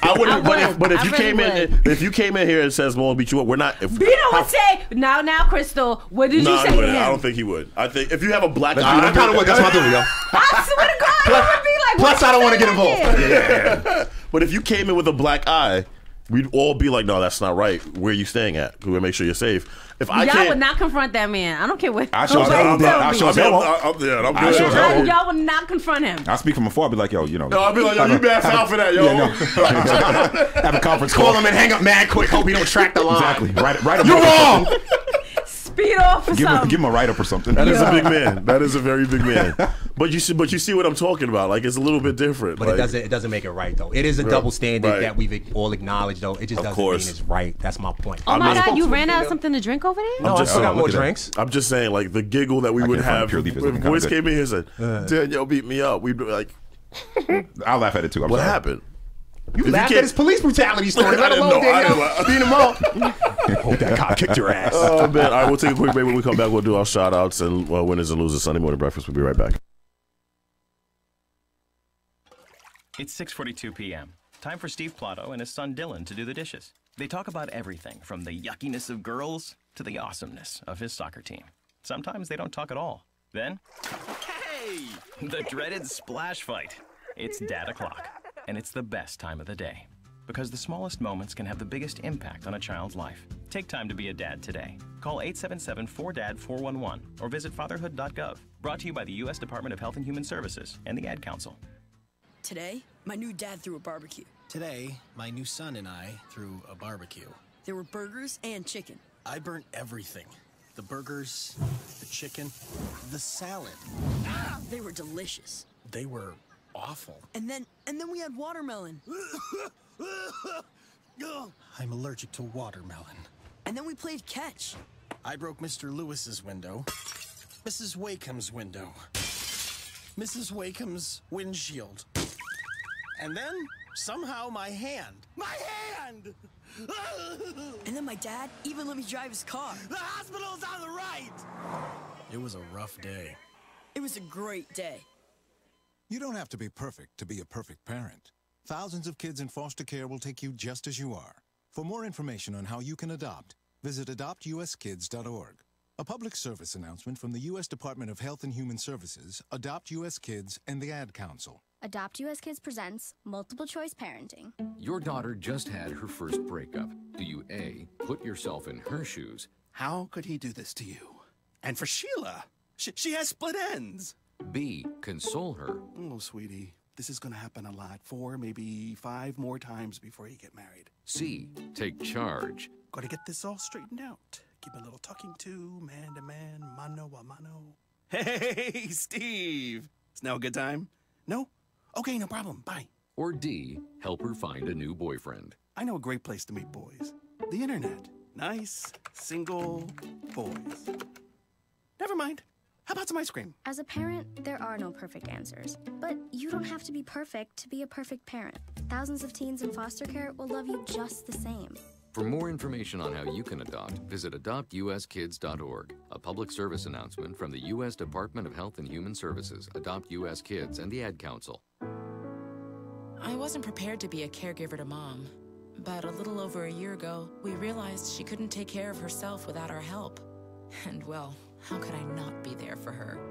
I wouldn't. But if I you really came in, if you came in here and says Mo beat you up, we're not. Bino would say, now, Crystal, what did you say to him? I don't think he would. I think if you have a black I eye, kind of would. That's my dude, yo. I swear to God, I would be like, Plus, I don't want to get involved. Yeah. But if you came in with a black eye, we'd all be like, no, that's not right. Where are you staying at? We'll make sure you're safe. If I y'all can't, would not confront that man. I don't care what. I sure as hell won't. I sure as hell won't. I'm I sure as hell won't. Y'all would not confront him. I'll speak from afar. I'll be like, yo, you know. No, I'll be like, yo, you bad foul for that, yo. Yeah, no. Have a conference call. Call him and hang up mad quick. Hope he don't track the line. Exactly. Right. You're wrong. Speed off or something. Give him a write up or something. That is a big man. That is a very big man. But you see what I'm talking about. Like it's a little bit different. But like, it doesn't make it right though. It is a double standard that we've all acknowledged though. It just doesn't mean it's right. That's my point. Oh my God, you ran out of something to drink over there? No, I still got more drinks. I'm just saying, like the giggle that we would have. If Voice came in here and said, Danielle beat me up, we'd be like, I'll laugh at it too. What happened? You laughed at his police brutality story, let alone Danielle beating him up. Hope that cop kicked your ass. Oh, man. All right, we'll take a quick break. When we come back, we'll do our shout-outs and winners and losers. Sunday Morning Breakfast. We'll be right back. It's 6:42 p.m. Time for Steve Plotto and his son Dylan to do the dishes. They talk about everything from the yuckiness of girls to the awesomeness of his soccer team. Sometimes they don't talk at all. Then, hey, the dreaded splash fight. It's Dad O'Clock, and it's the best time of the day because the smallest moments can have the biggest impact on a child's life. Take time to be a dad today. Call 877-4DAD-411 or visit fatherhood.gov. Brought to you by the U.S. Department of Health and Human Services and the Ad Council. Today, my new dad threw a barbecue. Today, my new son and I threw a barbecue. There were burgers and chicken. I burnt everything. The burgers, the chicken, the salad. They were delicious. They were awful. And then we had watermelon. I'm allergic to watermelon. And then we played catch. I broke Mr. Lewis's window, Mrs. Wakeham's window, Mrs. Wakeham's windshield. And then, somehow, my hand. My hand! And then my dad even let me drive his car. The hospital's on the right! It was a rough day. It was a great day. You don't have to be perfect to be a perfect parent. Thousands of kids in foster care will take you just as you are. For more information on how you can adopt, visit adoptuskids.org. A public service announcement from the U.S. Department of Health and Human Services, Adopt U.S. Kids, and the Ad Council. Adopt U.S. Kids presents Multiple Choice Parenting. Your daughter just had her first breakup. Do you A, put yourself in her shoes? How could he do this to you? And for Sheila, she has split ends. B, console her. Oh, sweetie, this is going to happen a lot. 4, maybe 5 more times before you get married. C, take charge. Got to get this all straightened out. Keep a little talking to, man to man, mano a mano. Hey, Steve. Is now a good time? No? Okay, no problem. Bye. Or D, help her find a new boyfriend. I know a great place to meet boys. The internet. Nice, single boys. Never mind. How about some ice cream? As a parent, there are no perfect answers. But you don't have to be perfect to be a perfect parent. Thousands of teens in foster care will love you just the same. For more information on how you can adopt, visit adoptuskids.org. A public service announcement from the U.S. Department of Health and Human Services, Adopt U.S. Kids, and the Ad Council. I wasn't prepared to be a caregiver to Mom, but a little over a year ago, we realized she couldn't take care of herself without our help. And well, how could I not be there for her?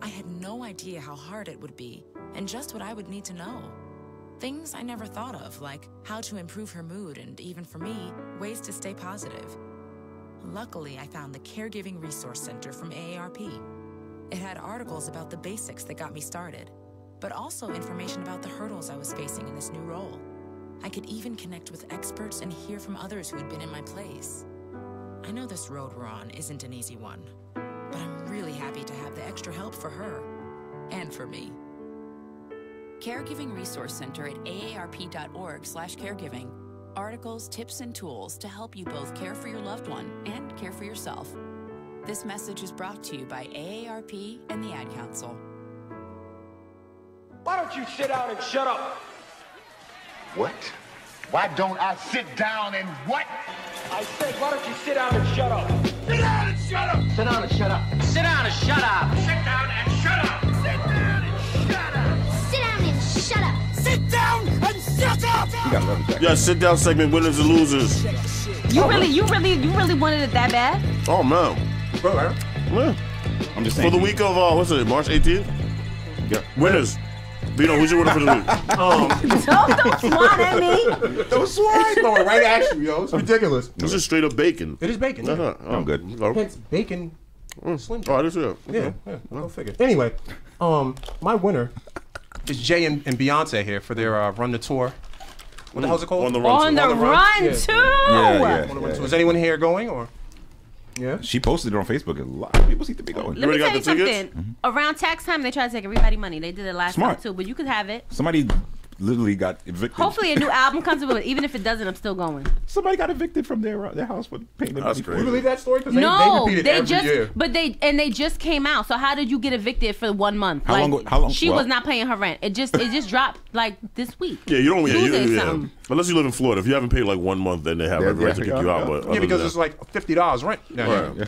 I had no idea how hard it would be, and just what I would need to know. Things I never thought of, like how to improve her mood and, even for me, ways to stay positive. Luckily, I found the Caregiving Resource Center from AARP. It had articles about the basics that got me started, but also information about the hurdles I was facing in this new role. I could even connect with experts and hear from others who had been in my place. I know this road we're on isn't an easy one, but I'm really happy to have the extra help for her and for me. Caregiving Resource Center at aarp.org/caregiving. Articles, tips, and tools to help you both care for your loved one and care for yourself. This message is brought to you by AARP and the Ad Council. Why don't you sit down and shut up? What? Why don't I sit down and what? I said, why don't you sit down and shut up? Sit down and shut up! Sit down and shut up. Sit down and shut up. Sit down and shut up. Sit down and shut up. Sit down and shut up. Sit down and shut up! Yeah, sit down segment, winners and losers. You really wanted it that bad? Oh man. Yeah. I'm just saying. For the week of what's it, March 18th? Yeah. Winners. Vito, who's your winner for the week? Don't swat at me. Don't swat. Going right at you, yo. It's ridiculous. This is straight up bacon. It is bacon. Yeah. Oh, I'm good. Hence bacon. Slim Oh, I just yeah. Yeah. Go figure. Anyway, my winner is Jay and Beyonce here for their Run the Tour. What the hell's it called? On the Run Tour. Is anyone here going or? Yeah. She posted it on Facebook. A lot of people seem to be going. Let me tell you something. Around tax time, they try to take everybody money. They did it last time too, but you could have it. Somebody literally got evicted. Hopefully a new album comes up, but even if it doesn't, I'm still going. Somebody got evicted from their house for paying them money. You believe that story? Because No, they repeat it every just year. they just came out. So how did you get evicted for 1 month? How long? She was not paying her rent. It just dropped like this week. Yeah, you don't. Tuesday Yeah. something. Unless you live in Florida, if you haven't paid like 1 month, then they have every right to kick you out. But Yeah, because it's like $50 rent.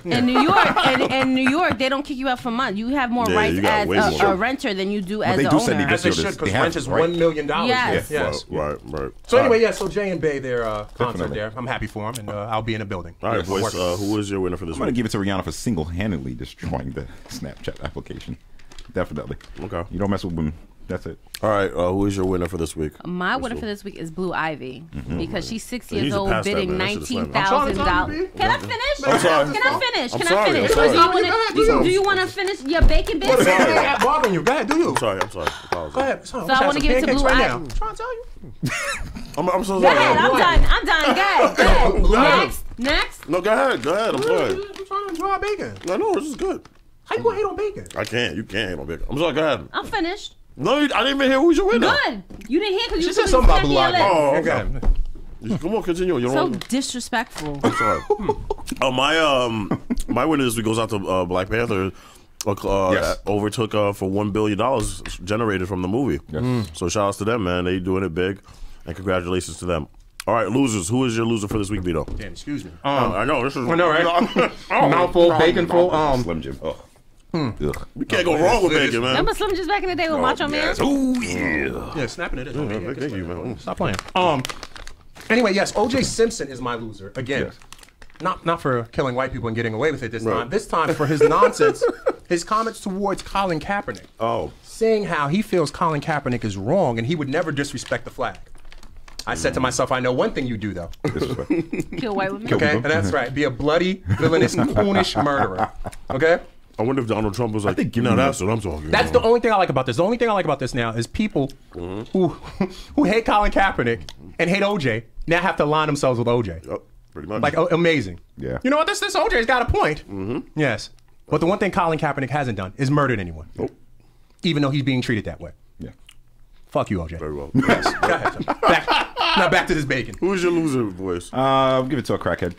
In New York, in New York, they don't kick you out for months. You have more Yeah, rights you got as way a more. renter than you do But as they an do owner. send you As they this should, notice. because They have, rent is right? $1 million. Yes. Yes. Right. So anyway, yeah. So Jay and Bay, their concert Definitely. there. I'm happy for them, and I'll be in the building. All right, Yes, boys. working. Who is your winner for this I'm gonna week? give it to Rihanna for single-handedly destroying the Snapchat application. Definitely. Okay. You don't mess with women. That's it. All right. Who is your winner for this week? My winner for this week is Blue Ivy because she's 6 You years need to old, pass that, bidding man. That shit is $19,000. Can I finish? I'm sorry. Can I finish? I'm Can sorry, I finish? I'm sorry. Do you want to finish your bacon bit? What is bothering you? Go ahead, do you? I'm sorry. Apologize. Go ahead. So I want to give it to Blue right Ivy. now. I'm trying to tell you. I'm so Go sorry. ahead. I'm done. Go ahead. Go ahead. Next. No, go ahead. I'm sorry. I'm trying to enjoy bacon. No, this is good. How you gonna hate on bacon? I can't. You can't hate on bacon. I'm sorry. Go ahead. I'm finished. No, I didn't even hear who's your winner. Good. You didn't hear because you She said something about Blue Ivy. Oh, okay. Come on, continue. You So don't. disrespectful. I'm sorry. My winner this week goes out to Black Panther. Yes. Overtook for $1 billion generated from the movie. Yes. So shout outs to them, man. They doing it big, and congratulations to them. All right, losers. Who is your loser for this week, Vito? Damn, excuse me. I know this is. I know, right? Mouthful, bacon full. Slim Jim. Oh. Ugh. We can't go wrong with bacon, man. Remember Slim just back in the day with Macho Man? Oh yeah. Yeah, snapping it. Thank you, man. Stop playing. Anyway, yes, O.J. Simpson is my loser again. Yes. Not for killing white people and getting away with it this time. This time for his nonsense, his comments towards Colin Kaepernick. Oh. Saying how he feels Colin Kaepernick is wrong and he would never disrespect the flag. I said to myself, I know one thing you do though. Kill white women. Okay, and that's right. Be a bloody, villainous, coonish murderer. Okay. I wonder if Donald Trump was like, that's what I'm talking That's about. the only thing I like about this. The only thing I like about this now is people who hate Colin Kaepernick and hate OJ now have to align themselves with OJ. Yep, pretty much. Like, amazing. Yeah. You know what? This OJ's got a point. Yes. But the one thing Colin Kaepernick hasn't done is murdered anyone. Nope. Even though he's being treated that way. Yeah. Fuck you, OJ. Very well. Yes. Go ahead. Now back to this bacon. Who is your loser, voice? I'll give it to a crackhead.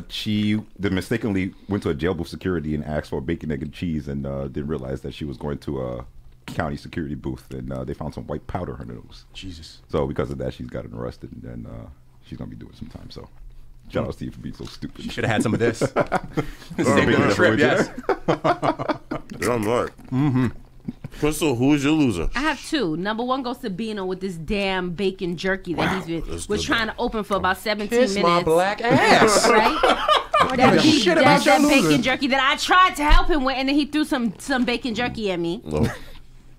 She mistakenly went to a jail booth security and asked for bacon, egg, and cheese, and didn't realize that she was going to a county security booth, and they found some white powder in her nose. Jesus. So because of that, she's gotten arrested, and she's gonna be doing some time. So shout out to you for being so stupid. She should have had some of this. This is Oh, a bacon trip, yes. Yeah, I'm right. Crystal, who is your loser? I have two. Number one goes to Bino with this damn bacon jerky that he's That's was good, trying to open for about 17 Kiss minutes. my black ass. Right? give a shit about your bacon loser. jerky that I tried to help him with, and then he threw some bacon jerky at me. No.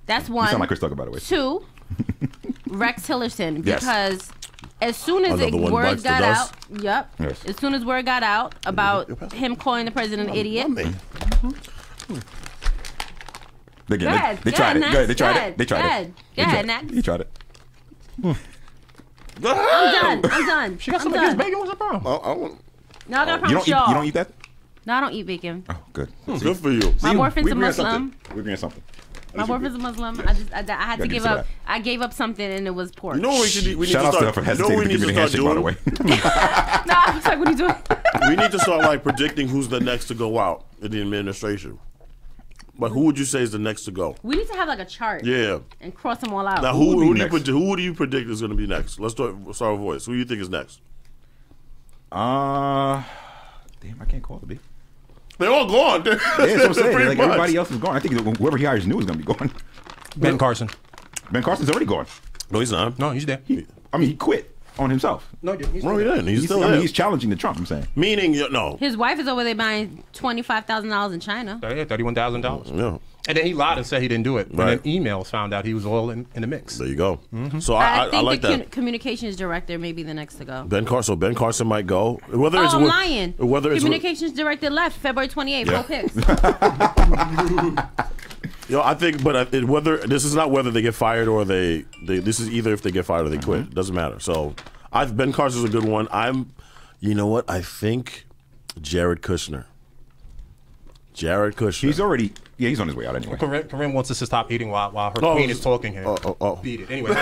That's You one. sound like Chris Tucker, by the way. Two, Rex Tillerson, Yes. because as soon as Another one word bites the got dust. out, yep. Yes. As soon as word got out about him calling the president an idiot, Again, Go ahead. they Go tried ahead, it. Go ahead, They next. tried Go it. ahead. They tried Go it. ahead. Go ahead, next. He tried it. I'm done. She got I'm something against done. bacon? What's the problem? No, I got a You problem don't with eat. y'all. You don't eat that. No, I don't eat bacon. Oh, good. Good for you. My boyfriend's we a agree on Muslim. something. We agree on something. My boyfriend's a Muslim. I had Gotta to get give to up. that. I gave up something, and it was pork. You know what we need Shout to out to her start. for You know hesitating what we to need give me to the start handshake, by the doing? way. No, I was like, what are you doing? We need to start like predicting who's the next to go out in the administration. But who would you say is the next to go? We need to have like a chart. Yeah. And cross them all out. Now, who do you predict is going to be next? Let's start with voice. Who do you think is next? Damn, I can't call it, B. They're all gone. Yeah, that's what I'm saying. Pretty Like, much. everybody else is gone. I think whoever he hires new is going to be gone. Ben Carson. Ben Carson's already gone. No, he's not. No, he's there. He quit on himself. No, he's No, he didn't. He's still I there. mean, he's challenging the Trump, I'm saying. Meaning, no. His wife is over there buying $25,000 in China. $31,000. Yeah. And then he lied and said he didn't do it. Right. And then emails found out he was all in the mix. There you go. So I think like the that. communications director may be the next to go. Ben Carson might go. Whether Oh, it's I'm lying. Whether it's Communications director left February 28th. Yeah. Go Picks. I think, but whether this is not whether they get fired or they this is either if they get fired or they quit. Doesn't matter. So, Ben Carson's a good one. You know what? I think Jared Kushner. Jared Kushner. He's already Yeah, he's on his way out anyway. Corinne wants us to stop eating while her queen is talking here. Beat it. Anyway,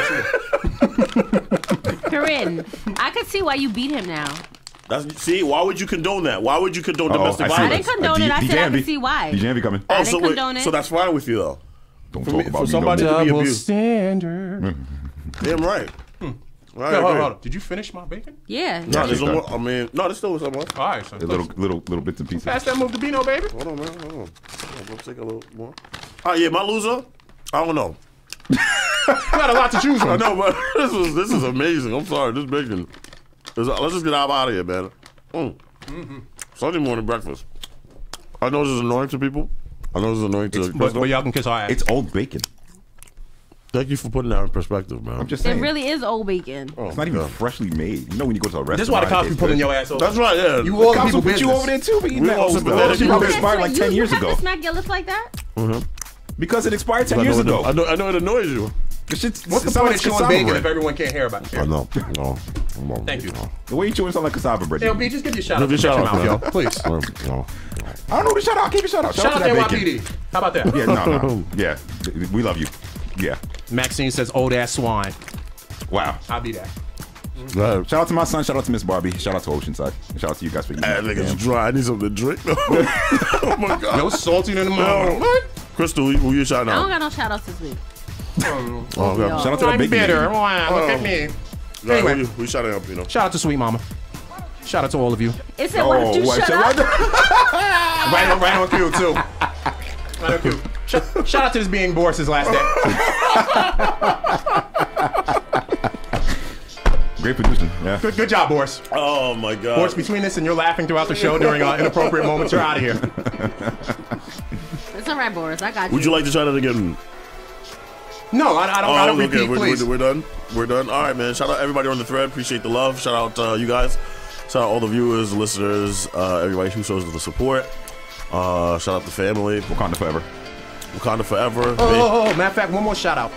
Corinne, I could see why you beat him now. See, why would you condone that? Why would you condone domestic violence? I didn't condone it. I said I could see why. DJ Envy coming. I didn't condone it. So that's fine with you, though. Don't talk about for somebody to be double abused. standard. Damn right. Right, hold on. Did you finish my bacon? Yeah. No, there's no more. I mean, no, there's still some more. All right, so little bits and pieces. Pass that move to Bino, baby. Hold on, man. Hold on. Let's take a little more. Oh yeah, my loser. I don't know. You got a lot to choose from. I know, but this is amazing. I'm sorry, this bacon. Let's just get out of here, man. Sunday morning breakfast. I know this is annoying to people. I know this is annoying to. But y'all can kiss our ass. It's old bacon. Thank you for putting that in perspective, man. I'm just saying. It really is old bacon. It's not even freshly made. You know when you go to a restaurant. This is why the cops be pulling your ass over. That's right, yeah. You all the cops people will put you business. over there too for eating We that all old sympathetic. stuff. She probably expired like 10 years You ago. have to smack your lips like that? Because it expired 10 years ago. I know it annoys you. What's the point of chewing bacon if everyone can't hear about it? I know. No. Thank you. The way you chewing sound like cassava bread. LB, just give you a shout out. Give you a shout out, yo. man. Please. No. I don't know the shout out. I'll give you a shout out. Shout out to to that bacon. NYPD. How about that? Yeah, no. Yeah. We love you. Yeah. Maxine says old ass swine. Wow. I'll be that. Shout out to my son. Shout out to Miss Barbie. Shout out to Oceanside. Shout out to you guys for eating. I think it's dry. I need something to drink. Oh my god. No salty in the morning. What? Crystal, who you shouting I don't out? got no shout outs this week. Oh, okay. Shout out to that I'm big bitter. Wow, look at me. Anyway. Who you shouting out, you know? Shout out to Sweet Mama. Shout out to all of you. It said, why don't you shut up? Right on cue, too. Right on cue. Shout out to this being Boris's last day. Great production. Yeah. Good job, Boris. Oh my god. Boris, between this and you're laughing throughout the show during inappropriate moments, you're out of here. It's all right, Boris. I got you. Would you like to try that again? No, I don't repeat, please. We're done. We're done. All right, man. Shout out everybody on the thread. Appreciate the love. Shout out you guys. Shout out all the viewers, the listeners, everybody who shows the support. Shout out the family. Wakanda forever. Wakanda forever. Oh, matter of fact, one more shout out.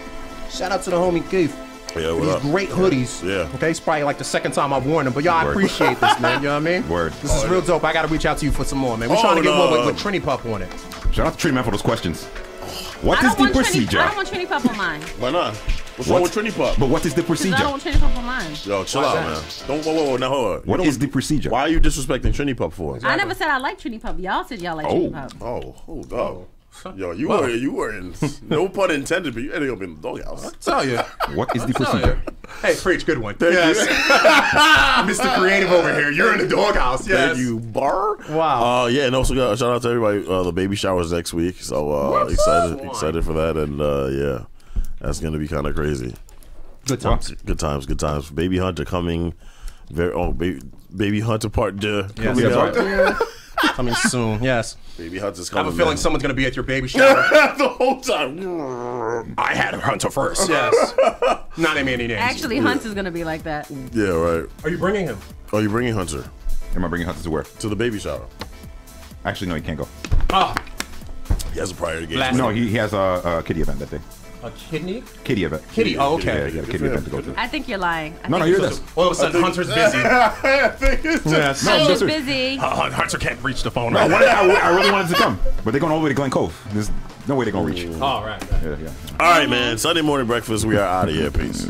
Shout out to the homie Keith. Yeah, what These up? great hoodies. Yeah. Okay, it's probably like the second time I've worn them, but y'all, I appreciate this, man. You know what I mean? Word. This is real dope. I got to reach out to you for some more, man. We're trying to get one with Trini Pup on it. Shout out to Trini Man for those questions. What I is don't the want procedure? I don't want Trini Pup on mine. Why not? What's wrong with Trini Pup? But what is the Because procedure? I don't want Trini Pup on mine. Yo, chill out, man. Don't. Whoa. Now hold on. What is the procedure? Why are you disrespecting Trini Pup for? I never said I like Trini Pup. Y'all said y'all like Trini Pup. Oh, hold up. Yo, you were in, no pun intended, but you ended up in the doghouse. Tell you. What is the procedure? Hey, preach, good one. Thank yes. you. Mr. Creative over here. You're in the doghouse. Yes. Thank you, Bar. Wow. Yeah, and also shout out to everybody. The baby shower's next week, so excited for that, and yeah, that's gonna be kind of crazy. Good times. Good times. Baby Hunter coming. Baby Hunter Part 2 Yes, coming that's up. right. Coming soon. Yes. Baby Hunter's I coming. have a feeling man. someone's gonna be at your baby shower. The whole time. I had Hunter first. Yes. Not name any names. Actually, Hunt is going to be like that. Yeah, right. Are you bringing him? Are you bringing Hunter? Am I bringing Hunter to where? To the baby shower. Actually, no, he can't go. Oh. He has a prior engagement. No, he has a kiddie event that day. A kidney? Kiddie event. Kitty. Oh, okay. Yeah, he got a kiddie event to go to. I think you're lying. No, you're this. All of a sudden, Hunter's busy. I think it's Yes. He is busy. Hunter can't reach the phone. No, Right. I really wanted to come, but they're going all the way to Glen Cove. There's no way they're going to reach. Oh, right. Yeah. All right, man. Sunday morning breakfast. We are out of here. Peace.